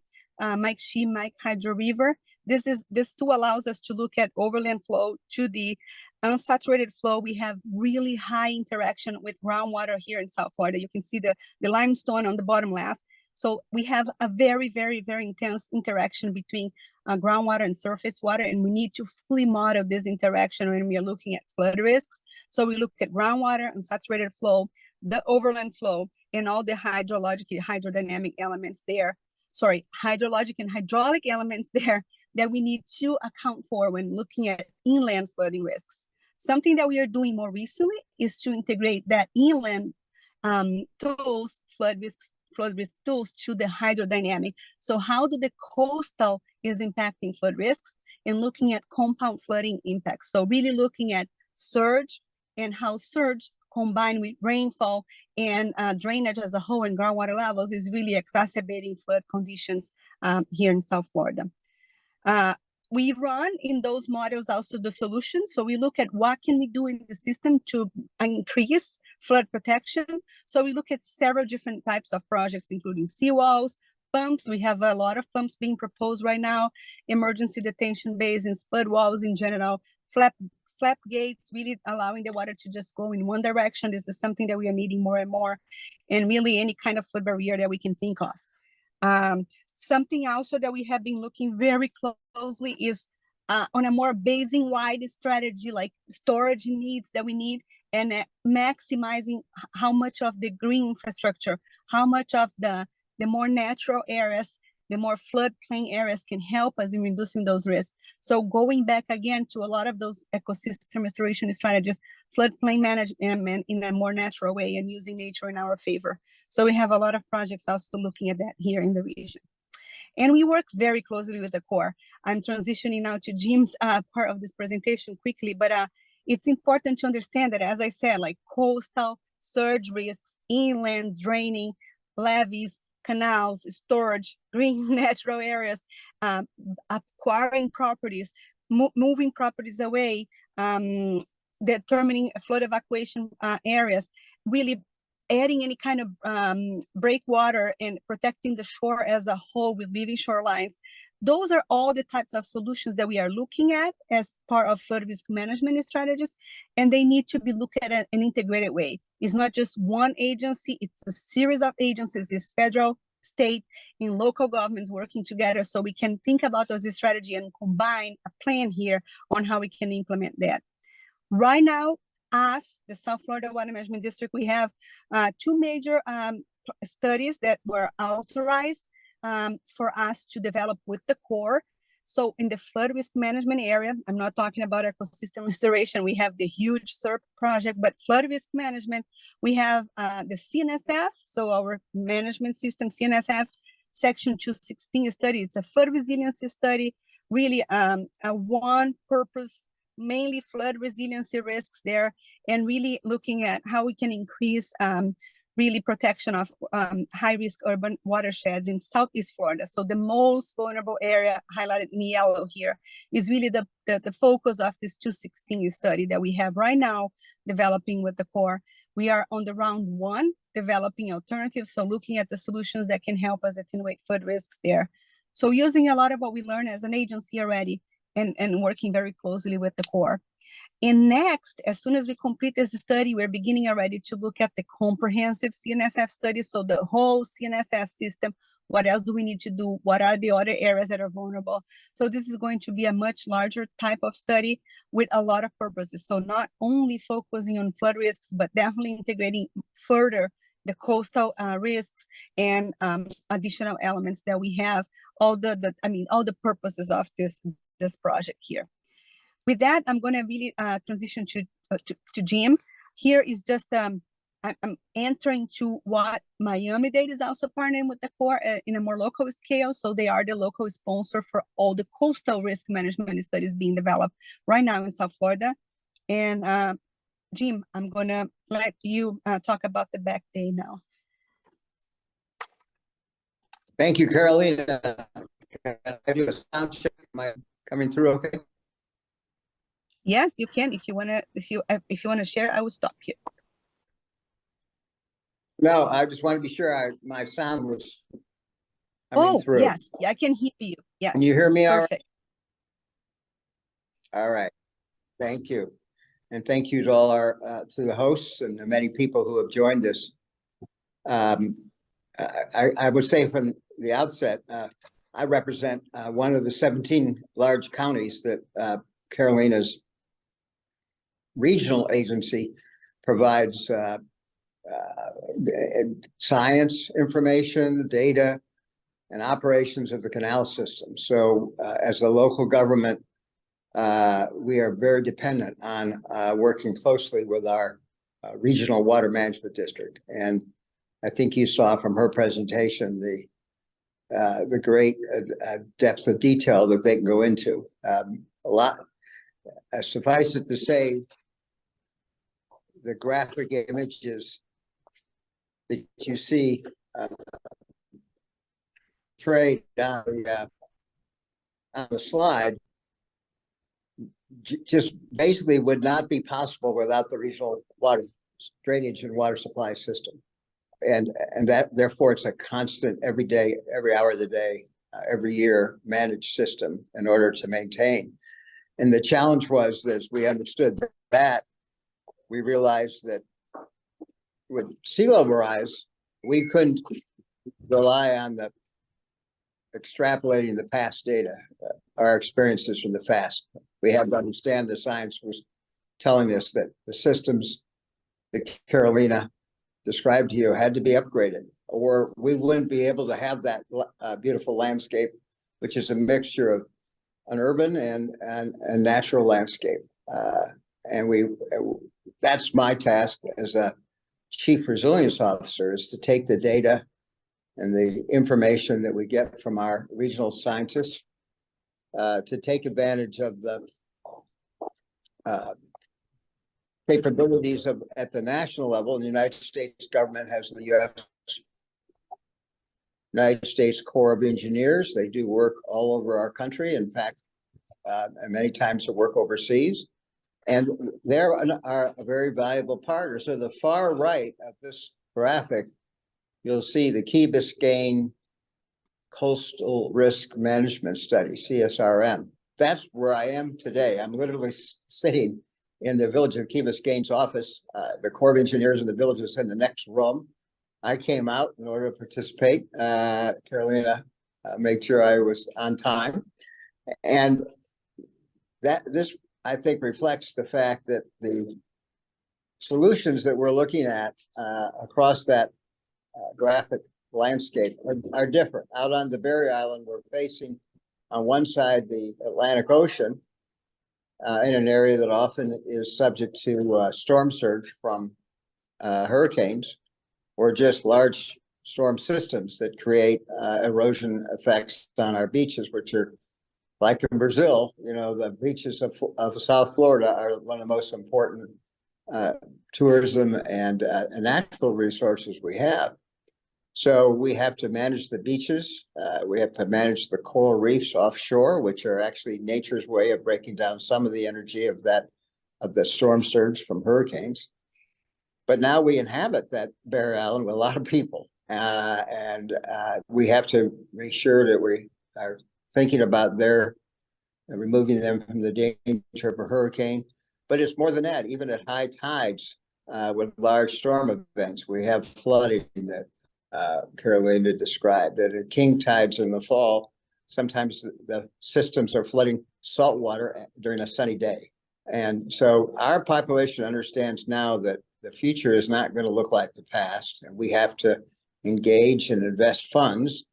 Mike Shee, Mike Hydro River. This tool allows us to look at overland flow to the unsaturated flow. We have really high interaction with groundwater here in South Florida. You can see the limestone on the bottom left. So we have a very, very, very intense interaction between groundwater and surface water, and we need to fully model this interaction when we are looking at flood risks. So we look at groundwater, unsaturated flow, the overland flow, and all the hydrodynamic elements there. Sorry, hydrologic and hydraulic elements there that we need to account for when looking at inland flooding risks. Something that we are doing more recently is to integrate that inland tools, flood risk tools, to the hydrodynamic. So how do the coastal is impacting flood risks, and looking at compound flooding impacts. So really looking at surge and how surge combined with rainfall and drainage as a whole and groundwater levels is really exacerbating flood conditions here in South Florida. We run in those models also the solutions. So we look at what can we do in the system to increase flood protection. So we look at several different types of projects, including seawalls, pumps. We have a lot of pumps being proposed right now, emergency detention basins, flood walls in general, flap gates, really allowing the water to just go in one direction. This is something that we are needing more and more, and really any kind of flood barrier that we can think of. Something also that we have been looking very closely is on a more basin-wide strategy, like storage needs that we need, and maximizing how much of the green infrastructure, how much of the more natural areas, the more floodplain areas can help us in reducing those risks. So going back again to a lot of those ecosystem restoration strategies, floodplain management in a more natural way, and using nature in our favor. So we have a lot of projects also looking at that here in the region. And we work very closely with the Corps. I'm transitioning now to Jim's part of this presentation quickly, but it's important to understand that, as I said, like coastal, surge risks, inland draining, levees, canals, storage, green natural areas, acquiring properties, moving properties away, determining flood evacuation areas, really adding any kind of breakwater and protecting the shore as a whole with living shorelines. Those are all the types of solutions that we are looking at as part of flood risk management strategies, and they need to be looked at in an integrated way. It's not just one agency, it's a series of agencies, it's federal, state, and local governments working together, so we can think about those strategy and combine a plan here on how we can implement that. Right now, as the South Florida Water Management District, we have two major studies that were authorized for us to develop with the Corps. So in the flood risk management area, I'm not talking about ecosystem restoration. We have the huge SERP project, but flood risk management, we have the CNSF, so our management system, CNSF Section 216 study. It's a flood resiliency study, really a one purpose, mainly flood resiliency risks there, and really looking at how we can increase really protection of high-risk urban watersheds in Southeast Florida. So the most vulnerable area highlighted in yellow here is really the focus of this 216 study that we have right now developing with the Corps. We are on the round one, developing alternatives, so looking at the solutions that can help us attenuate flood risks there. So using a lot of what we learned as an agency already and working very closely with the Corps. And next, as soon as we complete this study, we're beginning already to look at the comprehensive CNSF study. So the whole CNSF system, what else do we need to do? What are the other areas that are vulnerable? So this is going to be a much larger type of study with a lot of purposes. So not only focusing on flood risks, but definitely integrating further the coastal risks and additional elements that we have, all the purposes of this this project here. With that, I'm going to really transition to Jim. Here is just I'm entering to what Miami-Dade is also partnering with the Corps in a more local scale. So they are the local sponsor for all the coastal risk management studies being developed right now in South Florida. And Jim, I'm going to let you talk about the back day now. Thank you, Carolina. Can I do a sound check? Am I coming through okay? Yes, you can. If you wanna share, I will stop here. No, I just want to be sure my sound was coming through. Yes, I can hear you. Yes. Can you hear me? Perfect. All right. Thank you. And thank you to all to the hosts and the many people who have joined us. I would say from the outset, I represent one of the 17 large counties that Carolina's regional agency provides science information, data, and operations of the canal system. So as a local government, we are very dependent on working closely with our regional water management district. And I think you saw from her presentation the great depth of detail that they can go into. A lot, suffice it to say, the graphic images that you see trade down on the slide just basically would not be possible without the regional water drainage and water supply system. And that therefore it's a constant every day, every hour of the day, every year managed system in order to maintain. And the challenge was, as we understood that, we realized that with sea level rise, we couldn't rely on the extrapolating the past data, our experiences from the past. We had to understand the science was telling us that the systems that Carolina described to you had to be upgraded, or we wouldn't be able to have that beautiful landscape, which is a mixture of an urban and natural landscape. And that's my task as a chief resilience officer, is to take the data and the information that we get from our regional scientists to take advantage of the capabilities at the national level. And the United States government has the United States Corps of Engineers. They do work all over our country. In fact, and many times they work overseas. And they're a very valuable partner. So the far right of this graphic, you'll see the Key Biscayne Coastal Risk Management Study, CSRM. That's where I am today. I'm literally sitting in the village of Key Biscayne's office. The Corps of Engineers in the village is in the next room. I came out in order to participate. Carolina made sure I was on time. And this, I think, reflects the fact that the solutions that we're looking at across that graphic landscape are different. Out on the Berry Island, we're facing on one side the Atlantic Ocean in an area that often is subject to storm surge from hurricanes or just large storm systems that create erosion effects on our beaches, which are like in Brazil. You know, the beaches of South Florida are one of the most important tourism and natural resources we have. So we have to manage the beaches. We have to manage the coral reefs offshore, which are actually nature's way of breaking down some of the energy of the storm surge from hurricanes. But now we inhabit that Berry Island with a lot of people, and we have to make sure that we are thinking about removing them from the danger of a hurricane. But it's more than that. Even at high tides, with large storm events, we have flooding that Carolina described. That at king tides in the fall, sometimes the systems are flooding salt water during a sunny day. And so our population understands now that the future is not going to look like the past, and we have to engage and invest funds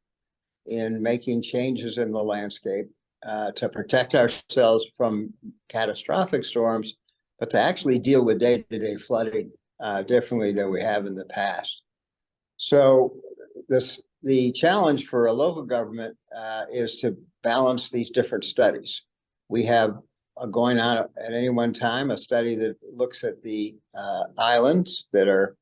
in making changes in the landscape to protect ourselves from catastrophic storms, but to actually deal with day-to-day flooding differently than we have in the past. So the challenge for a local government is to balance these different studies. We have going on at any one time a study that looks at the islands that are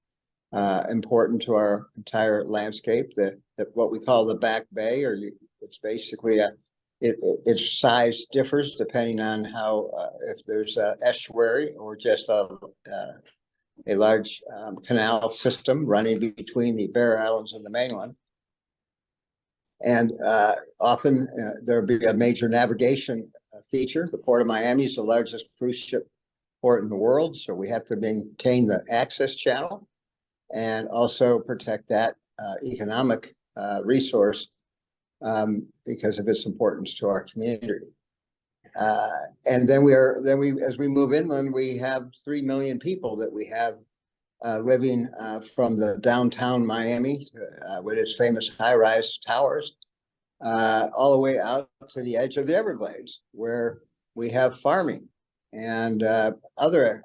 important to our entire landscape, that what we call the Back Bay, or it's basically its size differs depending on how if there's a estuary or just a large canal system running between the Barrier Islands and the mainland. And often there'll be a major navigation feature. The Port of Miami is the largest cruise ship port in the world, so we have to maintain the access channel and also protect that economic resource because of its importance to our community. And then as we move inland, we have 3 million people that we have living from the downtown Miami with its famous high-rise towers all the way out to the edge of the Everglades, where we have farming and other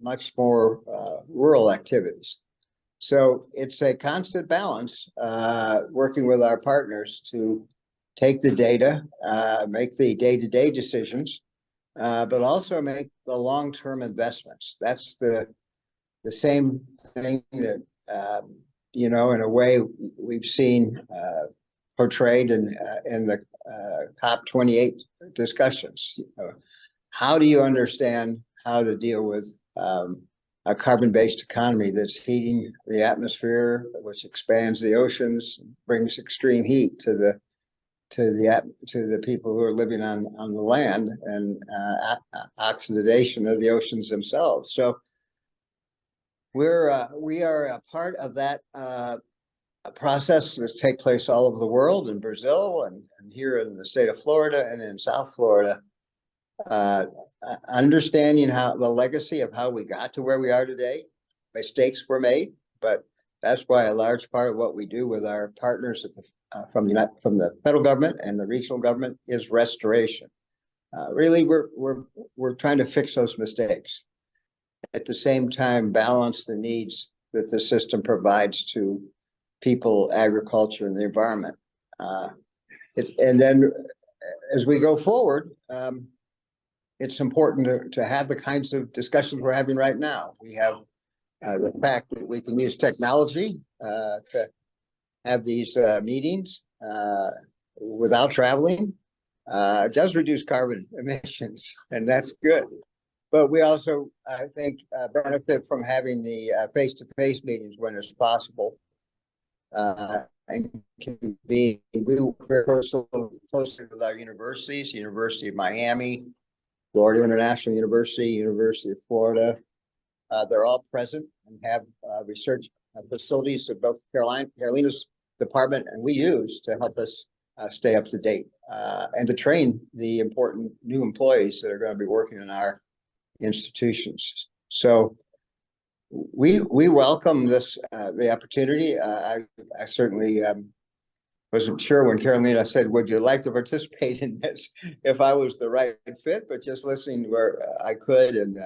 much more rural activities. So it's a constant balance working with our partners to take the data, make the day-to-day decisions, but also make the long-term investments. That's the same thing that, in a way we've seen portrayed in the COP28 discussions. How do you understand how to deal with a carbon-based economy that's heating the atmosphere, which expands the oceans, brings extreme heat to the people who are living on the land, and oxidation of the oceans themselves. So we are a part of that process that takes place all over the world, in Brazil and here in the state of Florida and in South Florida. Understanding how the legacy of how we got to where we are today. Mistakes were made, but that's why a large part of what we do with our partners from the federal government and the regional government is restoration. Really, we're trying to fix those mistakes. At the same time, balance the needs that the system provides to people, agriculture, and the environment. And then as we go forward, it's important to have the kinds of discussions we're having right now. We have the fact that we can use technology to have these meetings without traveling. It does reduce carbon emissions, and that's good. But we also, I think, benefit from having the face-to-face meetings when it's possible. And we work very closely with our universities, University of Miami, Florida International University, University of Florida. They're all present and have research facilities that both Carolina's department and we use to help us stay up to date and to train the important new employees that are going to be working in our institutions. So we welcome this the opportunity. I certainly wasn't sure when Carolina said, "Would you like to participate in this?" if I was the right fit, but just listening where I could and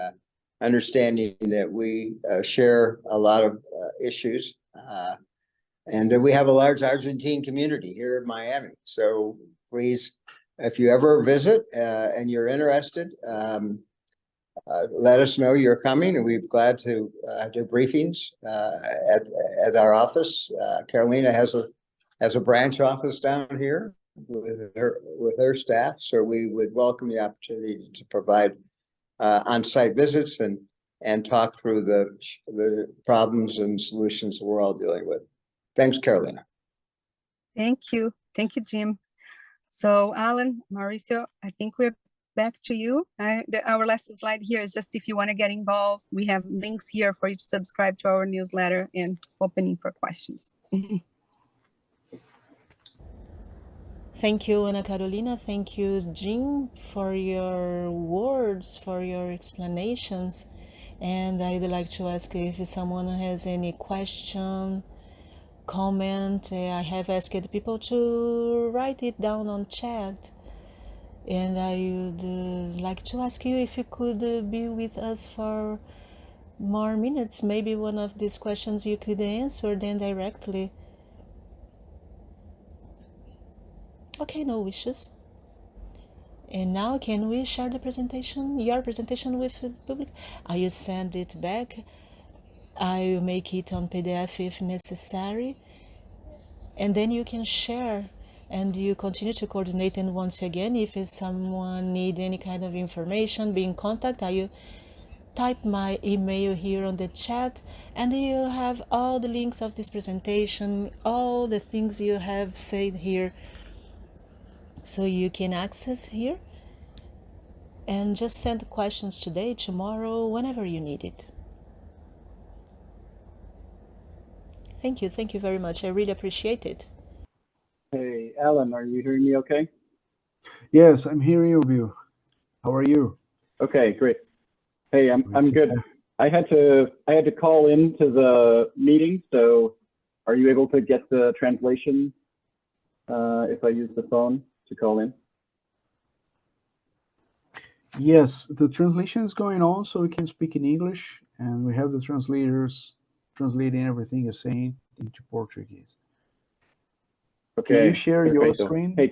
understanding that we share a lot of issues, and that we have a large Argentine community here in Miami. So please, if you ever visit and you're interested, let us know you're coming, and we're glad to do briefings at our office. Carolina has a branch office down here with her staff, so we would welcome the opportunity to provide on-site visits and talk through the problems and solutions that we're all dealing with. Thanks, Carolina. Thank you, Jim. So, Alan, Mauricio, I think we're back to you. Our last slide here is just if you want to get involved, we have links here for you to subscribe to our newsletter and opening for questions. Thank you, Ana Carolina. Thank you, Jim, for your words, for your explanations. And I'd like to ask if someone has any question, comment. I have asked people to write it down on chat. And I would like to ask you if you could be with us for more minutes. Maybe one of these questions you could answer then directly. Okay, no wishes. And now can we share the presentation, your presentation with the public? I will send it back. I will make it on PDF if necessary. And then you can share and you continue to coordinate. And once again, if someone need any kind of information, be in contact. I will type my email here on the chat, and you have all the links of this presentation, all the things you have said here, so you can access here and just send questions today, tomorrow, whenever you need it. Thank you very much. I really appreciate it. Hey, Alan, are you hearing me okay? Yes, I'm hearing you, Bill. How are you? Okay, great. Hey, I'm good. I had to call into the meeting, so are you able to get the translation if I use the phone to call in? Yes, the translation is going on, so we can speak in English, and we have the translators translating everything you're saying into Portuguese. Okay. Can you share your perfecto. screen? Hey,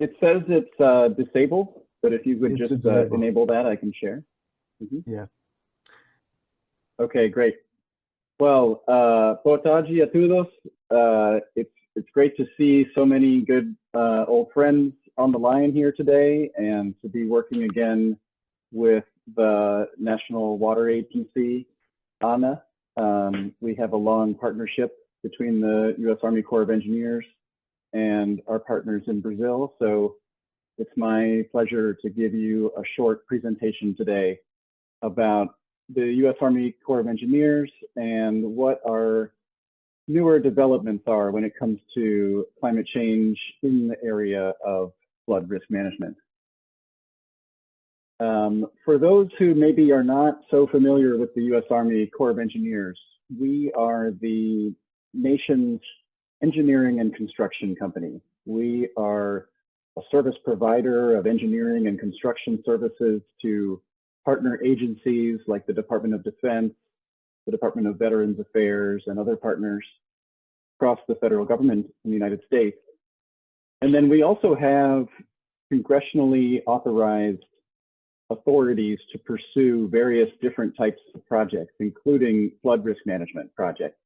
it says it's disabled, but if you would just enable that, I can share. Yeah. Okay, great. Well, boa tarde a todos. It's great to see so many good old friends on the line here today, and to be working again with the National Water Agency, ANA. We have a long partnership between the U.S. Army Corps of Engineers and our partners in Brazil. So it's my pleasure to give you a short presentation today about the U.S. Army Corps of Engineers and what our newer developments are when it comes to climate change in the area of flood risk management. For those who maybe are not so familiar with the U.S. Army Corps of Engineers, we are the nation's engineering and construction company. We are a service provider of engineering and construction services to partner agencies like the Department of Defense, the Department of Veterans Affairs, and other partners across the federal government in the United States. And then we also have congressionally authorized authorities to pursue various different types of projects, including flood risk management projects.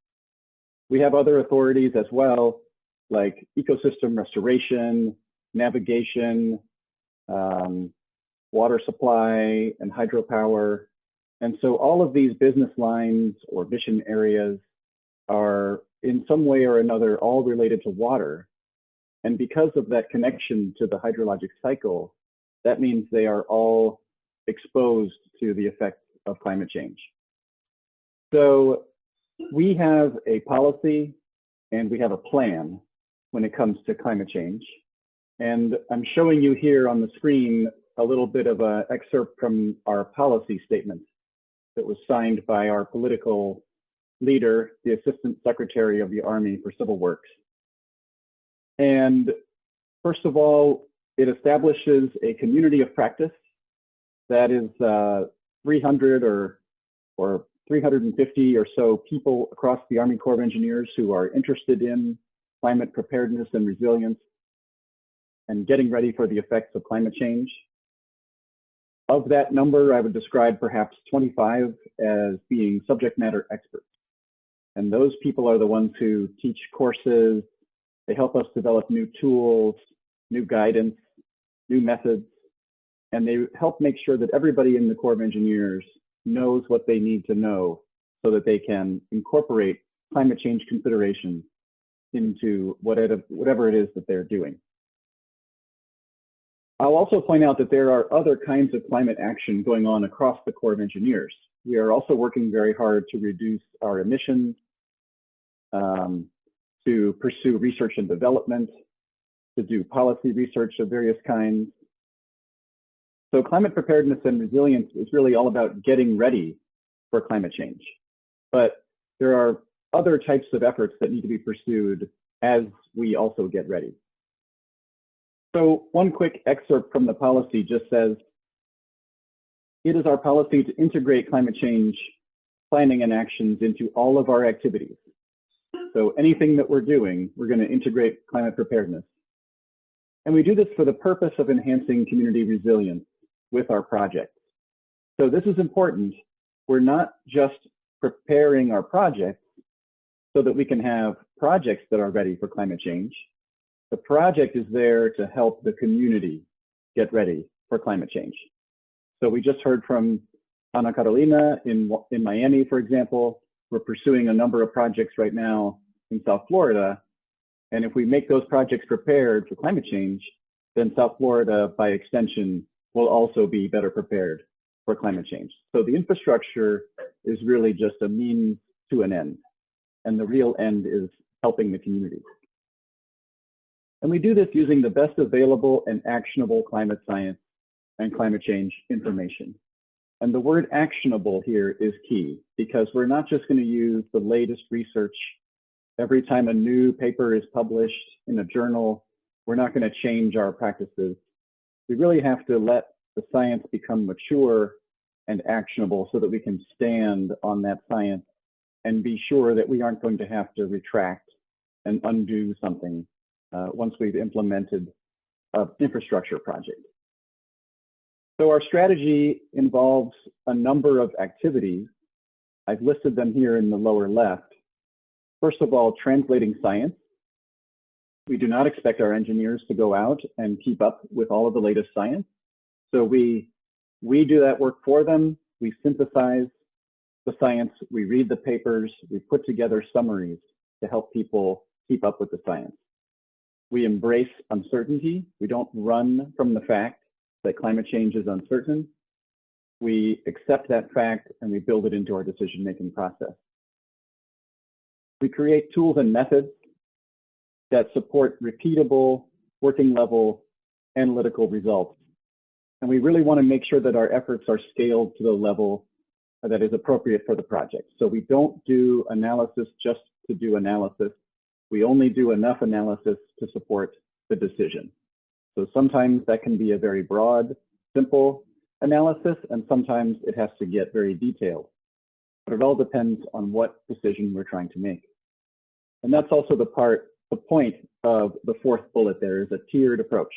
We have other authorities as well, like ecosystem restoration, navigation, water supply, and hydropower. And so all of these business lines or mission areas are in some way or another all related to water. And because of that connection to the hydrologic cycle, that means they are all exposed to the effects of climate change. So we have a policy and we have a plan when it comes to climate change. And I'm showing you here on the screen a little bit of an excerpt from our policy statement that was signed by our political leader, the Assistant Secretary of the Army for Civil Works. And first of all, it establishes a community of practice that is 300 or 350 or so people across the Army Corps of Engineers who are interested in climate preparedness and resilience and getting ready for the effects of climate change. Of that number, I would describe perhaps 25 as being subject matter experts. And those people are the ones who teach courses, they help us develop new tools, new guidance, new methods, and they help make sure that everybody in the Corps of Engineers knows what they need to know so that they can incorporate climate change considerations into whatever it is that they're doing. I'll also point out that there are other kinds of climate action going on across the Corps of Engineers. We are also working very hard to reduce our emissions, to pursue research and development, to do policy research of various kinds. So climate preparedness and resilience is really all about getting ready for climate change. But there are other types of efforts that need to be pursued as we also get ready. So one quick excerpt from the policy just says, it is our policy to integrate climate change planning and actions into all of our activities. So anything that we're doing, we're going to integrate climate preparedness. And we do this for the purpose of enhancing community resilience with our projects. So this is important. We're not just preparing our projects so that we can have projects that are ready for climate change. The project is there to help the community get ready for climate change. So we just heard from Ana Carolina in Miami, for example. We're pursuing a number of projects right now in South Florida. And if we make those projects prepared for climate change, then South Florida, by extension, will also be better prepared for climate change. So the infrastructure is really just a means to an end. And the real end is helping the community. And we do this using the best available and actionable climate science and climate change information. And the word actionable here is key, because we're not just going to use the latest research. Every time a new paper is published in a journal, we're not going to change our practices. We really have to let the science become mature and actionable so that we can stand on that science and be sure that we aren't going to have to retract and undo something once we've implemented an infrastructure project. So our strategy involves a number of activities. I've listed them here in the lower left. First of all, translating science. We do not expect our engineers to go out and keep up with all of the latest science. So we do that work for them. We synthesize the science, we read the papers, we put together summaries to help people keep up with the science. We embrace uncertainty. We don't run from the fact that climate change is uncertain. We accept that fact and we build it into our decision-making process. We create tools and methods that support repeatable, working level analytical results. And we really want to make sure that our efforts are scaled to the level that is appropriate for the project. So we don't do analysis just to do analysis. We only do enough analysis to support the decision. So sometimes that can be a very broad, simple analysis, and sometimes it has to get very detailed. But it all depends on what decision we're trying to make. And that's also the point of the fourth bullet there is a tiered approach.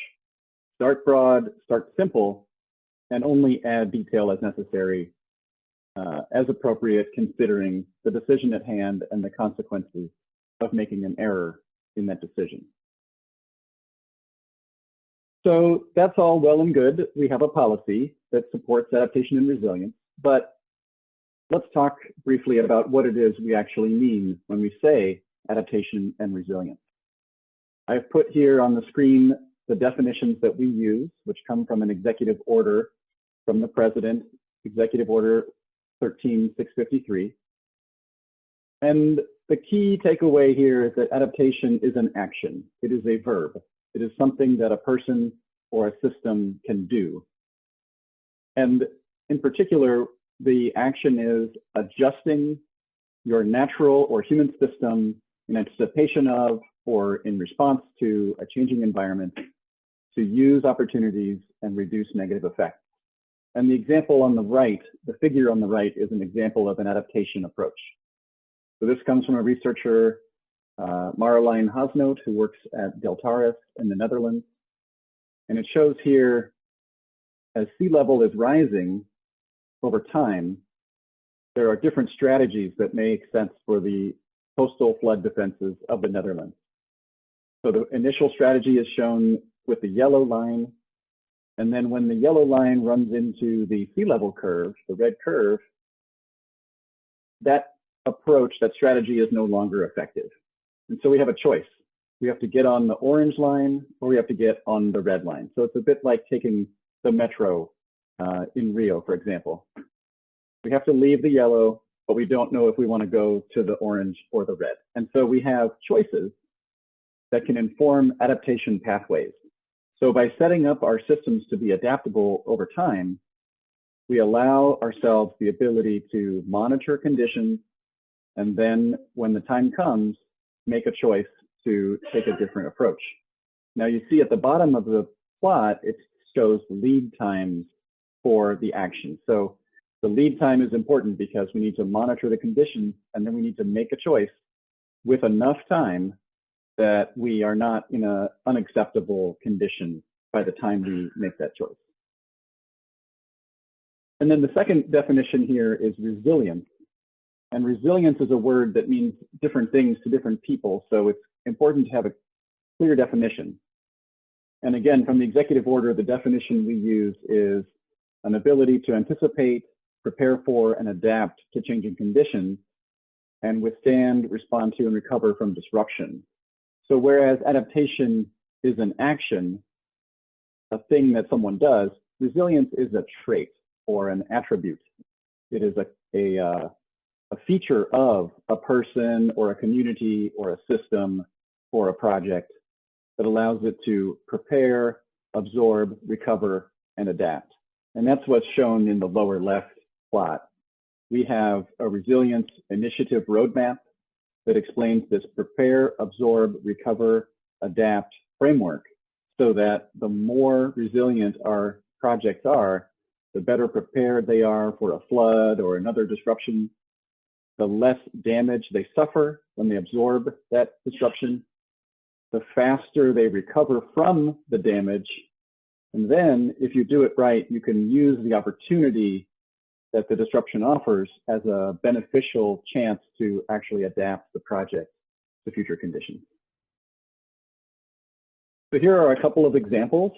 Start broad, start simple, and only add detail as necessary, as appropriate, considering the decision at hand and the consequences of making an error in that decision. So that's all well and good. We have a policy that supports adaptation and resilience, but let's talk briefly about what it is we actually mean when we say adaptation and resilience. I've put here on the screen the definitions that we use, which come from an executive order from the President, Executive Order 13653. And the key takeaway here is that adaptation is an action. It is a verb. It is something that a person or a system can do. And in particular, the action is adjusting your natural or human system in anticipation of or in response to a changing environment to use opportunities and reduce negative effects. And the example on the right, the figure on the right, is an example of an adaptation approach. So this comes from a researcher, Marjolein Haasnoot, who works at Deltaris in the Netherlands. And it shows here, as sea level is rising over time, there are different strategies that make sense for the coastal flood defenses of the Netherlands. So the initial strategy is shown with the yellow line. And then when the yellow line runs into the sea level curve, the red curve, that approach, that strategy is no longer effective. And so we have a choice. We have to get on the orange line or we have to get on the red line. So it's a bit like taking the metro in Rio, for example. We have to leave the yellow, but we don't know if we want to go to the orange or the red. And so we have choices that can inform adaptation pathways. So by setting up our systems to be adaptable over time, we allow ourselves the ability to monitor conditions, and then when the time comes, make a choice to take a different approach. Now you see at the bottom of the plot, it shows lead times for the action. So the lead time is important because we need to monitor the conditions, and then we need to make a choice with enough time that we are not in an unacceptable condition by the time we make that choice. And then the second definition here is resilience. And resilience is a word that means different things to different people, so it's important to have a clear definition. And again, from the executive order, the definition we use is an ability to anticipate, prepare for, and adapt to changing conditions, and withstand, respond to, and recover from disruption. So whereas adaptation is an action, a thing that someone does, resilience is a trait or an attribute. It is a feature of a person or a community or a system or a project that allows it to prepare, absorb, recover, and adapt. And that's what's shown in the lower left plot. We have a resilience initiative roadmap that explains this prepare, absorb, recover, adapt framework, so that the more resilient our projects are, the better prepared they are for a flood or another disruption, the less damage they suffer when they absorb that disruption, the faster they recover from the damage. And then if you do it right, you can use the opportunity that the disruption offers as a beneficial chance to actually adapt the project to future conditions. So here are a couple of examples.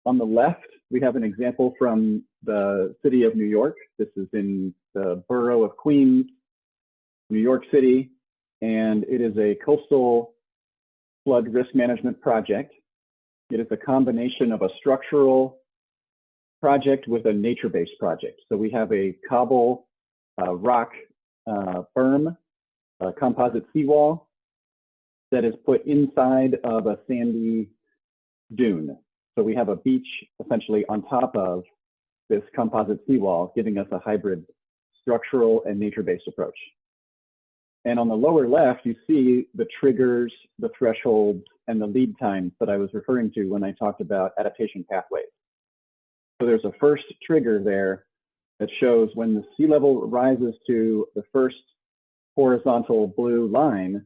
On the left, we have an example from the city of New York. This is in the borough of Queens, New York City, and it is a coastal flood risk management project. It is a combination of a structural project with a nature-based project. So we have a cobble rock berm, a composite seawall that is put inside of a sandy dune. So we have a beach essentially on top of this composite seawall, giving us a hybrid structural and nature-based approach. And on the lower left, you see the triggers, the thresholds, and the lead times that I was referring to when I talked about adaptation pathways. So there's a first trigger there that shows when the sea level rises to the first horizontal blue line,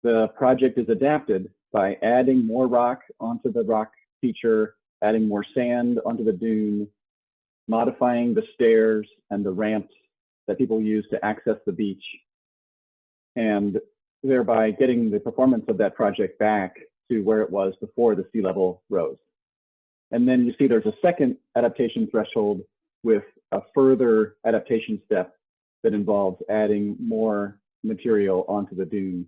the project is adapted by adding more rock onto the rock feature, adding more sand onto the dune, modifying the stairs and the ramps that people use to access the beach, and thereby getting the performance of that project back to where it was before the sea level rose. And then you see there's a second adaptation threshold with a further adaptation step that involves adding more material onto the dune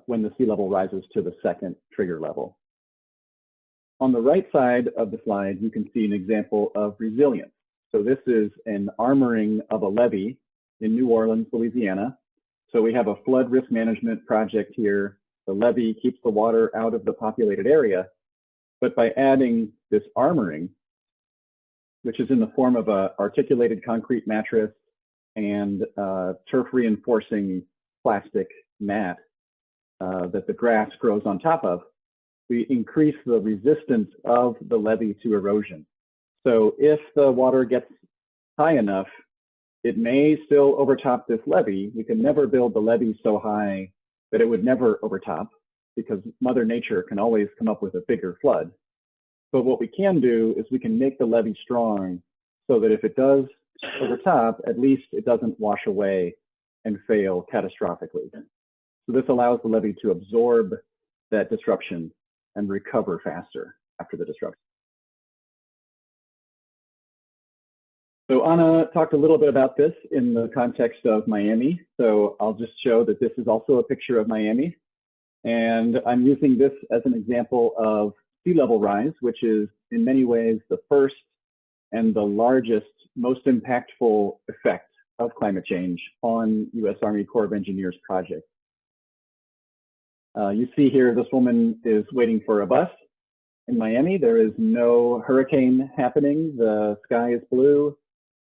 when the sea level rises to the second trigger level. On the right side of the slide, you can see an example of resilience. So this is an armoring of a levee in New Orleans, Louisiana. So we have a flood risk management project here. The levee keeps the water out of the populated area, but by adding this armoring, which is in the form of an articulated concrete mattress and turf reinforcing plastic mat that the grass grows on top of, we increase the resistance of the levee to erosion. So if the water gets high enough, it may still overtop this levee. We can never build the levee so high that it would never overtop, because Mother Nature can always come up with a bigger flood. But what we can do is we can make the levee strong so that if it does overtop, at least it doesn't wash away and fail catastrophically. So this allows the levee to absorb that disruption and recover faster after the disruption. So Anna talked a little bit about this in the context of Miami. So I'll just show that this is also a picture of Miami. And I'm using this as an example of sea level rise, which is in many ways the first and the largest, most impactful effect of climate change on U.S. Army Corps of Engineers projects. You see here, this woman is waiting for a bus in Miami. There is no hurricane happening. The sky is blue.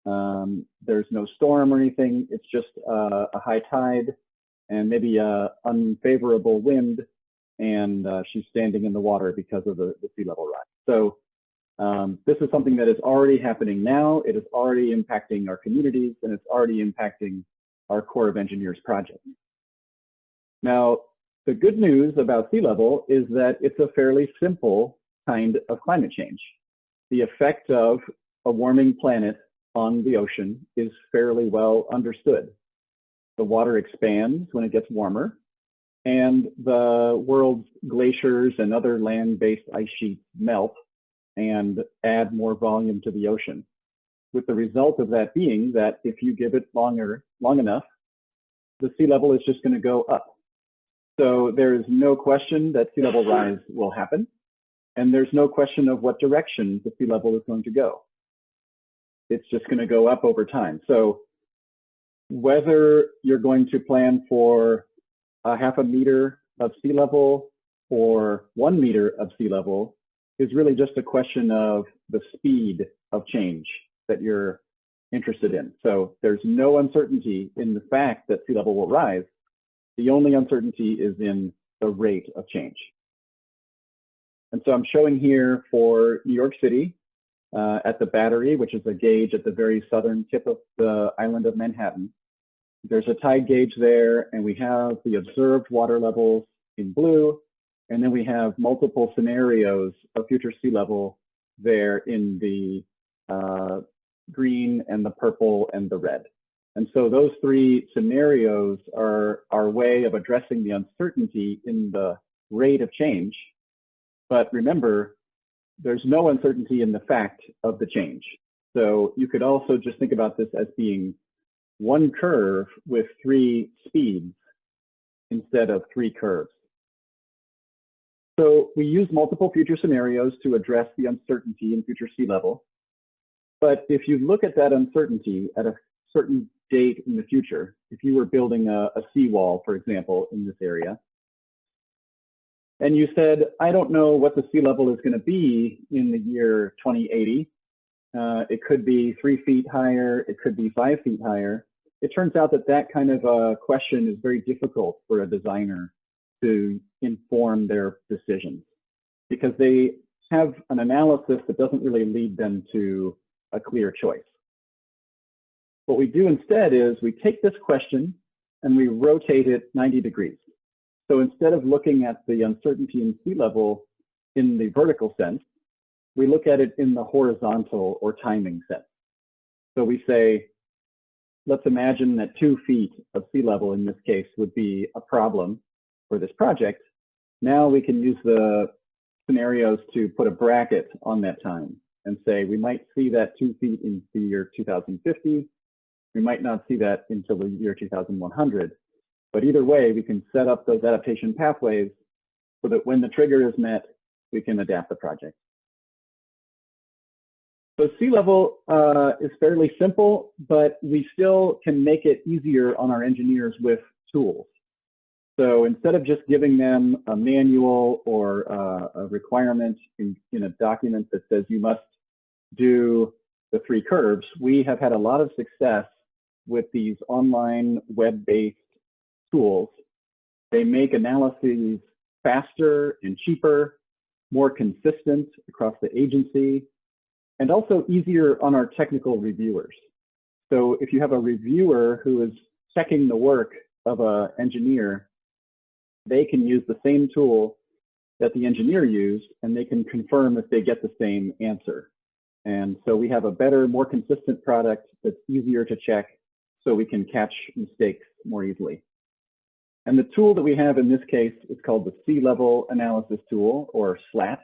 There's no storm or anything. It's just a high tide and maybe a unfavorable wind. and she's standing in the water because of the sea level rise. So this is something that is already happening now. It is already impacting our communities, and it's already impacting our Corps of Engineers project. Now, the good news about sea level is that it's a fairly simple kind of climate change. The effect of a warming planet on the ocean is fairly well understood. The water expands when it gets warmer, and the world's glaciers and other land-based ice sheets melt and add more volume to the ocean, with the result of that being that if you give it long enough, the sea level is just going to go up. So there is no question that sea level rise will happen, and there's no question of what direction the sea level is going to go. It's just going to go up over time. So whether you're going to plan for a ½ meter of sea level or 1 meter of sea level is really just a question of the speed of change that you're interested in. So there's no uncertainty in the fact that sea level will rise. The only uncertainty is in the rate of change. And so I'm showing here for New York City at the Battery, which is a gauge at the very southern tip of the island of Manhattan. There's a tide gauge there, and we have the observed water levels in blue, and then we have multiple scenarios of future sea level there in the green and the purple and the red. And so those three scenarios are our way of addressing the uncertainty in the rate of change. But remember, there's no uncertainty in the fact of the change. So you could also just think about this as being one curve with 3 speeds instead of 3 curves. So we use multiple future scenarios to address the uncertainty in future sea level. But if you look at that uncertainty at a certain date in the future, if you were building a seawall, for example, in this area, and you said, I don't know what the sea level is going to be in the year 2080. It could be 3 feet higher, it could be 5 feet higher. It turns out that that kind of a question is very difficult for a designer to inform their decisions, because they have an analysis that doesn't really lead them to a clear choice. What we do instead is we take this question and we rotate it 90 degrees. So instead of looking at the uncertainty in sea level in the vertical sense, we look at it in the horizontal or timing sense. So we say, let's imagine that 2 feet of sea level in this case would be a problem for this project. Now we can use the scenarios to put a bracket on that time and say we might see that 2 feet in the year 2050. We might not see that until the year 2100. But either way, we can set up those adaptation pathways so that when the trigger is met, we can adapt the project. So sea level is fairly simple, but we still can make it easier on our engineers with tools. So instead of just giving them a manual or a requirement in a document that says you must do the 3 curves, we have had a lot of success with these online web-based tools. They make analyses faster and cheaper, more consistent across the agency, and also easier on our technical reviewers. So if you have a reviewer who is checking the work of an engineer, they can use the same tool that the engineer used, and they can confirm if they get the same answer. And so we have a better, more consistent product that's easier to check, so we can catch mistakes more easily. And the tool that we have in this case is called the Sea Level Analysis Tool, or SLAT.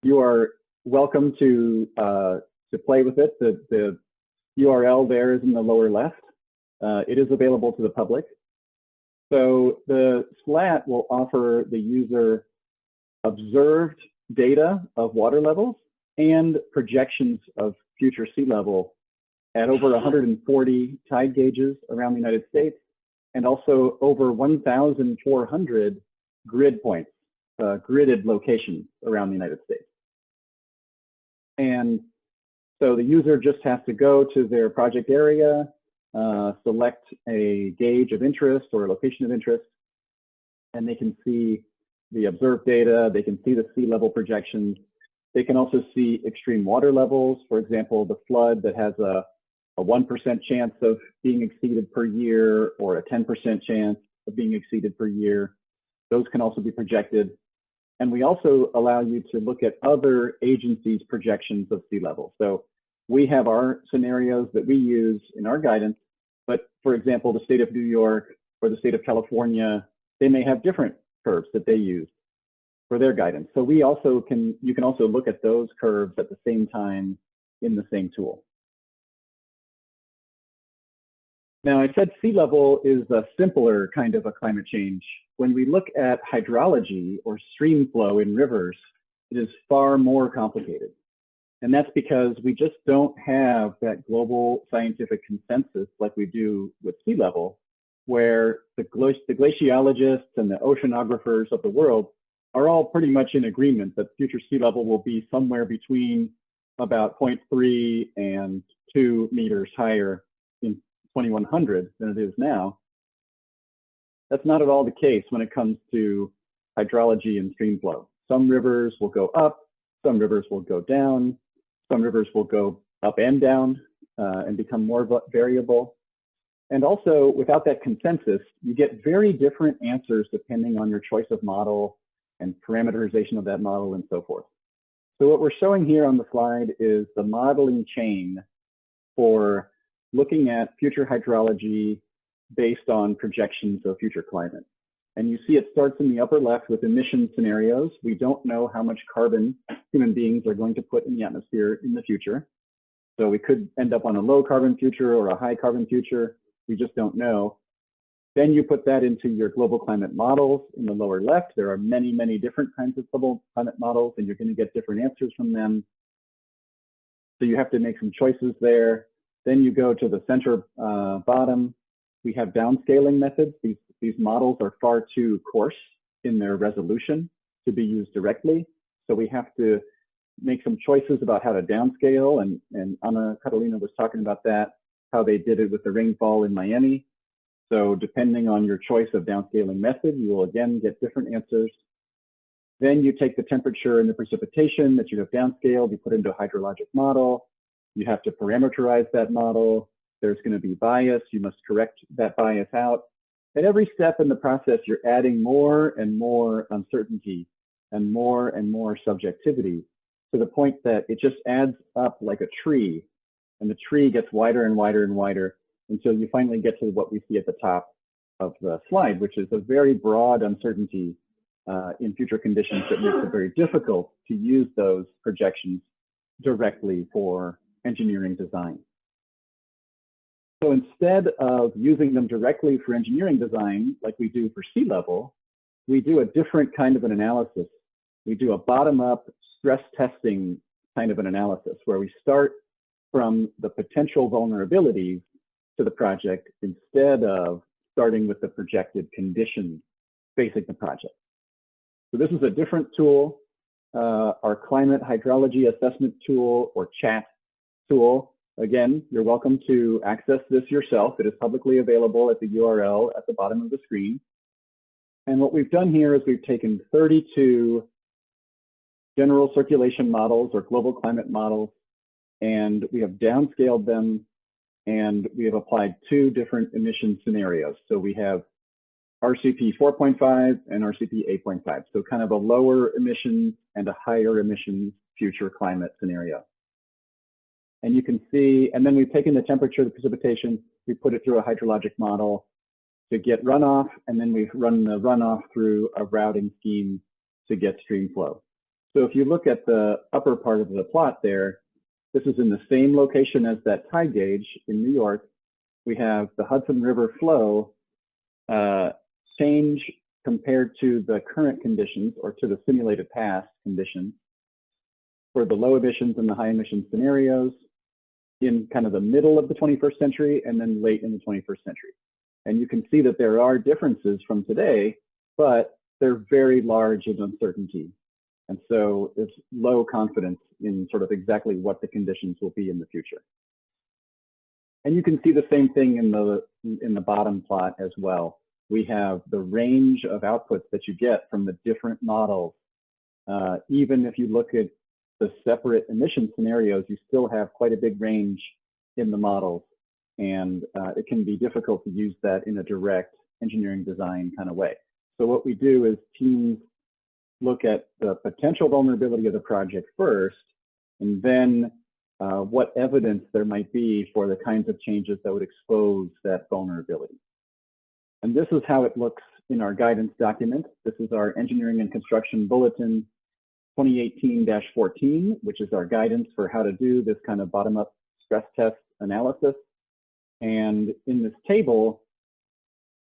You are welcome to play with it. The URL there is in the lower left. It is available to the public. So the SLAT will offer the user observed data of water levels and projections of future sea level at over 140 tide gauges around the United States, and also over 1,400 grid points, gridded locations around the United States. And so the user just has to go to their project area, select a gauge of interest or a location of interest, and they can see the observed data, they can see the sea level projections. They can also see extreme water levels. For example, the flood that has a 1% chance of being exceeded per year or a 10% chance of being exceeded per year. Those can also be projected. And we also allow you to look at other agencies' projections of sea level. So we have our scenarios that we use in our guidance, but for example, the state of New York or the state of California, they may have different curves that they use for their guidance. So you can also look at those curves at the same time in the same tool. Now, I said sea level is a simpler kind of a climate change. When we look at hydrology or stream flow in rivers, it is far more complicated. And that's because we just don't have that global scientific consensus like we do with sea level, where the glaciologists and the oceanographers of the world are all pretty much in agreement that future sea level will be somewhere between about 0.3 and 2 meters higher in 2100 than it is now. That's not at all the case when it comes to hydrology and stream flow. Some rivers will go up, some rivers will go down, some rivers will go up and down and become more variable. And also, without that consensus, you get very different answers depending on your choice of model and parameterization of that model and so forth. So what we're showing here on the slide is the modeling chain for looking at future hydrology based on projections of future climate. And you see it starts in the upper left with emission scenarios. We don't know how much carbon human beings are going to put in the atmosphere in the future. So we could end up on a low carbon future or a high carbon future. We just don't know. Then you put that into your global climate models in the lower left. There are many, many different kinds of global climate models, and you're going to get different answers from them. So you have to make some choices there. Then you go to the center bottom. We have downscaling methods. These models are far too coarse in their resolution to be used directly. So we have to make some choices about how to downscale. And Ana Carolina was talking about that, how they did it with the rainfall in Miami. So depending on your choice of downscaling method, you will again get different answers. Then you take the temperature and the precipitation that you have downscaled, you put into a hydrologic model. You have to parameterize that model. There's going to be bias. You must correct that bias out. At every step in the process, you're adding more and more uncertainty and more subjectivity to the point that it just adds up like a tree. And the tree gets wider and wider and wider until you finally get to what we see at the top of the slide, which is a very broad uncertainty in future conditions that makes it very difficult to use those projections directly for engineering design. So instead of using them directly for engineering design, like we do for sea level, we do a different kind of an analysis. We do a bottom-up stress testing kind of an analysis where we start from the potential vulnerabilities to the project instead of starting with the projected conditions facing the project. So this is a different tool, our climate hydrology assessment tool, or CHAT tool. Again, you're welcome to access this yourself. It is publicly available at the URL at the bottom of the screen. And what we've done here is we've taken 32 general circulation models or global climate models, and we have downscaled them, and we have applied 2 different emission scenarios. So we have RCP 4.5 and RCP 8.5. So kind of a lower emission and a higher emissions future climate scenario. And you can see, and then we've taken the temperature, the precipitation, we put it through a hydrologic model to get runoff, and then we've run the runoff through a routing scheme to get stream flow. So if you look at the upper part of the plot there, this is in the same location as that tide gauge in New York. We have the Hudson River flow change compared to the current conditions or to the simulated past conditions for the low emissions and the high emission scenarios in kind of the middle of the 21st century and then late in the 21st century. And you can see that there are differences from today, but they're very large in uncertainty. And so it's low confidence in sort of exactly what the conditions will be in the future. And you can see the same thing in the bottom plot as well. we have the range of outputs that you get from the different models. Even if you look at the separate emission scenarios, you still have quite a big range in the models. And it can be difficult to use that in a direct engineering design kind of way. So what we do is teams look at the potential vulnerability of the project first, and then what evidence there might be for the kinds of changes that would expose that vulnerability. And this is how it looks in our guidance document. This is our Engineering and Construction Bulletin 2018-14, which is our guidance for how to do this kind of bottom-up stress test analysis. And in this table,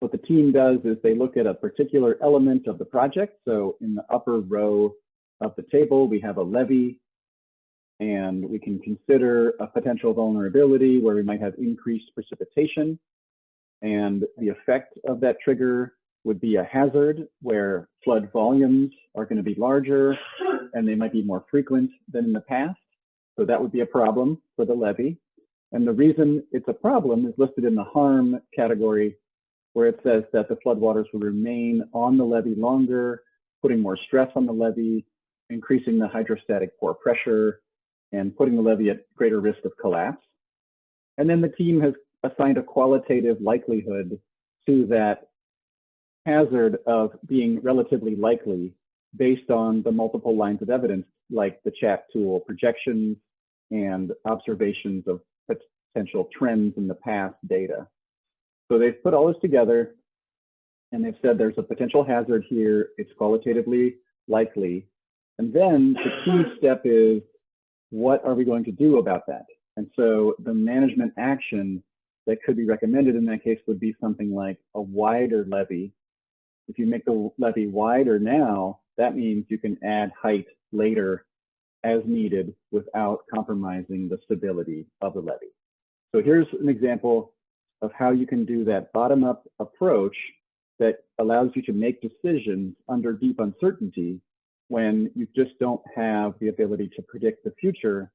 what the team does is they look at a particular element of the project. So in the upper row of the table, we have a levee, and we can consider a potential vulnerability where we might have increased precipitation. And the effect of that trigger would be a hazard where flood volumes are going to be larger and they might be more frequent than in the past. So that would be a problem for the levee. And the reason it's a problem is listed in the harm category, where it says that the floodwaters will remain on the levee longer, putting more stress on the levee, increasing the hydrostatic pore pressure, and putting the levee at greater risk of collapse. And then the team has assigned a qualitative likelihood to that hazard of being relatively likely based on the multiple lines of evidence, like the chat tool projections and observations of potential trends in the past data. So they've put all this together and they've said there's a potential hazard here, it's qualitatively likely. And then the key step is, what are we going to do about that? And so the management action that could be recommended in that case would be something like a wider levee. If you make the levee wider now, that means you can add height later as needed without compromising the stability of the levee. So here's an example of how you can do that bottom-up approach that allows you to make decisions under deep uncertainty when you just don't have the ability to predict the future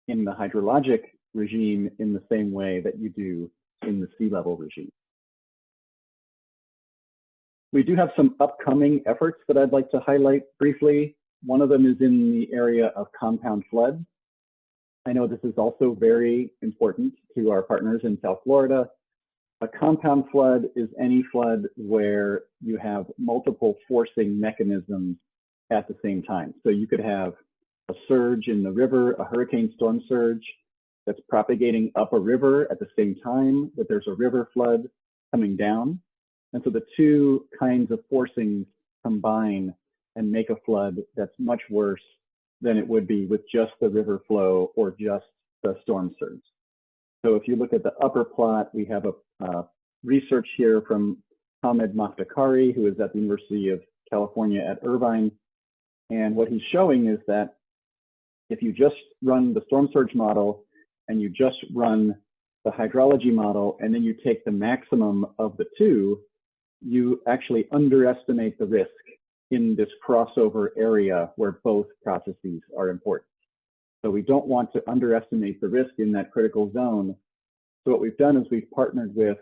in the hydrologic regime in the same way that you do in the sea level regime. We do have some upcoming efforts that I'd like to highlight briefly. One of them is in the area of compound floods. I know this is also very important to our partners in South Florida. A compound flood is any flood where you have multiple forcing mechanisms at the same time. So you could have a surge in the river, a hurricane storm surge that's propagating up a river at the same time that there's a river flood coming down. And so the two kinds of forcings combine and make a flood that's much worse than it would be with just the river flow or just the storm surge. So if you look at the upper plot, we have a research here from Ahmed Maftakari, who is at the University of California at Irvine. And what he's showing is that if you just run the storm surge model and you just run the hydrology model, and then you take the maximum of the two, you actually underestimate the risk in this crossover area where both processes are important. So we don't want to underestimate the risk in that critical zone. So what we've done is we've partnered with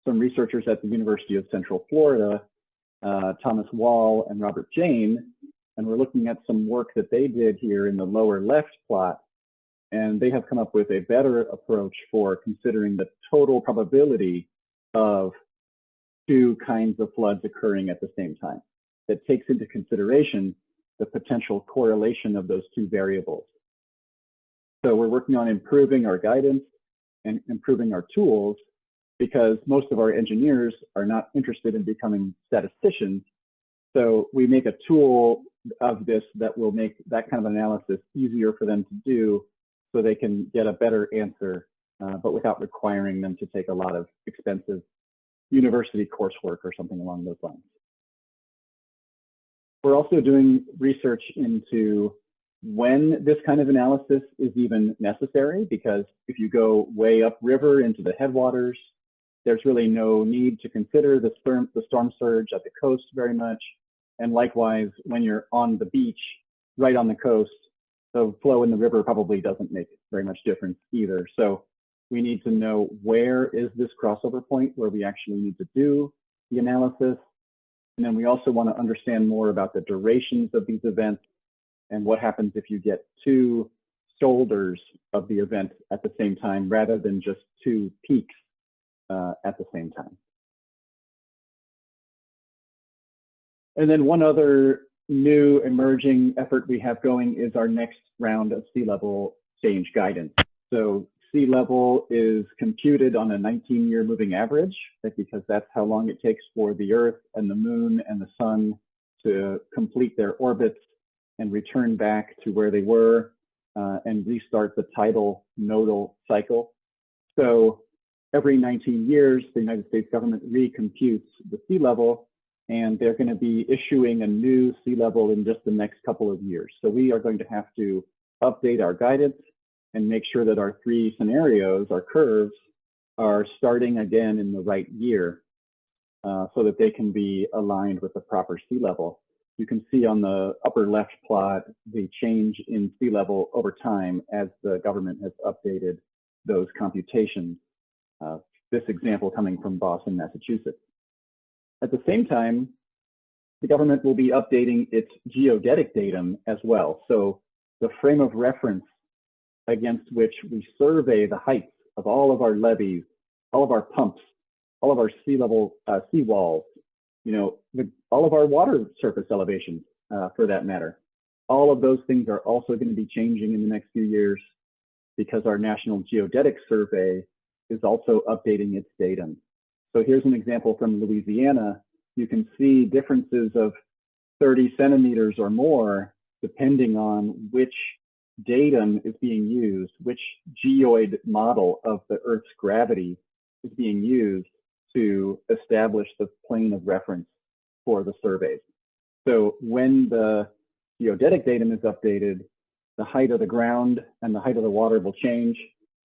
some researchers at the University of Central Florida, Thomas Wall and Robert Jane, and we're looking at some work that they did here in the lower left plot. And they have come up with a better approach for considering the total probability of two kinds of floods occurring at the same time. That takes into consideration the potential correlation of those two variables. So we're working on improving our guidance and improving our tools, because most of our engineers are not interested in becoming statisticians. So we make a tool of this that will make that kind of analysis easier for them to do, so they can get a better answer, but without requiring them to take a lot of expensive university coursework or something along those lines. We're also doing research into when this kind of analysis is even necessary, because if you go way upriver into the headwaters, there's really no need to consider the storm surge at the coast very much. And likewise, when you're on the beach, right on the coast, the flow in the river probably doesn't make very much difference either. So we need to know, where is this crossover point where we actually need to do the analysis. And then we also want to understand more about the durations of these events and what happens if you get two shoulders of the event at the same time rather than just two peaks at the same time. And then one other new emerging effort we have going is our next round of sea level change guidance. So sea level is computed on a 19-year moving average, because that's how long it takes for the Earth and the Moon and the Sun to complete their orbits and return back to where they were and restart the tidal nodal cycle. So every 19 years, the United States government recomputes the sea level, and they're going to be issuing a new sea level in just the next couple of years. So we are going to have to update our guidance and make sure that our three scenarios, our curves, are starting again in the right year so that they can be aligned with the proper sea level. You can see on the upper left plot the change in sea level over time as the government has updated those computations. This example coming from Boston, Massachusetts. At the same time, the government will be updating its geodetic datum as well. So the frame of reference against which we survey the heights of all of our levees, all of our pumps, all of our sea level, sea walls, all of our water surface elevations, for that matter. All of those things are also going to be changing in the next few years because our National Geodetic Survey is also updating its datum. So here's an example from Louisiana. You can see differences of 30 centimeters or more depending on which datum is being used, which geoid model of the Earth's gravity is being used to establish the plane of reference for the surveys. So when the geodetic datum is updated, the height of the ground and the height of the water will change.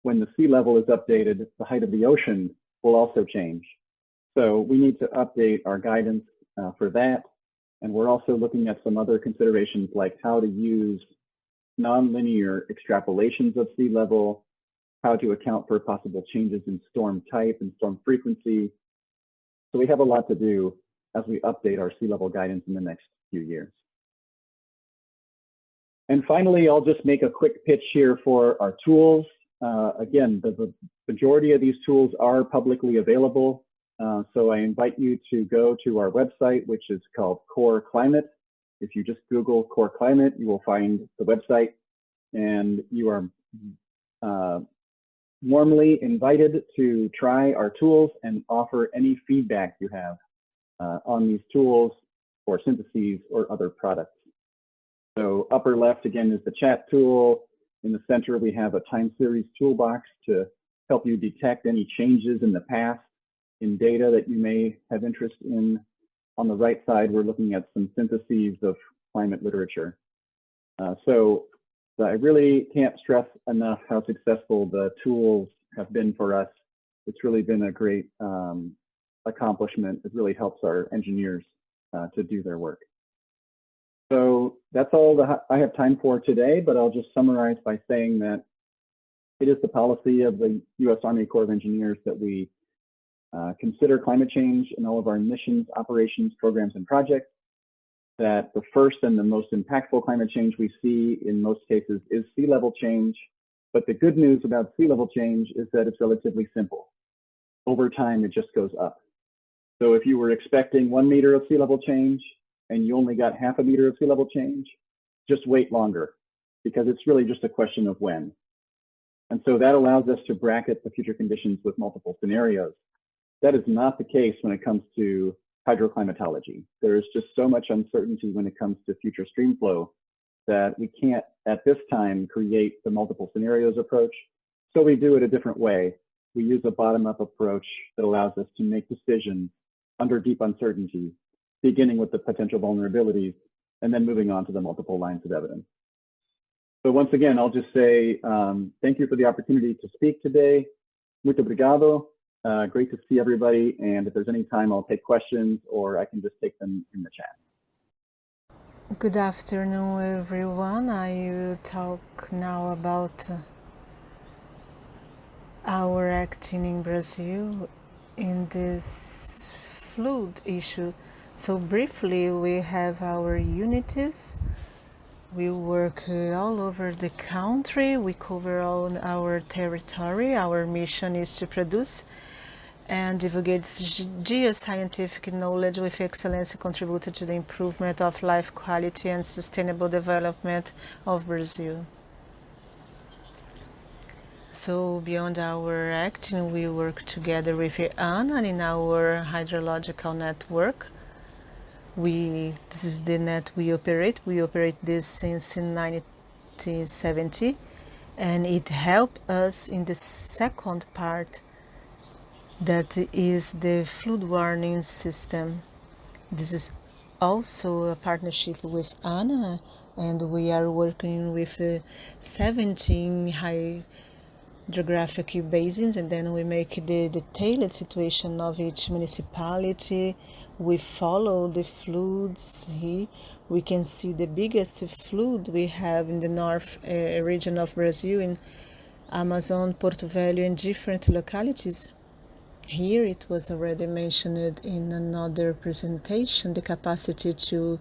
When the sea level is updated, the height of the ocean will also change. So we need to update our guidance for that. And we're also looking at some other considerations like how to use nonlinear extrapolations of sea level, how to account for possible changes in storm type and storm frequency. So we have a lot to do as we update our sea level guidance in the next few years. And finally, I'll just make a quick pitch here for our tools. Again, the majority of these tools are publicly available. So I invite you to go to our website, which is called Core Climate. If you just Google Core Climate, you will find the website, and you are warmly invited to try our tools and offer any feedback you have on these tools or syntheses or other products. So upper left, again, is the chat tool. In the center, we have a time series toolbox to help you detect any changes in the past in data that you may have interest in. On the right side, we're looking at some syntheses of climate literature. So I really can't stress enough how successful the tools have been for us. It's really been a great accomplishment. It really helps our engineers to do their work. So that's all that I have time for today, but I'll just summarize by saying that it is the policy of the U.S. Army Corps of Engineers that we consider climate change in all of our missions, operations, programs, and projects, that the first and the most impactful climate change we see in most cases is sea level change. But the good news about sea level change is that it's relatively simple. Over time, it just goes up. So if you were expecting 1 meter of sea level change and you only got half a meter of sea level change, just wait longer, because it's really just a question of when. And so that allows us to bracket the future conditions with multiple scenarios. That is not the case when it comes to hydroclimatology. There is just so much uncertainty when it comes to future stream flow that we can't, at this time, create the multiple scenarios approach. So we do it a different way. We use a bottom-up approach that allows us to make decisions under deep uncertainty, beginning with the potential vulnerabilities and then moving on to the multiple lines of evidence. So once again, I'll just say thank you for the opportunity to speak today. Muito obrigado. Great to see everybody. And if there's any time, I'll take questions, or I can just take them in the chat. Good afternoon, everyone. I will talk now about our acting in Brazil in this flood issue. So briefly, we have our units. We work all over the country. We cover all our territory. Our mission is to produce and divulgate geoscientific knowledge with excellence, contributed to the improvement of life quality and sustainable development of Brazil. So beyond our acting, we work together with ANA in our hydrological network. This is the net we operate. We operate this since 1970, and it helped us in the second part, that is the flood warning system. This is also a partnership with ANA, and we are working with 17 hydrographic basins, and then we make the detailed situation of each municipality. We follow the floods here. We can see the biggest flood we have in the north region of Brazil, in Amazon, Porto Velho, and different localities. Here it was already mentioned in another presentation, the capacity to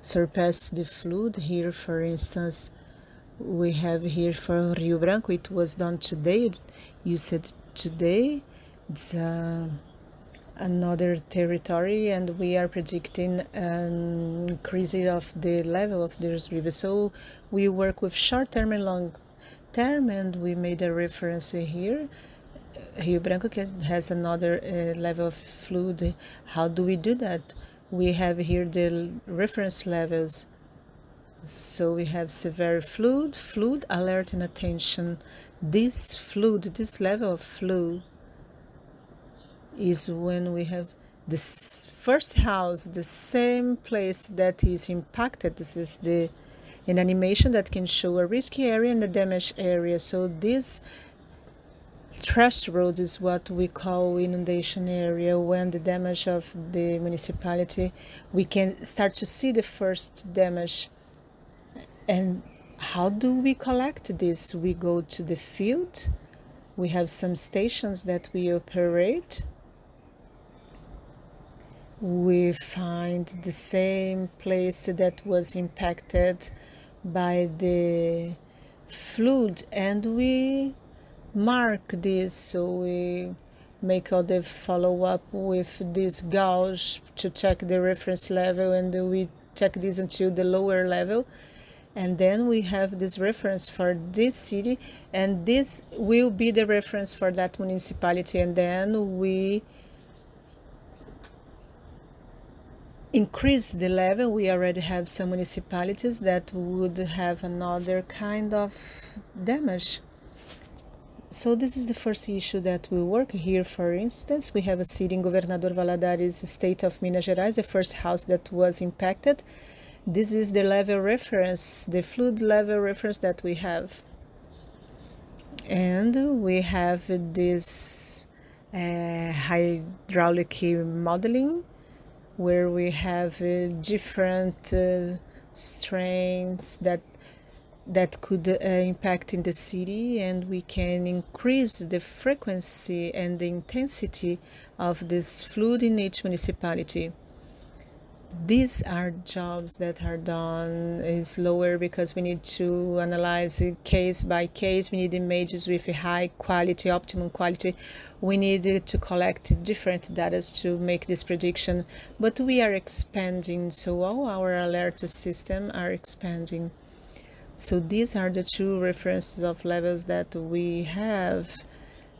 surpass the flood. Here, for instance, we have here for Rio Branco, it was done today. You said today, it's another territory, and we are predicting an increase of the level of this river. So we work with short-term and long-term, and we made a reference here. Rio Branco has another level of flood. How do we do that? We have here the reference levels. So we have severe flood, alert and attention. This flood, this level of flood, is when we have this first house, the same place that is impacted. This is an animation that can show a risky area and a damaged area. So this threshold is what we call inundation area. When the damage of the municipality, we can start to see the first damage. And how do we collect this? We go to the field. We have some stations that we operate. We find the same place that was impacted by the flood, and we mark this. So we make all the follow-up with this gauge to check the reference level, and we check this until the lower level. And then we have this reference for this city, and this will be the reference for that municipality. And then we increase the level. We already have some municipalities that would have another kind of damage. So this is the first issue that we work here. For instance, we have a city in Governador Valadares, state of Minas Gerais, the first house that was impacted. This is the level reference, the flood level reference that we have. And we have this hydraulic modeling, where we have different strains that could impact in the city, and we can increase the frequency and the intensity of this flood in each municipality. These are jobs that are done slower because we need to analyze it case by case. We need images with a high quality, optimum quality. We need to collect different data to make this prediction, but we are expanding, so all our alert system are expanding. So these are the two references of levels that we have,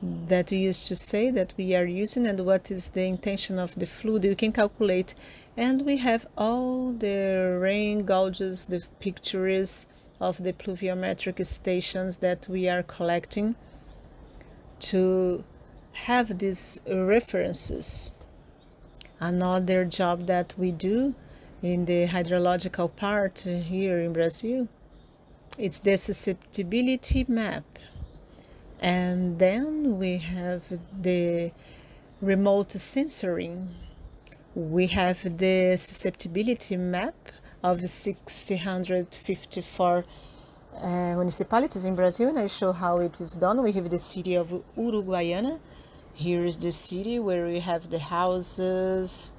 that we used to say that we are using, and what is the intention of the flood. We can calculate, and we have all the rain gauges, the pictures of the pluviometric stations that we are collecting to have these references. Another job that we do in the hydrological part here in Brazil, it's the susceptibility map. And then we have the remote sensoring. We have the susceptibility map of 654 municipalities in Brazil, and I show how it is done. We have the city of Uruguaiana Here is the city where we have the houses,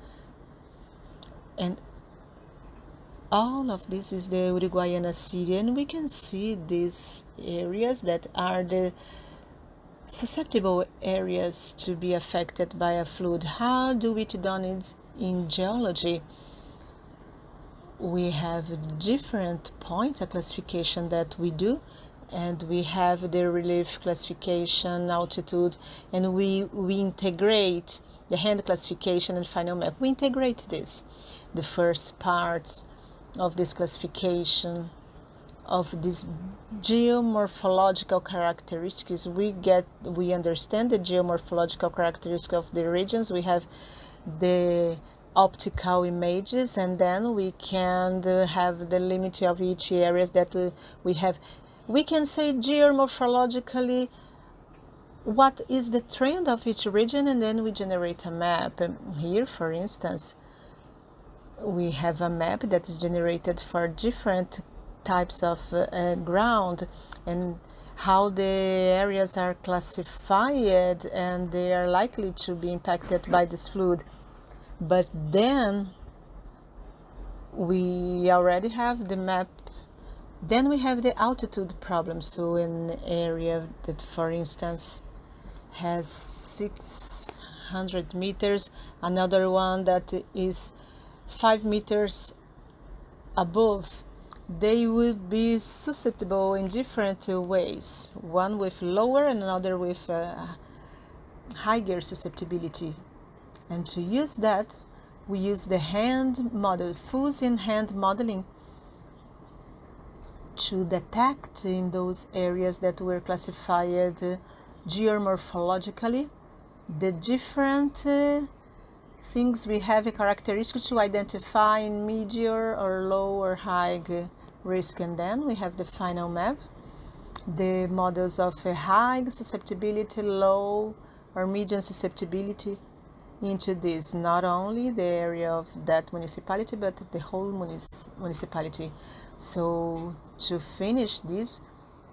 and all of this is the Uruguaiana city, and we can see these areas that are the susceptible areas to be affected by a flood. How do we done it in geology? We have different points, a classification that we do, and we have the relief classification, altitude, and we integrate the hand classification and final map. We integrate this. The first part of this classification of these geomorphological characteristics, we understand the geomorphological characteristics of the regions. We have the optical images, and then we can have the limit of each areas that we have. We can say geomorphologically what is the trend of each region, and then we generate a map. Here, for instance, we have a map that is generated for different types of ground and how the areas are classified, and they are likely to be impacted by this flood. But then we already have the map. Then we have the altitude problem. So an area that, for instance, has 600 meters, another one that is 5 meters above, they would be susceptible in different ways, one with lower and another with higher susceptibility. And to use that, we use the hand model, Fusion hand modeling, to detect in those areas that were classified geomorphologically the different things we have a characteristic to identify in medium or low or high risk. And then we have the final map, the models of a high susceptibility, low or medium susceptibility into this, not only the area of that municipality, but the whole municipality. So to finish this,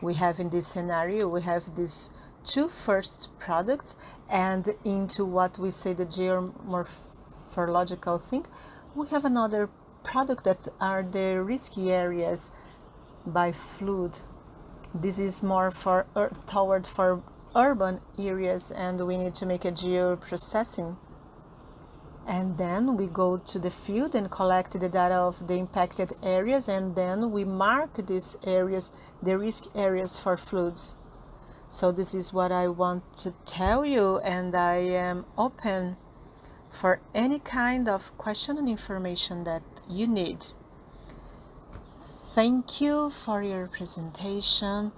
we have in this scenario, we have these two first products, and into what we say the geomorphological thing, we have another product that are the risky areas by flood. This is more for urban areas, and we need to make a geoprocessing. And then we go to the field and collect the data of the impacted areas, and then we mark these areas, the risk areas for floods. So this is what I want to tell you, and I am open for any kind of question and information that you need. Thank you for your presentation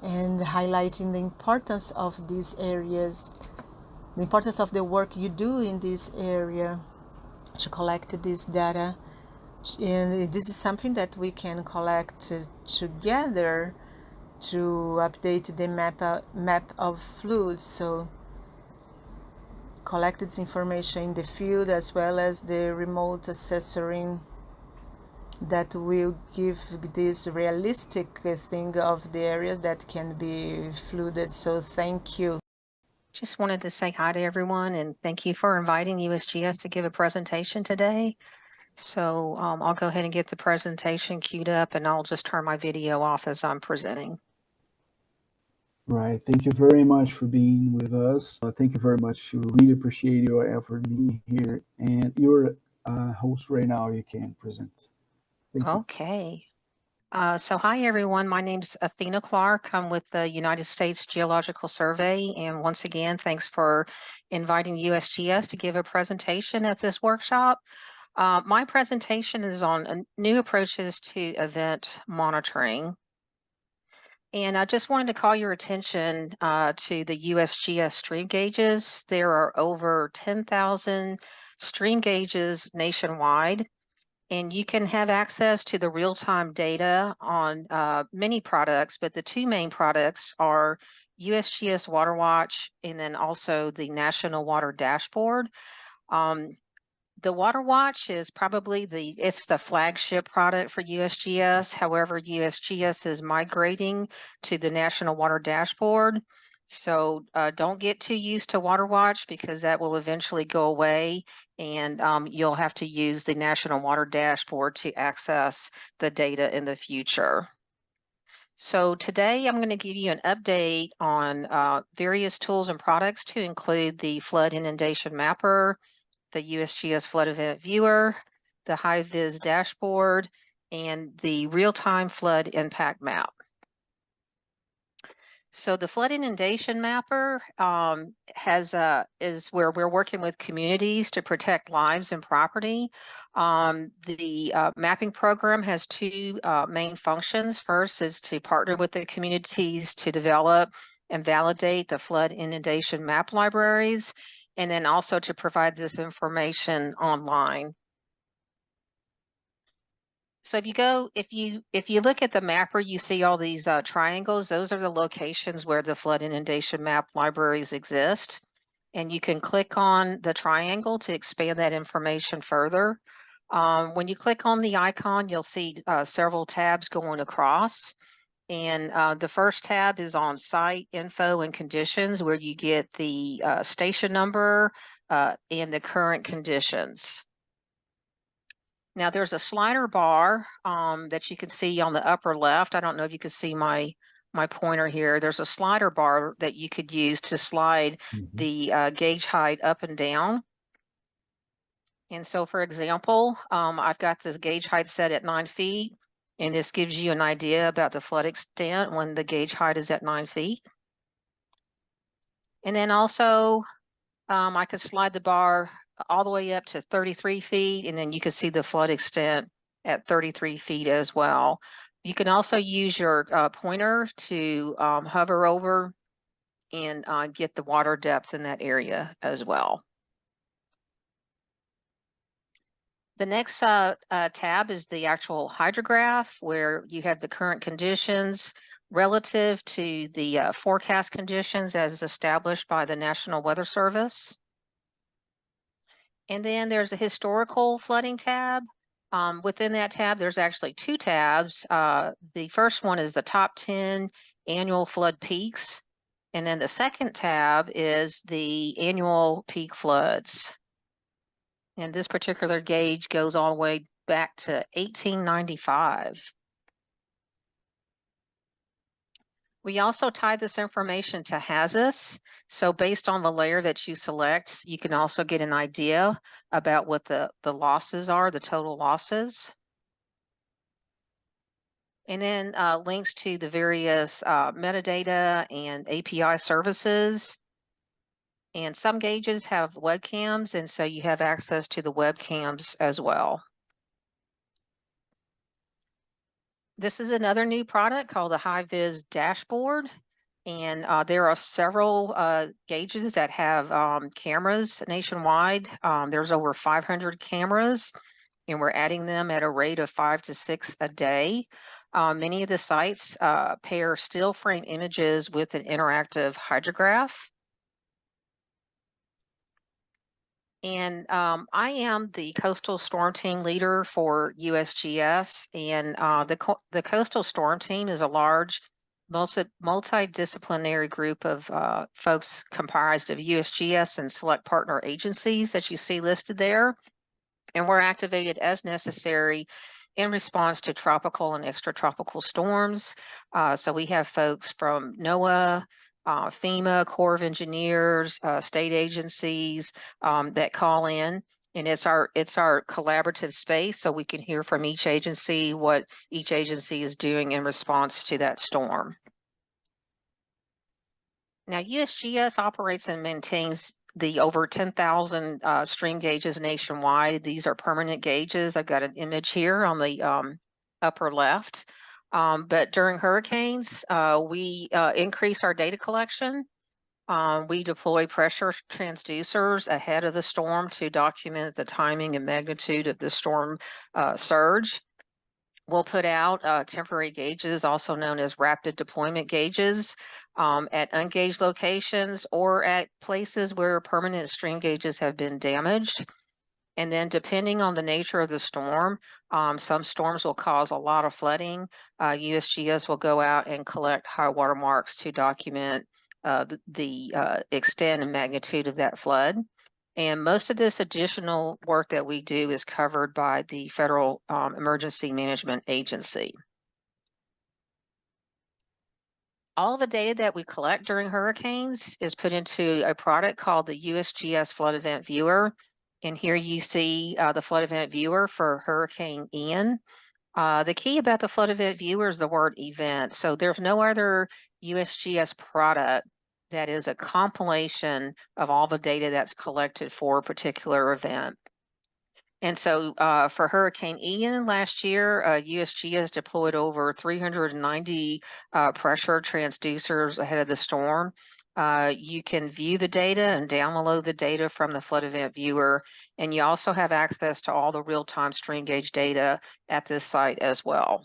and highlighting the importance of these areas, the importance of the work you do in this area to collect this data. And this is something that we can collect together to update the map of floods. So collect this information in the field as well as the remote assessoring that will give this realistic thing of the areas that can be flooded. So thank you. Just wanted to say hi to everyone and thank you for inviting USGS to give a presentation today. So I'll go ahead and get the presentation queued up, and I'll just turn my video off as I'm presenting. Right. Thank you very much for being with us. Thank you very much. We really appreciate your effort being here. And you're host right now. You can present. Okay. So hi, everyone. My name's Athena Clark. I'm with the United States Geological Survey. And once again, thanks for inviting USGS to give a presentation at this workshop. My presentation is on new approaches to event monitoring. And I just wanted to call your attention to the USGS stream gauges. There are over 10,000 stream gauges nationwide. And you can have access to the real-time data on many products, but the two main products are USGS Water Watch and then also the National Water Dashboard. The Water Watch is probably it's the flagship product for USGS. However, USGS is migrating to the National Water Dashboard. So don't get too used to WaterWatch because that will eventually go away, and you'll have to use the National Water Dashboard to access the data in the future. So today I'm going to give you an update on various tools and products to include the Flood Inundation Mapper, the USGS Flood Event Viewer, the High-Vis Dashboard, and the Real-Time Flood Impact Map. So the Flood Inundation Mapper is where we're working with communities to protect lives and property. The mapping program has two main functions. First is to partner with the communities to develop and validate the flood inundation map libraries, and then also to provide this information online. So if you look at the mapper, you see all these triangles. Those are the locations where the flood inundation map libraries exist. And you can click on the triangle to expand that information further. When you click on the icon, you'll see several tabs going across. And the first tab is on site info and conditions, where you get the station number and the current conditions. Now there's a slider bar that you can see on the upper left. I don't know if you can see my pointer here. There's a slider bar that you could use to slide the gauge height up and down. And so, for example, I've got this gauge height set at 9 feet, and this gives you an idea about the flood extent when the gauge height is at 9 feet. And then also, I could slide the bar all the way up to 33 feet, and then you can see the flood extent at 33 feet as well. You can also use your pointer to hover over and get the water depth in that area as well. The next tab is the actual hydrograph, where you have the current conditions relative to the forecast conditions as established by the National Weather Service. And then there's a historical flooding tab. Within that tab, there's actually two tabs. The first one is the top 10 annual flood peaks. And then the second tab is the annual peak floods. And this particular gauge goes all the way back to 1895. We also tie this information to HAZUS. So based on the layer that you select, you can also get an idea about what the losses are, the total losses. And then links to the various metadata and API services. And some gauges have webcams, and so you have access to the webcams as well. This is another new product called the High-Vis Dashboard. And there are several gauges that have cameras nationwide. There's over 500 cameras, and we're adding them at a rate of 5 to 6 a day. Many of the sites pair still frame images with an interactive hydrograph. And I am the Coastal Storm Team leader for USGS, and the Coastal Storm Team is a large multidisciplinary group of folks comprised of USGS and select partner agencies that you see listed there. And we're activated as necessary in response to tropical and extratropical storms. So we have folks from NOAA, FEMA, Corps of Engineers, state agencies that call in, and it's our collaborative space, so we can hear from each agency what each agency is doing in response to that storm. Now, USGS operates and maintains the over 10,000 stream gauges nationwide. These are permanent gauges. I've got an image here on the upper left. But during hurricanes, we increase our data collection. We deploy pressure transducers ahead of the storm to document the timing and magnitude of the storm surge. We'll put out temporary gauges, also known as rapid deployment gauges, at ungaged locations or at places where permanent stream gauges have been damaged. And then depending on the nature of the storm, some storms will cause a lot of flooding. USGS will go out and collect high water marks to document the extent and magnitude of that flood. And most of this additional work that we do is covered by the Federal Emergency Management Agency. All the data that we collect during hurricanes is put into a product called the USGS Flood Event Viewer. And here you see the Flood Event Viewer for Hurricane Ian. The key about the Flood Event Viewer is the word event. So there's no other USGS product that is a compilation of all the data that's collected for a particular event. And so for Hurricane Ian last year, USGS deployed over 390 pressure transducers ahead of the storm. You can view the data and download the data from the Flood Event Viewer, and you also have access to all the real-time stream gauge data at this site as well.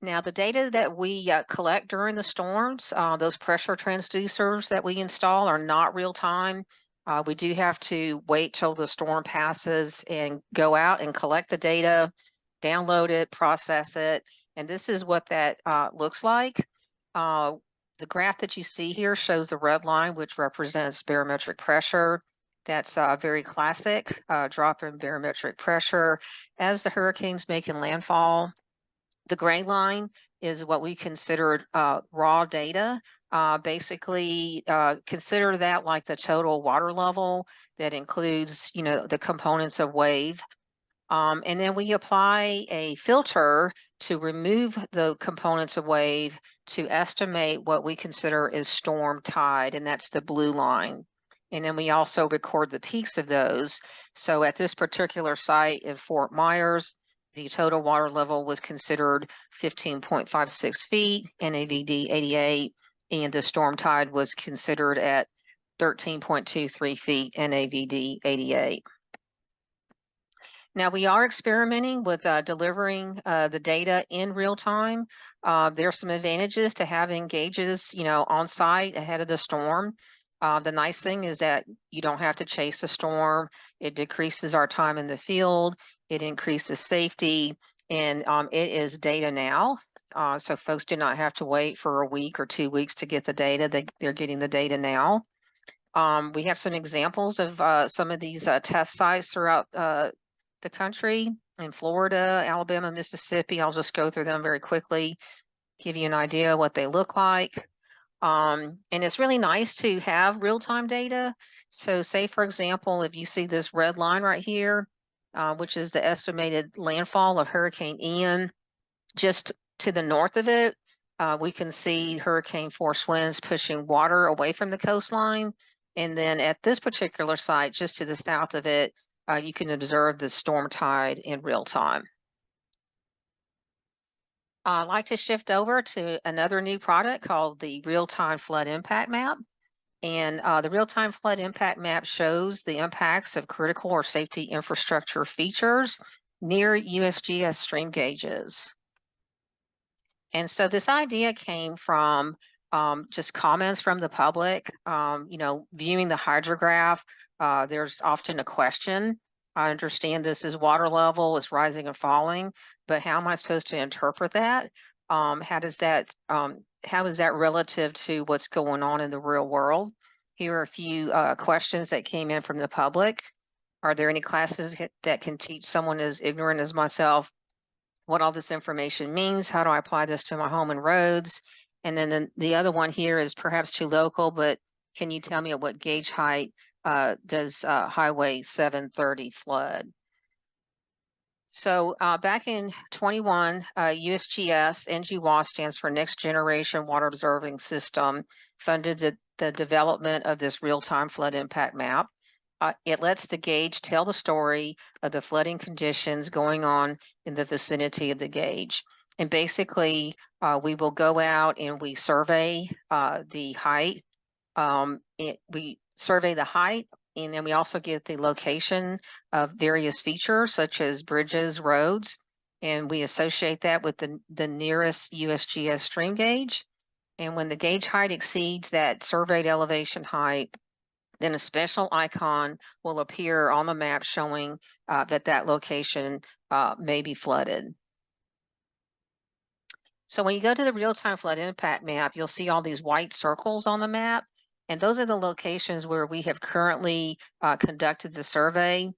Now, the data that we collect during the storms, those pressure transducers that we install are not real-time. We do have to wait till the storm passes and go out and collect the data, download it, process it, and this is what that looks like. The graph that you see here shows the red line, which represents barometric pressure. That's very classic, drop in barometric pressure as the hurricane's making landfall. The gray line is what we consider raw data. Basically, consider that like the total water level that includes, you know, the components of wave. And then we apply a filter to remove the components of wave to estimate what we consider is storm tide, and that's the blue line. And then we also record the peaks of those. So at this particular site in Fort Myers, the total water level was considered 15.56 feet, NAVD 88, and the storm tide was considered at 13.23 feet, NAVD 88. Now we are experimenting with delivering the data in real time. There are some advantages to having gauges, you know, on site ahead of the storm. The nice thing is that you don't have to chase a storm. It decreases our time in the field. It increases safety, and it is data now. So folks do not have to wait for a week or 2 weeks to get the data. They're getting the data now. We have some examples of some of these test sites throughout the country in Florida, Alabama, Mississippi. I'll just go through them very quickly, give you an idea what they look like. And it's really nice to have real-time data. So say, for example, if you see this red line right here, which is the estimated landfall of Hurricane Ian, just to the north of it, we can see hurricane force winds pushing water away from the coastline. And then at this particular site, just to the south of it, you can observe the storm tide in real time. I'd like to shift over to another new product called the Real-Time Flood Impact Map. And the Real-Time Flood Impact Map shows the impacts of critical or safety infrastructure features near USGS stream gauges. And so this idea came from just comments from the public, you know, viewing the hydrograph. There's often a question. I understand this is water level, it's rising and falling, but how am I supposed to interpret that? How is that relative to what's going on in the real world? Here are a few questions that came in from the public. Are there any classes that can teach someone as ignorant as myself what all this information means? How do I apply this to my home and roads? And then the other one here is perhaps too local, but can you tell me at what gauge height does Highway 730 flood? So back in 21, USGS, NGWA stands for Next Generation Water Observing System, funded the development of this real-time flood impact map. It lets the gauge tell the story of the flooding conditions going on in the vicinity of the gauge. And basically, we will go out and we survey the height. We survey the height, and then we also get the location of various features such as bridges, roads, and we associate that with the nearest USGS stream gauge. And when the gauge height exceeds that surveyed elevation height, then a special icon will appear on the map showing that location may be flooded. So when you go to the real-time flood impact map, you'll see all these white circles on the map. And those are the locations where we have currently conducted the survey.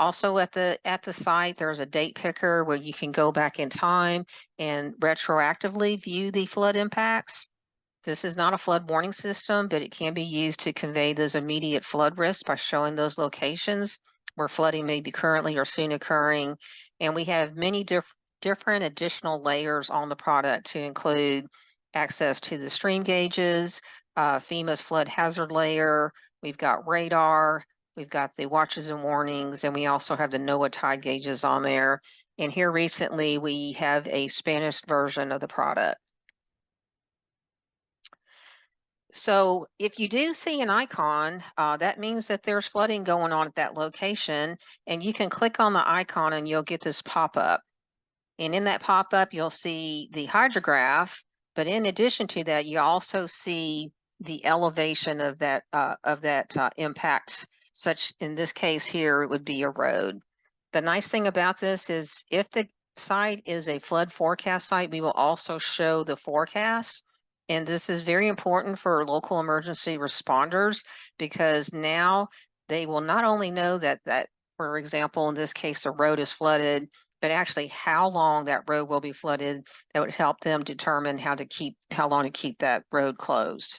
Also at the site, there's a date picker where you can go back in time and retroactively view the flood impacts. This is not a flood warning system, but it can be used to convey those immediate flood risks by showing those locations where flooding may be currently or soon occurring. And we have many different additional layers on the product to include access to the stream gauges, FEMA's flood hazard layer, we've got radar, we've got the watches and warnings, and we also have the NOAA tide gauges on there. And here recently, we have a Spanish version of the product. So if you do see an icon, that means that there's flooding going on at that location, and you can click on the icon and you'll get this pop-up. And in that pop-up, you'll see the hydrograph, but in addition to that, you also see the elevation of that impact, such in this case here, it would be a road. The nice thing about this is if the site is a flood forecast site, we will also show the forecast. And this is very important for local emergency responders because now they will not only know that, for example, in this case, the road is flooded, but actually how long that road will be flooded. That would help them determine how long to keep that road closed.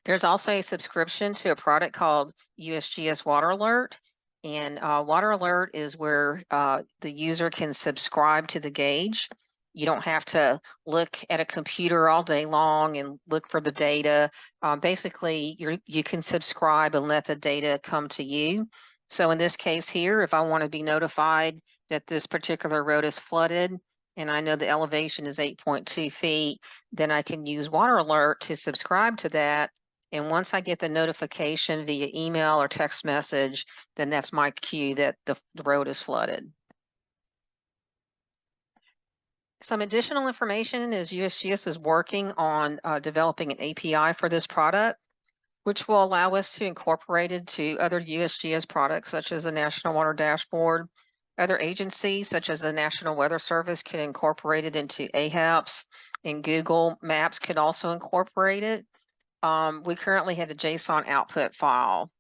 There's also a subscription to a product called USGS Water Alert. And Water Alert is where the user can subscribe to the gauge. You don't have to look at a computer all day long and look for the data. Basically, you can subscribe and let the data come to you. So in this case here, if I want to be notified that this particular road is flooded and I know the elevation is 8.2 feet, then I can use Water Alert to subscribe to that. And once I get the notification via email or text message, then that's my cue that the road is flooded. Some additional information is USGS is working on developing an API for this product, which will allow us to incorporate it to other USGS products, such as the National Water Dashboard. Other agencies, such as the National Weather Service, can incorporate it into AHAPS, and Google Maps could also incorporate it. We currently have a JSON output file.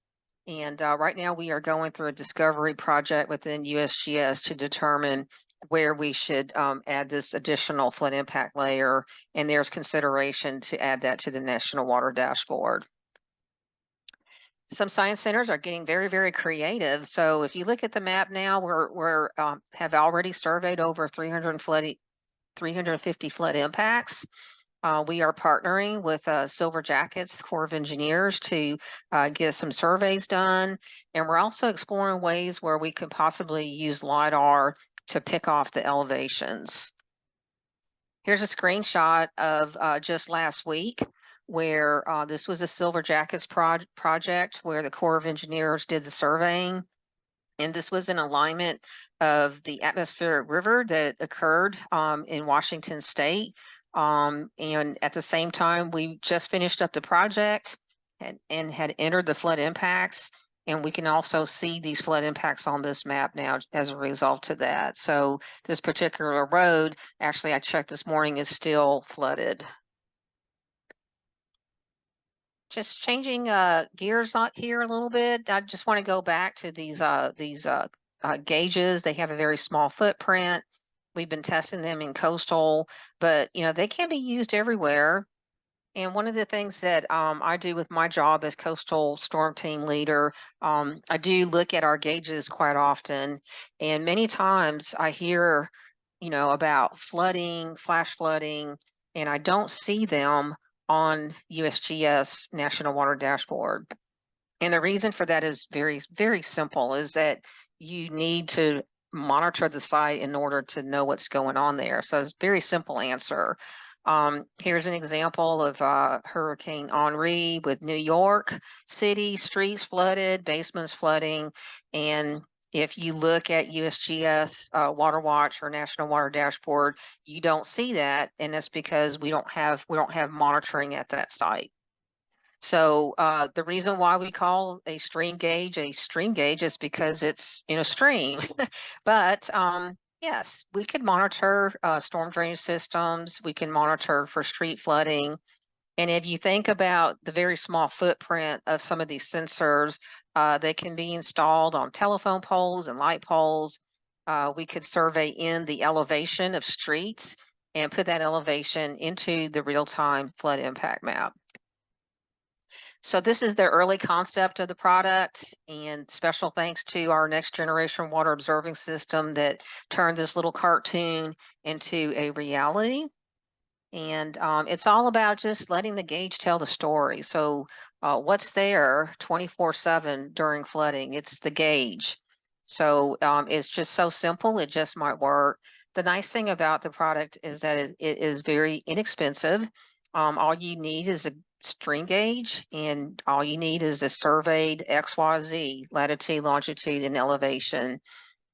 And right now we are going through a discovery project within USGS to determine where we should add this additional flood impact layer. And there's consideration to add that to the National Water Dashboard. Some science centers are getting very, very creative. So if you look at the map now, we're have already surveyed over 350 flood impacts. We are partnering with Silver Jackets Corps of Engineers to get some surveys done. And we're also exploring ways where we could possibly use LiDAR to pick off the elevations. Here's a screenshot of just last week where this was a Silver Jackets project where the Corps of Engineers did the surveying. And this was in alignment of the atmospheric river that occurred in Washington State. And at the same time, we just finished up the project and had entered the flood impacts. And we can also see these flood impacts on this map now as a result of that. So this particular road, actually, I checked this morning, is still flooded. Just changing gears here a little bit. I just want to go back to these gauges. They have a very small footprint. We've been testing them in coastal, but they can be used everywhere. And one of the things that I do with my job as coastal storm team leader, I do look at our gauges quite often. And many times I hear, about flooding, flash flooding, and I don't see them on USGS National Water Dashboard. And the reason for that is very, very simple, is that you need to monitor the site in order to know what's going on there. So it's a very simple answer. Here's an example of Hurricane Henri with New York City, streets flooded, basements flooding. And if you look at USGS Water Watch or National Water Dashboard, you don't see that, and that's because we don't have monitoring at that site. So the reason why we call a stream gauge is because it's in a stream. But Yes, we could monitor storm drainage systems. We can monitor for street flooding. And if you think about the very small footprint of some of these sensors, they can be installed on telephone poles and light poles. We could survey in the elevation of streets and put that elevation into the real-time flood impact map. So this is the early concept of the product, and special thanks to our next generation water observing system that turned this little cartoon into a reality. And it's all about just letting the gauge tell the story. So what's there 24/7 during flooding? It's the gauge. So it's just so simple. It just might work. The nice thing about the product is that it is very inexpensive. All you need is a string gauge, and all you need is a surveyed XYZ, latitude, longitude, and elevation.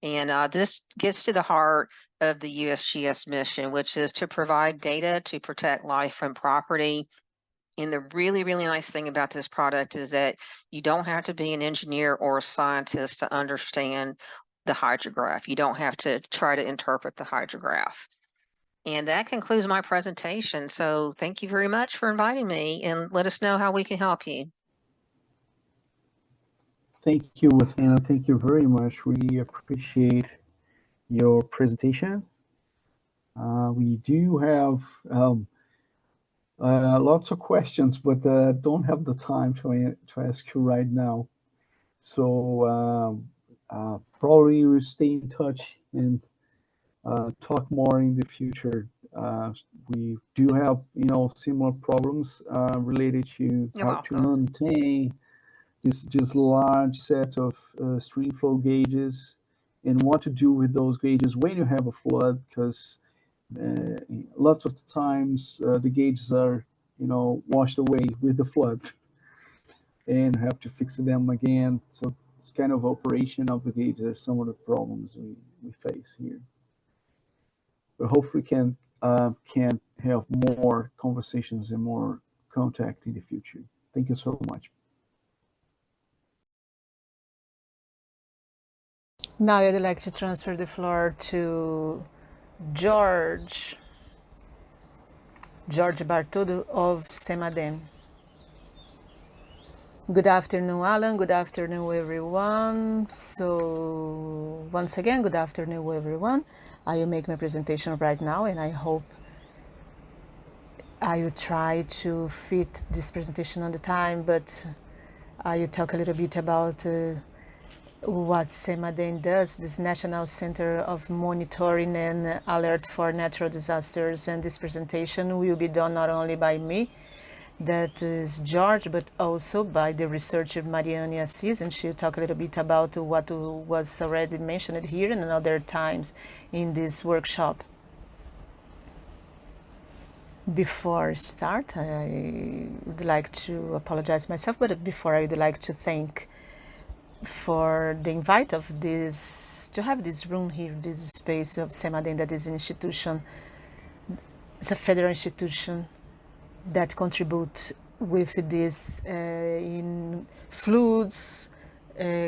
And this gets to the heart of the USGS mission, which is to provide data to protect life and property. And the really, really nice thing about this product is that you don't have to be an engineer or a scientist to understand the hydrograph. You don't have to try to interpret the hydrograph. And that concludes my presentation. So thank you very much for inviting me, and let us know how we can help you. Thank you, Athena. Thank you very much. We appreciate your presentation. We do have lots of questions, but don't have the time to ask you right now. So probably we'll stay in touch and talk more in the future. We do have, similar problems related to how to maintain this large set of stream flow gauges and what to do with those gauges when you have a flood, because lots of the times the gauges are, washed away with the flood and have to fix them again. So it's kind of operation of the gauge are some of the problems we face here. But hopefully can have more conversations and more contact in the future. Thank you so much. Now I'd like to transfer the floor to George Bartolo of CEMADEN. Good afternoon, Alan. Good afternoon, everyone. So once again, good afternoon, everyone. I will make my presentation right now, and I hope I will try to fit this presentation on the time, but I will talk a little bit about what CEMADEN does, this National Center of Monitoring and Alert for Natural Disasters. And this presentation will be done not only by me, that is George, but also by the researcher Mariane Assis, and she'll talk a little bit about what was already mentioned here and other times in this workshop. Before I start, I would like to apologize myself, but before I would like to thank for the invite of this, to have this room here, this space of CEMADEN, that is an institution, it's a federal institution that contribute with this in floods,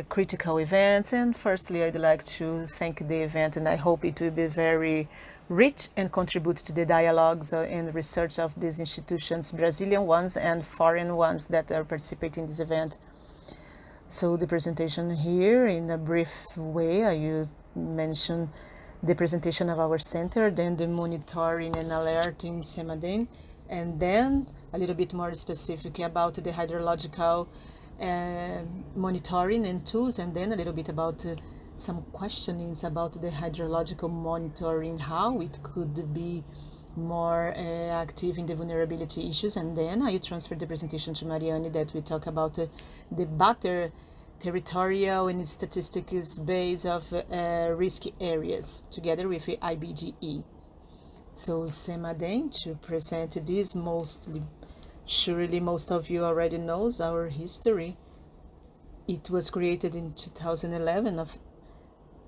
critical events. And firstly, I'd like to thank the event, and I hope it will be very rich and contribute to the dialogues and research of these institutions, Brazilian ones and foreign ones that are participating in this event. So the presentation here, in a brief way, I will mention the presentation of our center, then the monitoring and alerting CEMADEN, and then a little bit more specific about the hydrological monitoring and tools, and then a little bit about some questionings about the hydrological monitoring, how it could be more active in the vulnerability issues. And then I transfer the presentation to Mariane, that we talk about the better territorial and statistics base of risky areas together with IBGE. So CEMADEN, to present this, surely most of you already knows our history. It was created in 2011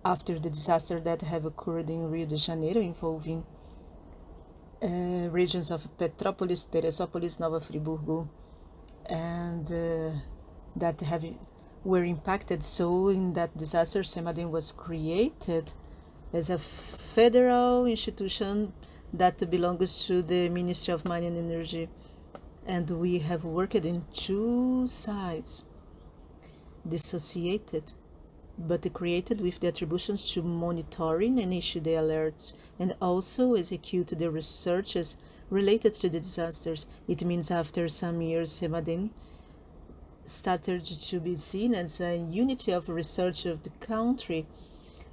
after the disaster that have occurred in Rio de Janeiro, involving regions of Petrópolis, Teresópolis, Nova Friburgo, and that were impacted. So in that disaster, CEMADEN was created as a federal institution that belongs to the Ministry of Mining and Energy. And we have worked in two sides, dissociated, but created with the attributions to monitoring and issue the alerts, and also execute the researches related to the disasters. It means after some years, CEMADEN started to be seen as a unity of research of the country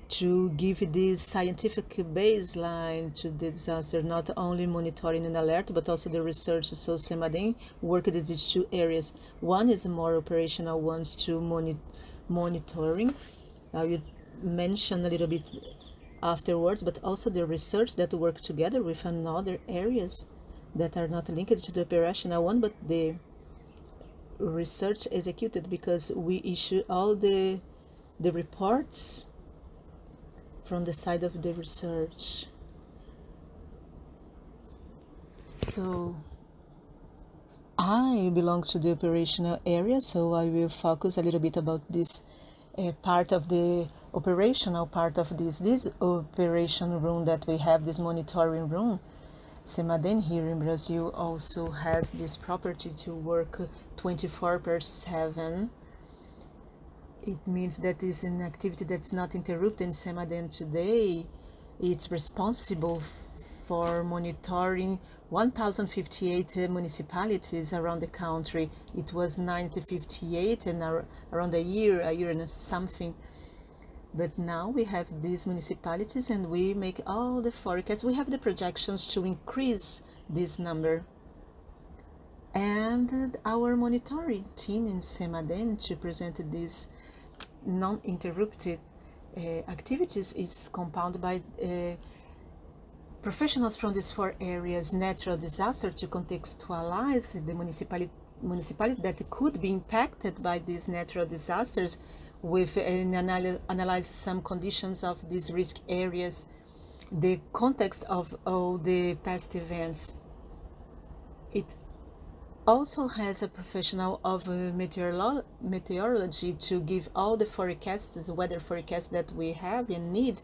to give this scientific baseline to the disaster, not only monitoring and alert, but also the research. So CEMADEN worked in these two areas. One is more operational, one to monitoring. I will mention a little bit afterwards, but also the research that work together with another areas that are not linked to the operational one, but the research executed, because we issue all the reports from the side of the research. So I belong to the operational area, so I will focus a little bit about this part of the operational part of this operation room that we have, this monitoring room. CEMADEN here in Brazil also has this property to work 24/7. It means that is an activity that's not interrupted. CEMADEN today, it's responsible for monitoring 1,058 municipalities around the country. It was 958 and around a year and something. But now we have these municipalities and we make all the forecasts. We have the projections to increase this number. And our monitoring team in CEMADEN to present these non-interrupted activities is compounded by professionals from these four areas: natural disaster, to contextualize the municipality that could be impacted by these natural disasters, with analyze some conditions of these risk areas, the context of all the past events. It also has a professional of meteorology to give all the forecasts, weather forecasts that we have and need.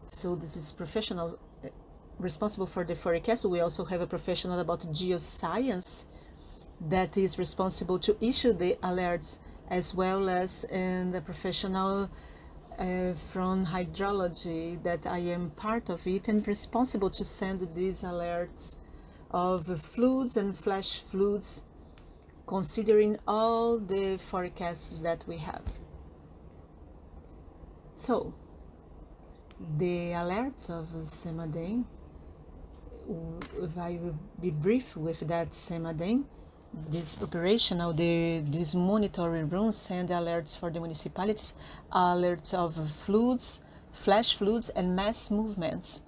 So this is professional responsible for the forecast. We also have a professional about geoscience that is responsible to issue the alerts, as well as the professional from hydrology that I am part of it and responsible to send these alerts of floods and flash floods, considering all the forecasts that we have. So the alerts of CEMADEN, if I will be brief with that, CEMADEN, this operational, this monitoring room send alerts for the municipalities, alerts of floods, flash floods, and mass movements.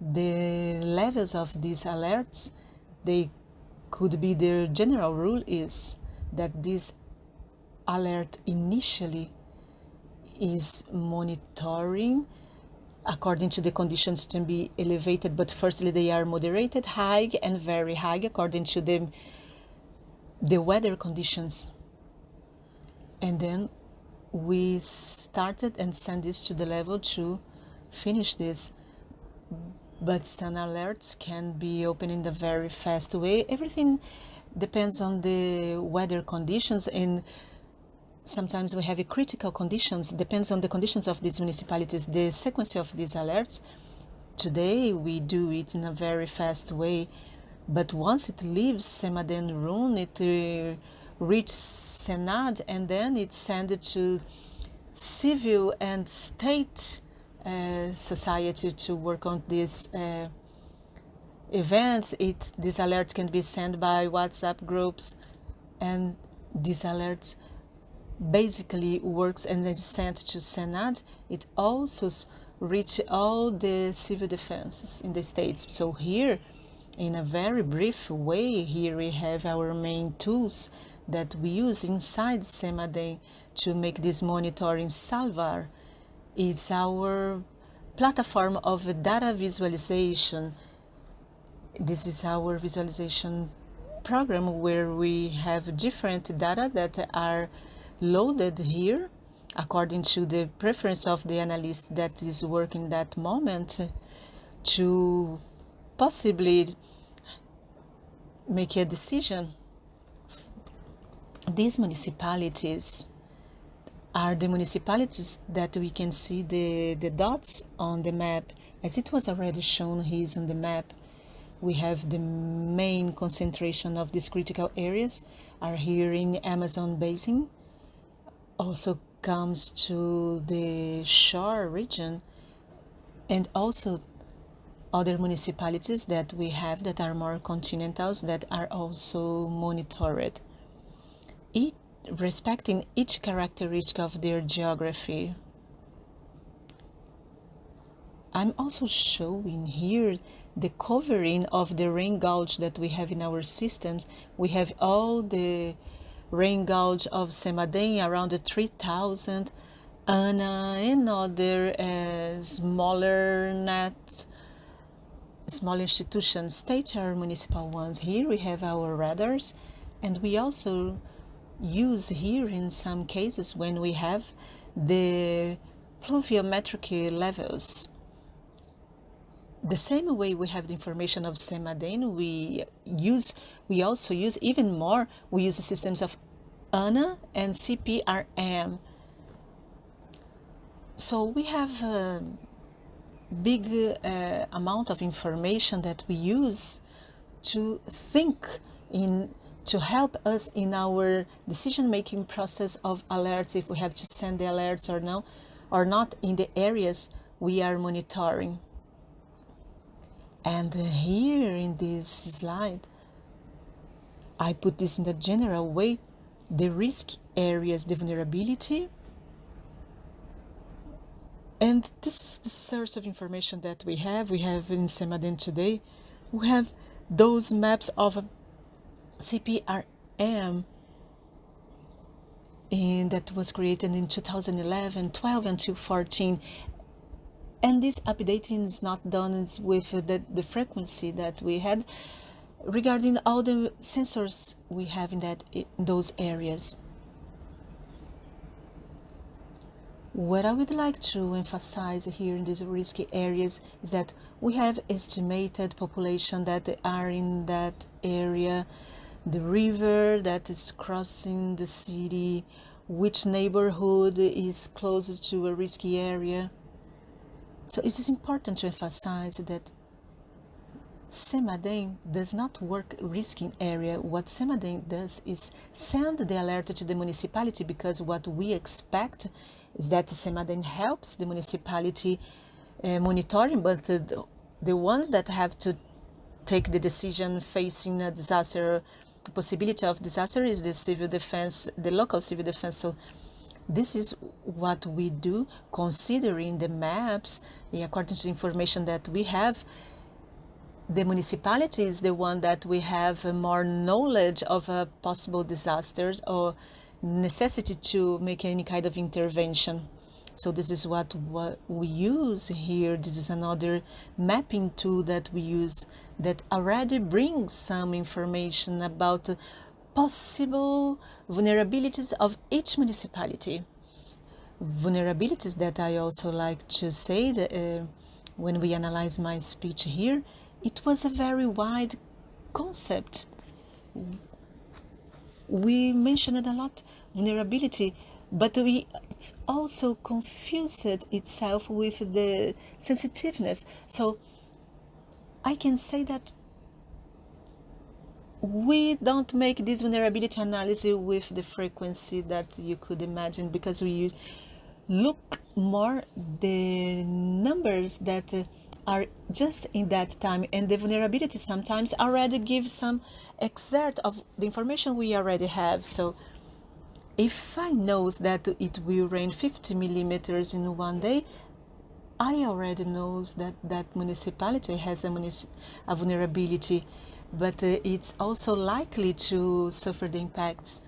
The levels of these alerts, they could be, their general rule is that this alert initially is monitoring according to the conditions to be elevated, but firstly they are moderated, high, and very high according to the weather conditions. And then we started and send this to the level to finish this. But some alerts can be opened in a very fast way. Everything depends on the weather conditions, and sometimes we have critical conditions. Depends on the conditions of these municipalities. The sequence of these alerts, today we do it in a very fast way, but once it leaves CEMADEN room, it reaches Senad, and then it's sent to civil and state society to work on these events. This alert can be sent by WhatsApp groups, and these alerts basically works and is sent to Senad. It also reach all the civil defenses in the states. So here, in a very brief way, here we have our main tools that we use inside CEMADEN to make this monitoring. Salvar, it's our platform of data visualization. This is our visualization program where we have different data that are loaded here according to the preference of the analyst that is working that moment, to possibly make a decision. These municipalities are the municipalities that we can see the dots on the map. As it was already shown here on the map, we have the main concentration of these critical areas are here in Amazon Basin. Also comes to the shore region, and also other municipalities that we have that are more continentals that are also monitored, respecting each characteristic of their geography. I'm also showing here the covering of the rain gauge that we have in our systems. We have all the rain gauge of Semadem around the 3,000, Ana and other small institutions, state or municipal ones. Here we have our radars, and we also use here in some cases when we have the pluviometric levels. The same way we have the information of Semadem, we also use even more, we use the systems of ANA and CPRM. So we have a big amount of information that we use to think to help us in our decision-making process of alerts, if we have to send the alerts or not in the areas we are monitoring. And here in this slide, I put this in the general way, the risk areas, the vulnerability, and this is the source of information that we have. We have in Semadem today, we have those maps of CPRM that was created in 2011, 12 until 14. And this updating is not done with the frequency that we had regarding all the sensors we have in those areas. What I would like to emphasize here in these risky areas is that we have estimated population that are in that area, the river that is crossing the city, which neighborhood is closer to a risky area. So it is important to emphasize that Semadem does not work risking area. What Semadem does is send the alert to the municipality, because what we expect is that Semadem helps the municipality monitoring, but the ones that have to take the decision facing a disaster, possibility of disaster, is the civil defense, the local civil defense. So this is what we do, considering the maps, according to the information that we have. The municipality is the one that we have more knowledge of possible disasters or necessity to make any kind of intervention. So this is what we use here. This is another mapping tool that we use that already brings some information about possible vulnerabilities of each municipality. Vulnerabilities that I also like to say that when we analyze my speech here, it was a very wide concept. We mentioned a lot vulnerability, but it's also confused itself with the sensitiveness. So I can say that we don't make this vulnerability analysis with the frequency that you could imagine, because we look more the numbers that are just in that time, and the vulnerability sometimes already gives some excerpt of the information we already have. So if I know that it will rain 50 millimeters in one day, I already know that that municipality has a vulnerability, but it's also likely to suffer the impacts.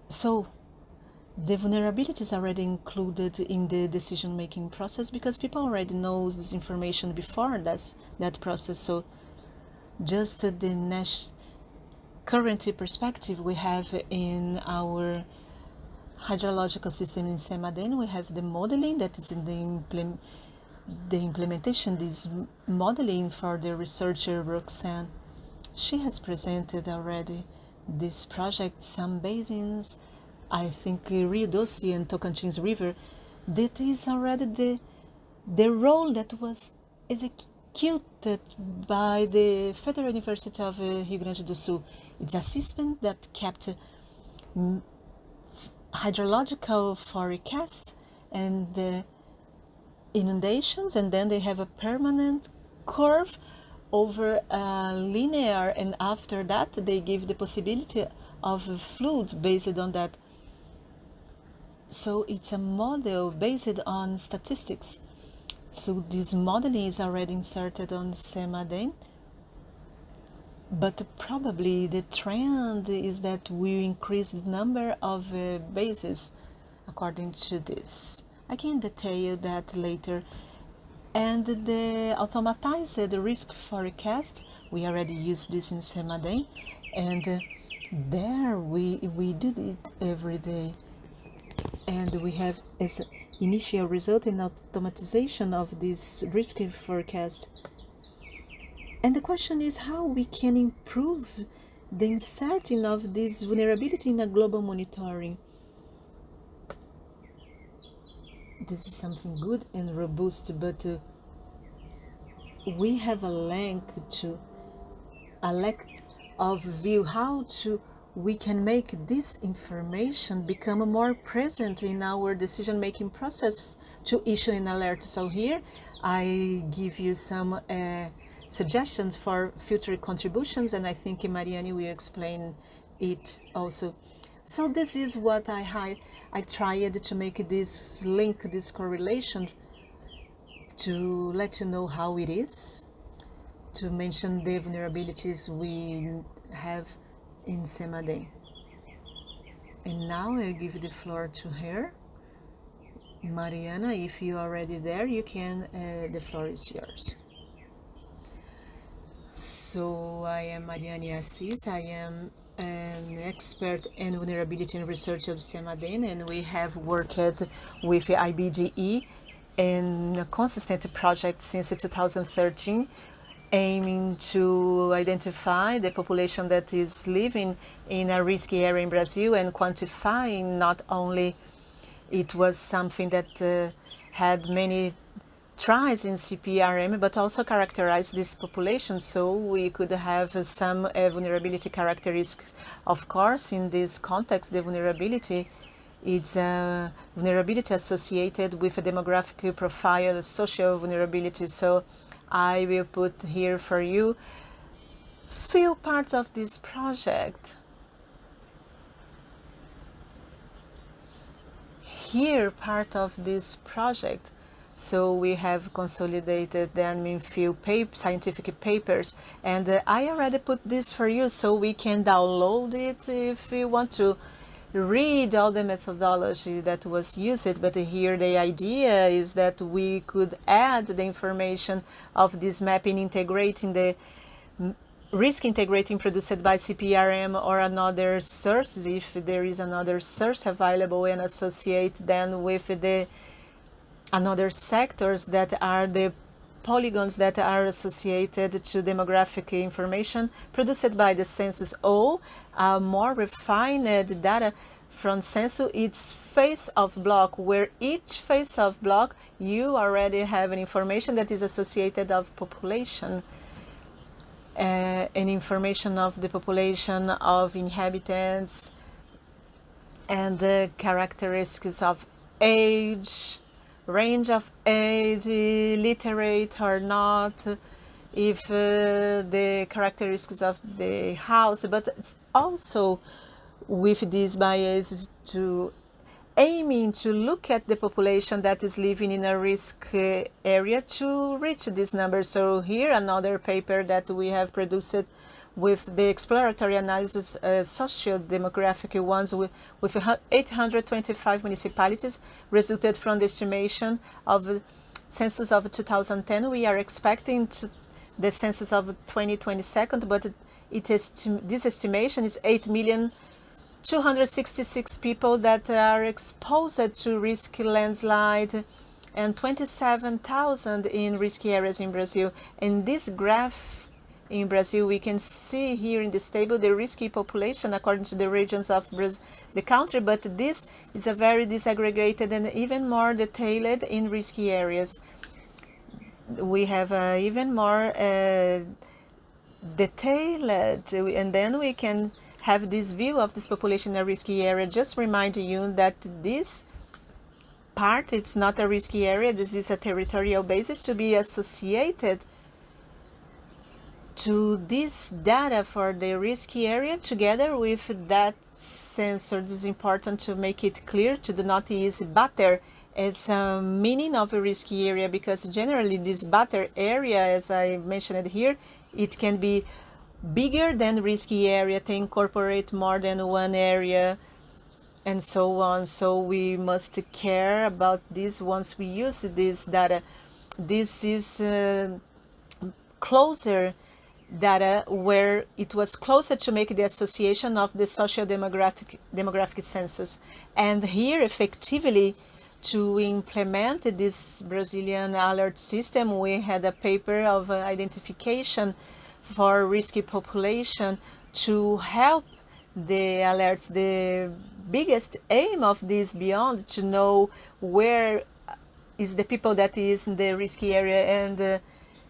So the vulnerability is already included in the decision-making process, because people already know this information before that process. So just the current perspective we have in our hydrological system in Semadén. We have the modeling that is in the implementation, this modeling for the researcher Roxanne. She has presented already this project, some basins, I think Rio Doce and Tocantins River, that is already the role that was executed by the Federal University of Rio Grande do Sul. It's a system that kept hydrological forecasts and the inundations, and then they have a permanent curve over a linear, and after that they give the possibility of a flood based on that. So it's a model based on statistics. So this modeling is already inserted on Semadén, but probably the trend is that we increase the number of bases according to this. I can detail that later. And the automatized risk forecast, we already use this in Semadén, and there we do it every day. And we have as initial result in automatization of this risk forecast. And the question is how we can improve the inserting of this vulnerability in a global monitoring. This is something good and robust, but we have a lack of view how we can make this information become more present in our decision-making process to issue an alert. So here I give you some suggestions for future contributions, and I think Mariane will explain it also. So this is what I tried to make this link, this correlation, to let you know how it is, to mention the vulnerabilities we have in Semadén. And now I give the floor to her. Mariana, if you're already there, you can, the floor is yours. So I am Mariane Assis. I am an expert in vulnerability and research of Semadén, and we have worked with IBGE in a consistent project since 2013, aiming to identify the population that is living in a risky area in Brazil and quantifying not only it was something that had many tries in CPRM, but also characterize this population so we could have some vulnerability characteristics. Of course, in this context, the vulnerability is a vulnerability associated with a demographic profile, social vulnerability. So I will put here for you few parts of this project. Here, part of this project. So we have consolidated them in few scientific papers, and I already put this for you so we can download it if you want to read all the methodology that was used. But here the idea is that we could add the information of this mapping, integrating the risk integrating produced by CPRM or another source, if there is another source available, and associate them with the another sectors that are the polygons that are associated to demographic information produced by the census, or more refined data from census. It's face of block, where each face of block you already have an information that is associated of population, and information of the population of inhabitants, and the characteristics of age, range of age, literate or not, if the characteristics of the house, but it's also with this bias to aiming to look at the population that is living in a risk area to reach this number. So here another paper that we have produced with the exploratory analysis, socio-demographic ones with 825 municipalities, resulted from the estimation of census of 2010. We are expecting the census of 2022, but this estimation is 8 million 266 people that are exposed to risky landslide and 27,000 in risky areas in Brazil. In this graph in Brazil, we can see here in this table the risky population according to the regions of the country, but this is a very disaggregated and even more detailed in risky areas. We have even more detailed, and then we can have this view of this population in a risky area. Just remind you that this part, it's not a risky area. This is a territorial basis to be associated to this data for the risky area together with that sensor. This is important to make it clear to do not use butter. It's a meaning of a risky area because generally this butter area, as I mentioned here, it can be bigger than risky area to incorporate more than one area and so on. So we must care about this once we use this data. This is closer data where it was closer to make the association of the social demographic census. And here effectively to implement this Brazilian alert system, we had a paper of identification for risky population to help the alerts. The biggest aim of this beyond to know where is the people that is in the risky area and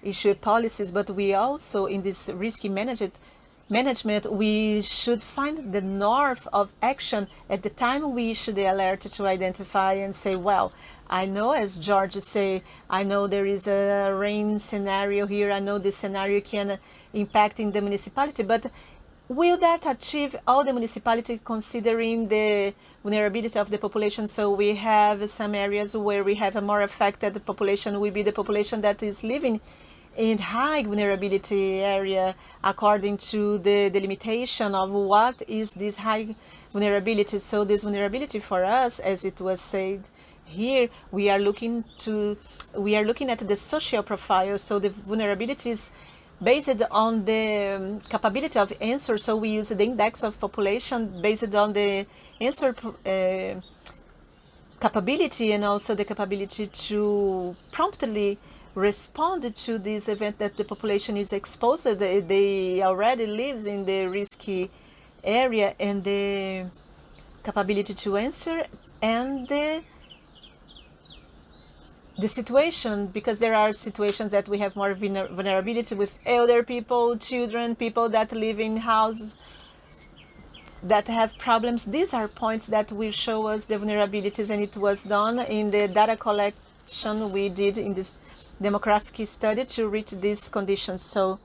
issue policies, but we also in this risky management we should find the north of action at the time we issue the alert to identify and say, well, I know, as George say, I know there is a rain scenario here, I know this scenario can impact in the municipality, but will that achieve all the municipality considering the vulnerability of the population? So we have some areas where we have a more affected population will be the population that is living in high vulnerability area according to the delimitation of what is this high vulnerability. So this vulnerability for us, as it was said here, we are looking at the social profile. So the vulnerability is based on the capability of answer. So we use the index of population based on the answer capability and also the capability to promptly respond to this event that the population is exposed. They already lives in the risky area, and the capability to answer and the situation, because there are situations that we have more vulnerability with elder people, children, people that live in houses that have problems. These are points that will show us the vulnerabilities, and it was done in the data collection we did in this demographic study to reach these conditions. So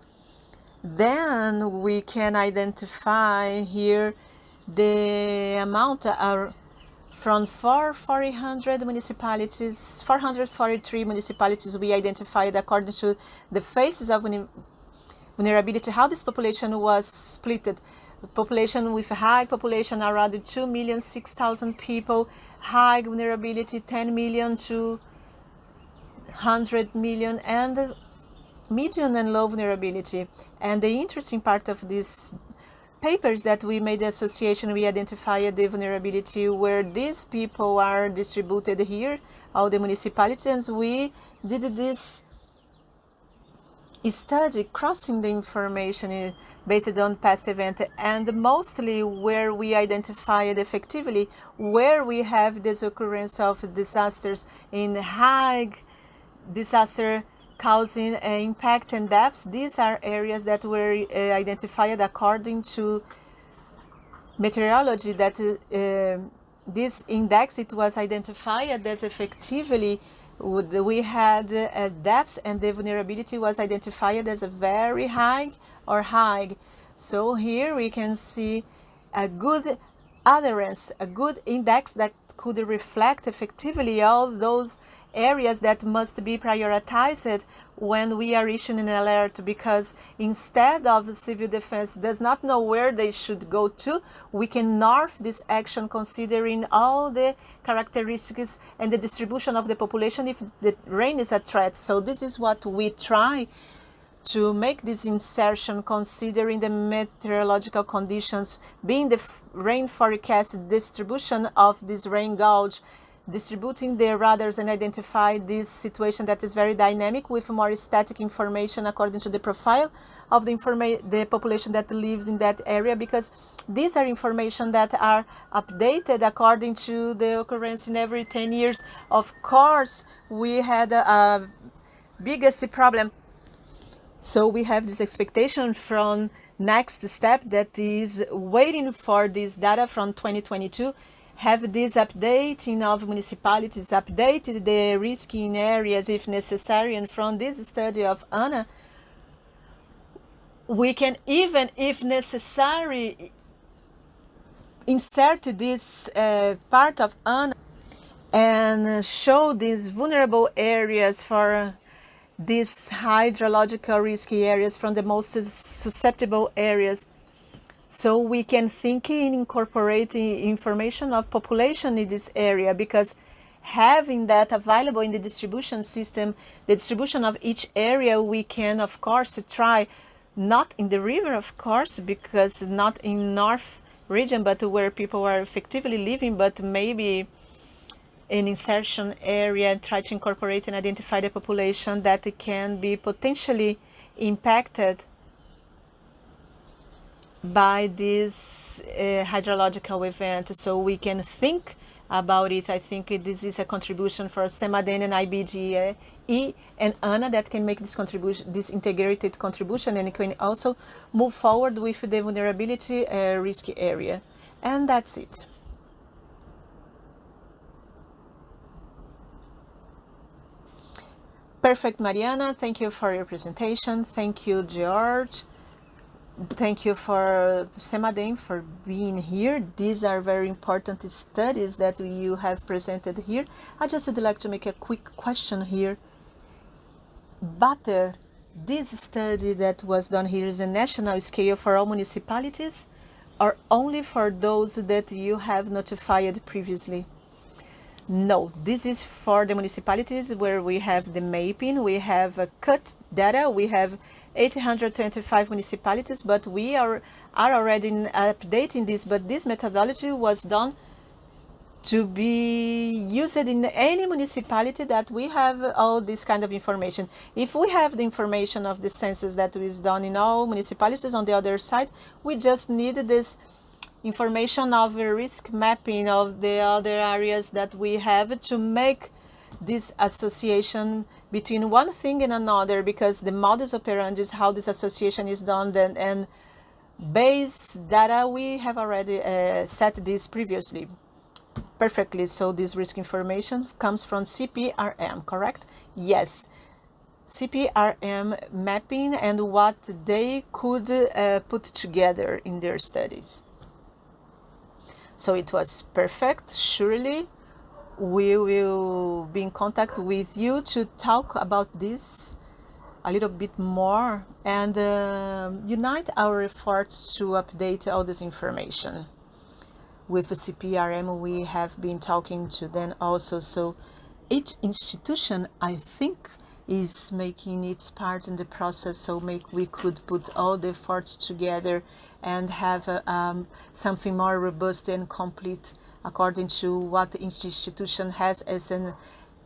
then we can identify here the amount are from 443 municipalities we identified according to the phases of vulnerability, how this population was split. Population with a high population around 2,006,000 people, high vulnerability 10 million to 100 million, and medium and low vulnerability. And the interesting part of this paper is that we made the association, we identified the vulnerability where these people are distributed here, all the municipalities. We did this study crossing the information based on past event, and mostly where we identified effectively where we have this occurrence of disasters in high disaster causing impact and deaths. These are areas that were identified according to meteorology, that this index, it was identified as effectively we had deaths, and the vulnerability was identified as a very high or high. So here we can see a good adherence, a good index that could reflect effectively all those areas that must be prioritized when we are issuing an alert, because instead of civil defense does not know where they should go to, we can north this action considering all the characteristics and the distribution of the population if the rain is a threat. So this is what we try to make this insertion considering the meteorological conditions, being the rain forecast, distribution of this rain gauge, distributing the radars and identify this situation that is very dynamic with more static information according to the profile of the population that lives in that area, because these are information that are updated according to the occurrence in every 10 years. Of course, we had a biggest problem. So we have this expectation from next step that is waiting for this data from 2022, have this updating of municipalities, updated the risking areas if necessary, and from this study of ANA, we can even, if necessary, insert this part of ANA and show these vulnerable areas for these hydrological risky areas from the most susceptible areas. So we can think in incorporating information of population in this area, because having that available in the distribution system, the distribution of each area, we can of course try, not in the river of course, because not in north region, but where people are effectively living, but maybe an insertion area, and try to incorporate and identify the population that can be potentially impacted by this hydrological event. So we can think about it. I think this is a contribution for SEMADEN and IBGE and ANA that can make this contribution, this integrated contribution, and it can also move forward with the vulnerability risk area. And that's it. Perfect, Mariana. Thank you for your presentation. Thank you, George. Thank you for SEMADEN for being here. These are very important studies that you have presented here. I just would like to make a quick question here. But this study that was done here is a national scale for all municipalities, or only for those that you have notified previously? No, this is for the municipalities where we have the mapping, we have cut data, we have 825 municipalities, but we are already updating this, but this methodology was done to be used in any municipality that we have all this kind of information. If we have the information of the census that is done in all municipalities on the other side, we just need this information of the risk mapping of the other areas that we have to make this association between one thing and another, because the modus operandi is how this association is done, and base data we have already set this previously perfectly. So this risk information comes from CPRM, correct? Yes, CPRM mapping and what they could put together in their studies. So it was perfect. Surely we will be in contact with you to talk about this a little bit more and unite our efforts to update all this information. With the CPRM, we have been talking to them also. So each institution, I think, is making its part in the process, so we could put all the efforts together and have something more robust and complete according to what the institution has as an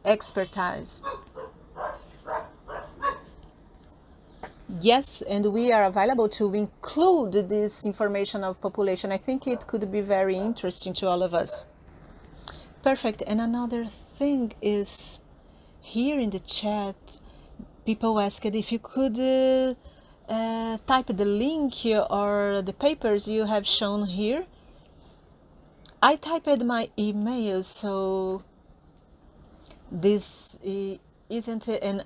expertise. Yes, and we are available to include this information of population. I think it could be very interesting to all of us. Perfect. And another thing is, here in the chat, people asked if you could type the link or the papers you have shown here. I typed my email, so this isn't an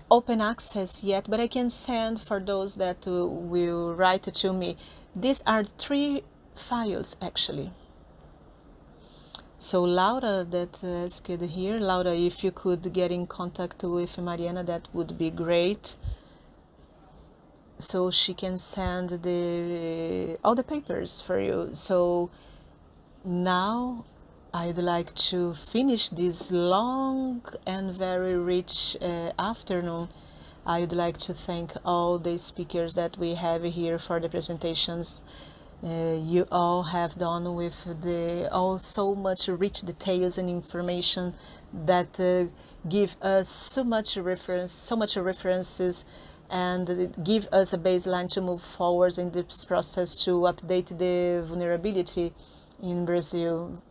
open access yet, but I can send for those that will write to me. These are 3 files actually. So Laura that asked here, Laura, if you could get in contact with Mariana, that would be great. So she can send all the papers for you. So now I'd like to finish this long and very rich afternoon. I would like to thank all the speakers that we have here for the presentations. You all have done with so much rich details and information that give us so much references and give us a baseline to move forward in this process to update the vulnerability in Brazil.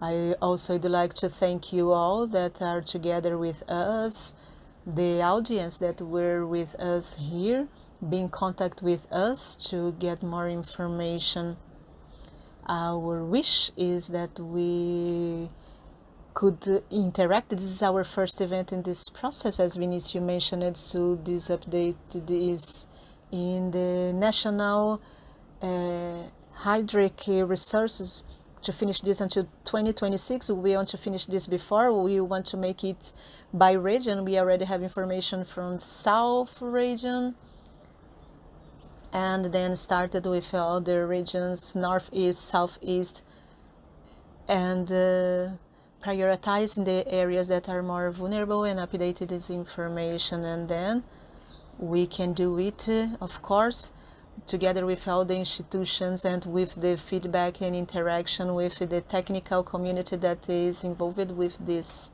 I also would like to thank you all that are together with us, the audience that were with us here, be in contact with us to get more information. Our wish is that we could interact. This is our first event in this process, as Vinicius mentioned, so this update is in the National Hydric Resources to finish this until 2026. We want to finish this before. We want to make it by region. We already have information from South region, and then started with other regions, Northeast, Southeast, and prioritizing the areas that are more vulnerable and updated this information. And then we can do it, of course, together with all the institutions and with the feedback and interaction with the technical community that is involved with this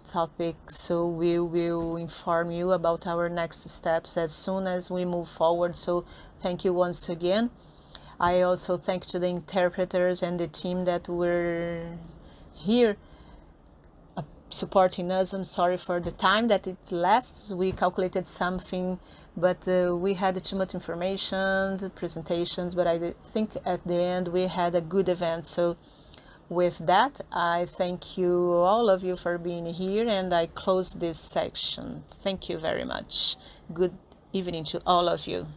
topic. So we will inform you about our next steps as soon as we move forward. So thank you once again. I also thank to the interpreters and the team that were here supporting us. I'm sorry for the time that it lasts. We calculated something, but we had too much information, the presentations, but I think at the end we had a good event. So with that, I thank you, all of you, for being here, and I close this section. Thank you very much. Good evening to all of you.